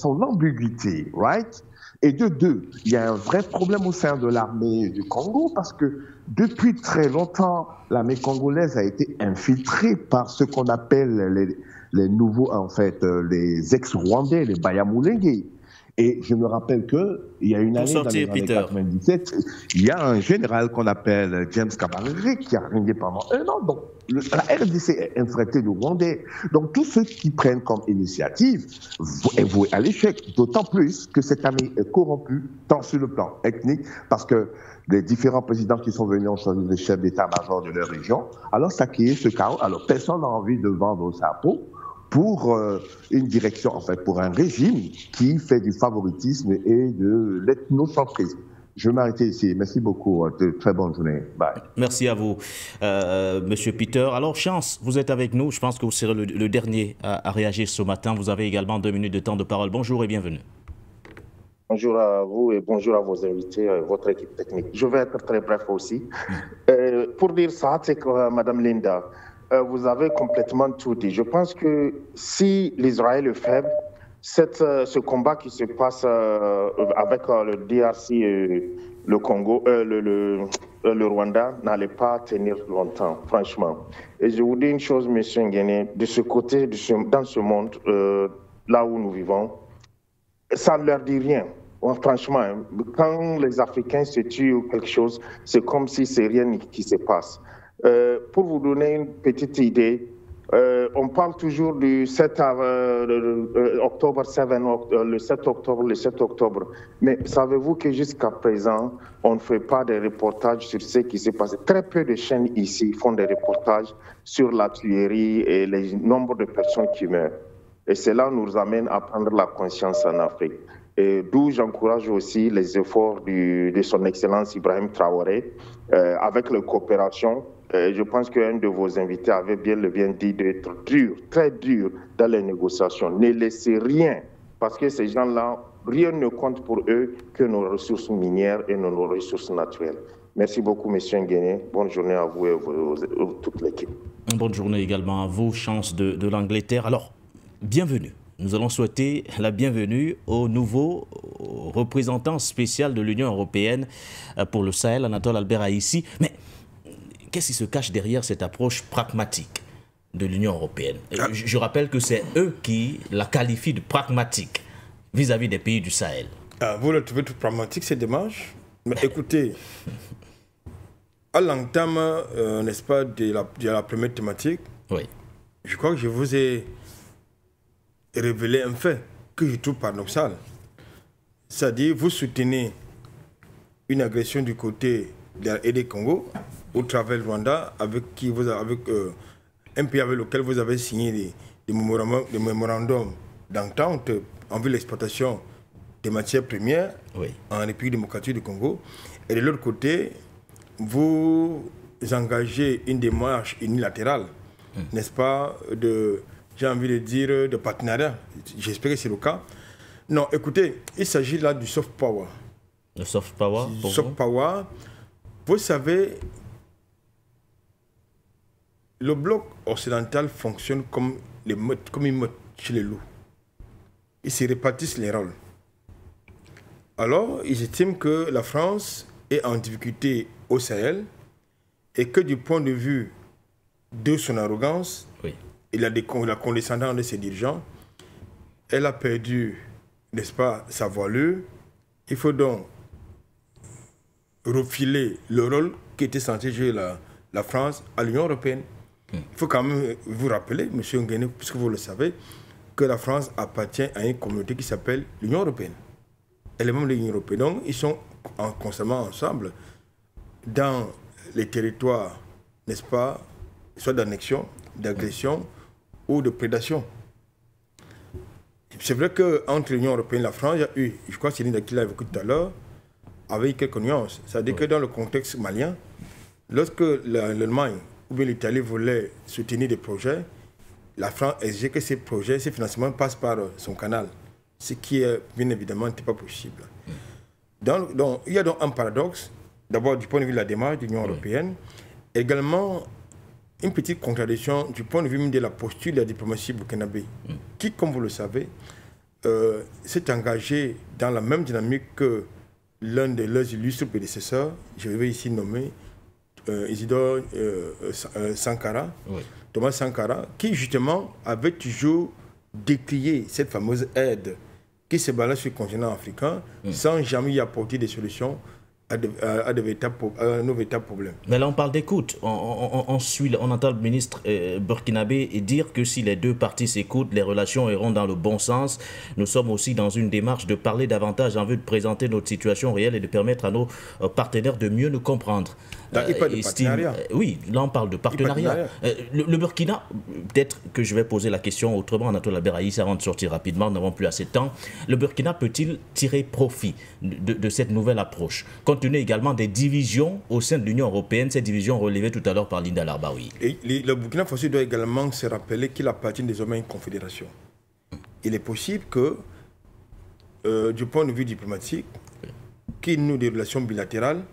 Speaker 15: ambiguïté, right? Et de deux, il y a un vrai problème au sein de l'armée du Congo parce que depuis très longtemps, l'armée congolaise a été infiltrée par ce qu'on appelle les nouveaux, en fait, les ex-Rwandais, les Banyamulenge. Et je me rappelle qu'il y a une année, dans les années 97, il y a un général qu'on appelle James Kabaré qui a régné pendant 1 an. Donc, la RDC est infiltrée de Rwandais. Donc, tous ceux qui prennent comme initiative est voué à l'échec. D'autant plus que cette armée est corrompue, tant sur le plan ethnique, parce que les différents présidents qui sont venus ont choisi les chefs d'état-major de leur région. Alors, ça crée ce chaos. Alors, personne n'a envie de vendre sa peau pour une direction, en fait, pour un régime qui fait du favoritisme et de l'ethnocentrisme. Je vais m'arrêter ici. Merci beaucoup. Très bonne journée. Bye.
Speaker 1: Merci à vous, Monsieur Peter. Alors, Chance, vous êtes avec nous. Je pense que vous serez le dernier à réagir ce matin. Vous avez également 2 minutes de temps de parole. Bonjour et bienvenue.
Speaker 16: Bonjour à vous et bonjour à vos invités, votre équipe technique. Je vais être très bref aussi. Pour dire ça, c'est que Madame Linda, vous avez complètement tout dit. Je pense que si l'Israël est faible, ce combat qui se passe avec le DRC et le Congo, le Rwanda, n'allait pas tenir longtemps, franchement. Et je vous dis une chose, Monsieur Nguene, de ce côté, dans ce monde, là où nous vivons, ça ne leur dit rien. Franchement, quand les Africains se tuent ou quelque chose, c'est comme si c'est rien qui se passe. Pour vous donner une petite idée, on parle toujours du 7 octobre, le 7 octobre. Mais savez-vous que jusqu'à présent, on ne fait pas de reportages sur ce qui s'est passé. Très peu de chaînes ici font des reportages sur la tuerie et le nombre de personnes qui meurent. Et cela nous amène à prendre la conscience en Afrique. Et d'où j'encourage aussi les efforts de son Excellence Ibrahim Traoré avec la coopération. Je pense qu'un de vos invités avait bien dit d'être dur, très dur dans les négociations. Ne laissez rien, parce que ces gens-là, rien ne compte pour eux que nos ressources minières et nos ressources naturelles. Merci beaucoup, M. Nguene. Bonne journée à vous et toute l'équipe.
Speaker 1: Bonne journée également à vous, Chance de l'Angleterre. Alors, bienvenue. Nous allons souhaiter la bienvenue au nouveau représentant spécial de l'Union européenne pour le Sahel, Anatole Albert Aïssi. Mais qu'est-ce qui se cache derrière cette approche pragmatique de l'Union européenne? Je rappelle que c'est eux qui la qualifient de pragmatique vis-à-vis des pays du Sahel.
Speaker 4: Vous le trouvez tout pragmatique, c'est dommage. Mais écoutez, à l'entame, n'est-ce pas, de la première thématique,
Speaker 1: oui.
Speaker 4: Je crois que je vous ai révélé un fait que je trouve paradoxal. C'est-à-dire, vous soutenez une agression du côté de la RD Congo au travers du Rwanda, avec un pays avec lequel vous avez signé des mémorandums d'entente en vue de l'exploitation des matières premières en République démocratique du Congo. Et de l'autre côté, vous engagez une démarche unilatérale, n'est-ce pas, j'ai envie de dire, de partenariat. J'espère que c'est le cas. Non, écoutez, il s'agit là du soft power.
Speaker 1: Le soft power
Speaker 4: Le soft power, vous savez, le bloc occidental fonctionne comme une meute chez les loups. Ils se répartissent les rôles. Alors, ils estiment que la France est en difficulté au Sahel et que du point de vue de son arrogance et la condescendance de ses dirigeants, elle a perdu, n'est-ce pas, sa voilure. Il faut donc refiler le rôle qui était censé jouer la France à l'Union européenne. Il faut quand même vous rappeler, M. Nguéné, puisque vous le savez, que la France appartient à une communauté qui s'appelle l'Union européenne. Elle est membre de l'Union européenne. Donc, ils sont constamment ensemble dans les territoires, n'est-ce pas, soit d'annexion, d'agression ou de prédation. C'est vrai qu'entre l'Union européenne et la France, il y a eu, je crois que c'est Linda qui l'a évoqué tout à l'heure, avec quelques nuances. C'est-à-dire que dans le contexte malien, lorsque l'Allemagne ou bien l'Italie voulaient soutenir des projets, la France exigeait que ces projets, ces financements passent par son canal, ce qui est bien évidemment n'était pas possible. Donc, il y a donc un paradoxe, d'abord du point de vue de la démarche de l'Union européenne, également une petite contradiction du point de vue de la posture de la diplomatie burkinabé, qui, comme vous le savez, s'est engagé dans la même dynamique que l'un de leurs illustres prédécesseurs, je vais ici nommer Isidore Sankara, Thomas Sankara, qui justement avait toujours décrié cette fameuse aide qui se balade sur le continent africain sans jamais y apporter des solutions à nos véritables problèmes.
Speaker 1: Mais là, on parle d'écoute. On entend le ministre burkinabé dire que si les deux parties s'écoutent, les relations iront dans le bon sens. Nous sommes aussi dans une démarche de parler davantage en vue de présenter notre situation réelle et de permettre à nos partenaires de mieux nous comprendre.
Speaker 4: Donc, il parle de partenariat.
Speaker 1: Oui, là on parle de partenariat. Le Burkina, peut-être que je vais poser la question autrement, Anatole Albert-Aïssi, avant de sortir rapidement, nous n'avons plus assez de temps. Le Burkina peut-il tirer profit de cette nouvelle approche, compte tenu également des divisions au sein de l'Union européenne, ces divisions relevées tout à l'heure par Linda Larbaoui?
Speaker 4: Le Burkina Faso doit également se rappeler qu'il appartient désormais à une confédération. Il est possible que, du point de vue diplomatique, qu'il noue des relations bilatérales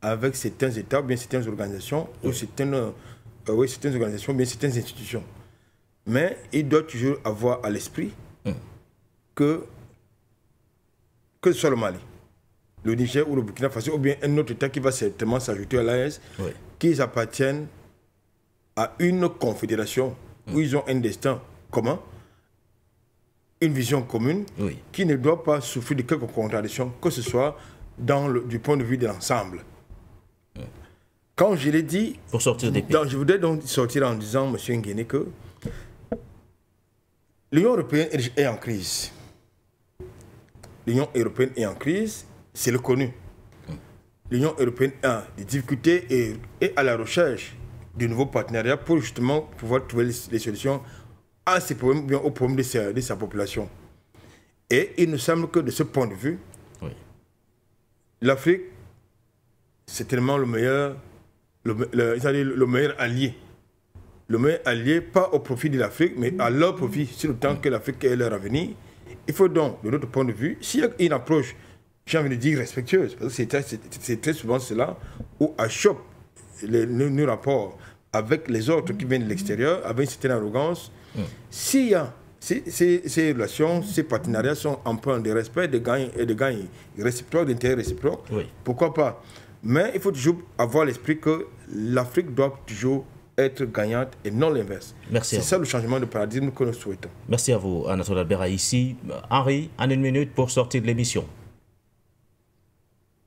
Speaker 4: avec certains États, bien certaines organisations, ou certaines organisations, bien certaines institutions. Mais il doit toujours avoir à l'esprit que ce soit le Mali, le Niger ou le Burkina Faso, ou bien un autre État qui va certainement s'ajouter à l'AES, qu'ils appartiennent à une confédération où ils ont un destin commun, une vision commune, qui ne doit pas souffrir de quelques contradictions, que ce soit du point de vue de l'ensemble. Quand je l'ai dit,
Speaker 1: pour sortir des pays.
Speaker 4: Je voudrais donc sortir en disant, M. Nguéné, que l'Union européenne est en crise. L'Union européenne est en crise, c'est le connu. L'Union européenne a des difficultés et est à la recherche de nouveaux partenariats pour justement pouvoir trouver les solutions à ces problèmes, bien aux problèmes de sa population. Et il nous semble que de ce point de vue, l'Afrique, c'est tellement le meilleur allié. Le meilleur allié, pas au profit de l'Afrique, mais à leur profit, sur le temps que l'Afrique est leur avenir. Il faut donc, de notre point de vue, s'il y a une approche, j'ai envie de dire respectueuse, parce que c'est très souvent cela, où achoppe nos rapports avec les autres qui viennent de l'extérieur, avec une certaine arrogance, s'il y a ces relations, ces partenariats sont empreints de respect, de gains réciproques, d'intérêt réciproque, pourquoi pas? Mais il faut toujours avoir l'esprit que l'Afrique doit toujours être gagnante et non l'inverse. C'est ça le changement de paradigme que nous souhaitons.
Speaker 1: Merci à vous, Anatole Albert-Aïssi. Henri, en une minute pour sortir de l'émission.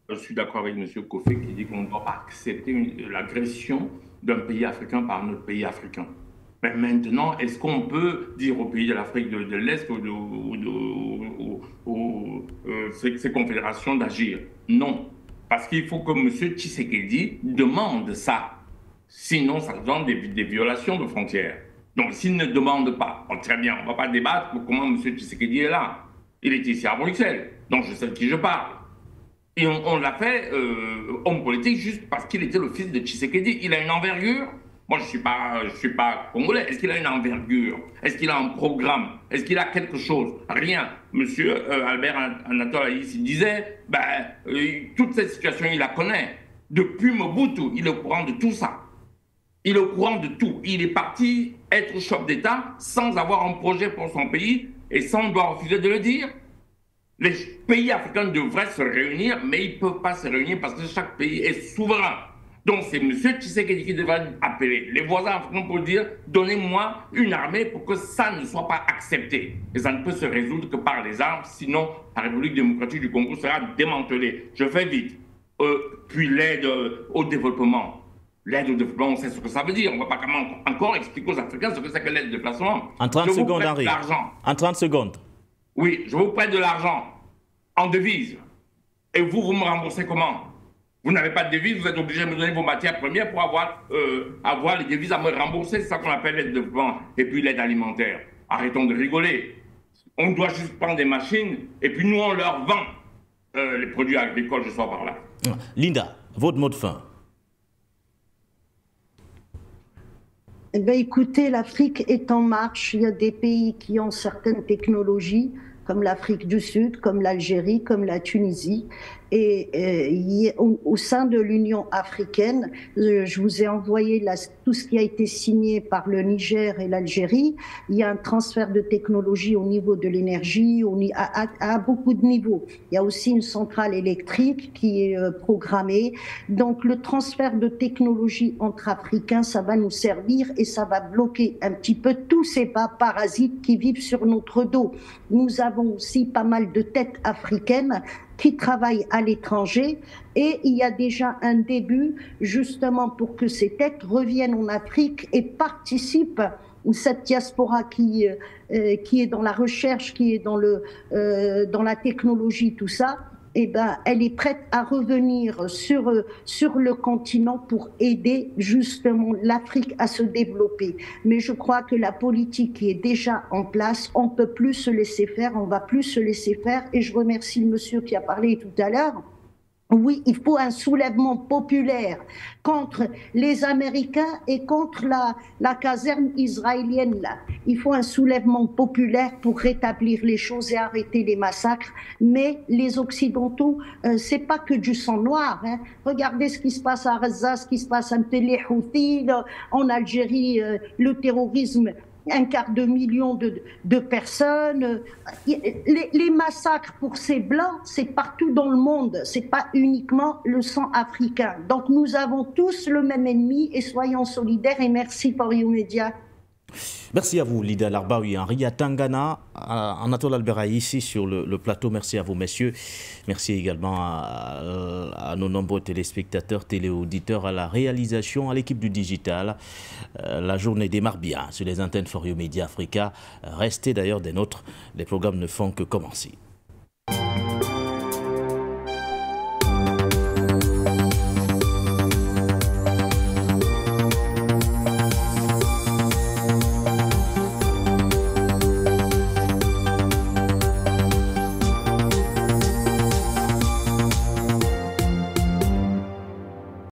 Speaker 2: Je suis d'accord avec M. Kofi qui dit qu'on ne doit pas accepter l'agression d'un pays africain par un autre pays africain. Mais maintenant, est-ce qu'on peut dire aux pays de l'Afrique de l'Est ou ces confédérations d'agir? Non. Parce qu'il faut que M. Tshisekedi demande ça. Sinon, ça donne des violations de frontières. Donc, s'il ne demande pas, très bien, on ne va pas débattre pour comment M. Tshisekedi est là. Il est ici à Bruxelles, donc je sais de qui je parle. Et on l'a fait homme politique juste parce qu'il était le fils de Tshisekedi. Il a une envergure. Moi, je suis pas congolais. Est-ce qu'il a une envergure? Est-ce qu'il a un programme? Est-ce qu'il a quelque chose? Rien. Monsieur Albert Anatole Aïssi disait, toute cette situation, il la connaît. Depuis Mobutu, il est au courant de tout ça. Il est au courant de tout. Il est parti être chef d'État sans avoir un projet pour son pays et sans doit refuser de le dire. Les pays africains devraient se réunir, mais ils ne peuvent pas se réunir parce que chaque pays est souverain. Donc c'est M. Tshisekedi qui devrait appeler les voisins africains pour dire « Donnez-moi une armée pour que ça ne soit pas accepté ». Et ça ne peut se résoudre que par les armes, sinon la République démocratique du Congo sera démantelée. Je fais vite. Puis l'aide au développement. L'aide au développement, on sait ce que ça veut dire. On ne va pas encore expliquer aux Africains ce que c'est que l'aide de déplacement.
Speaker 1: En 30 secondes, Henri. En 30 secondes.
Speaker 2: Oui, je vous prête de l'argent en devise. Et vous me remboursez comment? Vous n'avez pas de devise, vous êtes obligé de me donner vos matières premières pour avoir les devises à me rembourser. C'est ça qu'on appelle l'aide de développement. Et puis l'aide alimentaire. Arrêtons de rigoler. On doit juste prendre des machines et puis nous, on leur vend les produits agricoles, je sors par là.
Speaker 1: Linda, votre mot de fin.
Speaker 3: Eh bien, écoutez, l'Afrique est en marche. Il y a des pays qui ont certaines technologies, comme l'Afrique du Sud, comme l'Algérie, comme la Tunisie. Et au sein de l'Union africaine, je vous ai envoyé tout ce qui a été signé par le Niger et l'Algérie. Il y a un transfert de technologie au niveau de l'énergie, à beaucoup de niveaux. Il y a aussi une centrale électrique qui est programmée. Donc le transfert de technologie entre Africains, ça va nous servir et ça va bloquer un petit peu tous ces parasites qui vivent sur notre dos. Nous avons aussi pas mal de têtes africaines qui travaillent à l'étranger et il y a déjà un début justement pour que ces têtes reviennent en Afrique et participent, cette diaspora qui est dans la recherche, qui est dans la technologie, tout ça, eh ben, elle est prête à revenir sur le continent pour aider justement l'Afrique à se développer. Mais je crois que la politique qui est déjà en place, on ne peut plus se laisser faire, on ne va plus se laisser faire. Et je remercie le monsieur qui a parlé tout à l'heure. Oui, il faut un soulèvement populaire contre les Américains et contre la caserne israélienne. Là. Il faut un soulèvement populaire pour rétablir les choses et arrêter les massacres. Mais les Occidentaux, c'est pas que du sang noir. Hein. Regardez ce qui se passe à Gaza, ce qui se passe à les Houthis, en Algérie, le terrorisme. 250 000 de personnes. Les massacres pour ces Blancs, c'est partout dans le monde. C'est pas uniquement le sang africain. Donc nous avons tous le même ennemi et soyons solidaires et merci pour YouMedia.
Speaker 1: Merci à vous, Lida Larbaoui, Henri Tangana, Anatole Albera ici sur le plateau. Merci à vous, messieurs. Merci également à nos nombreux téléspectateurs, téléauditeurs, à la réalisation, à l'équipe du digital. La journée démarre bien sur les antennes For YouMedia Africa. Restez d'ailleurs des nôtres. Les programmes ne font que commencer.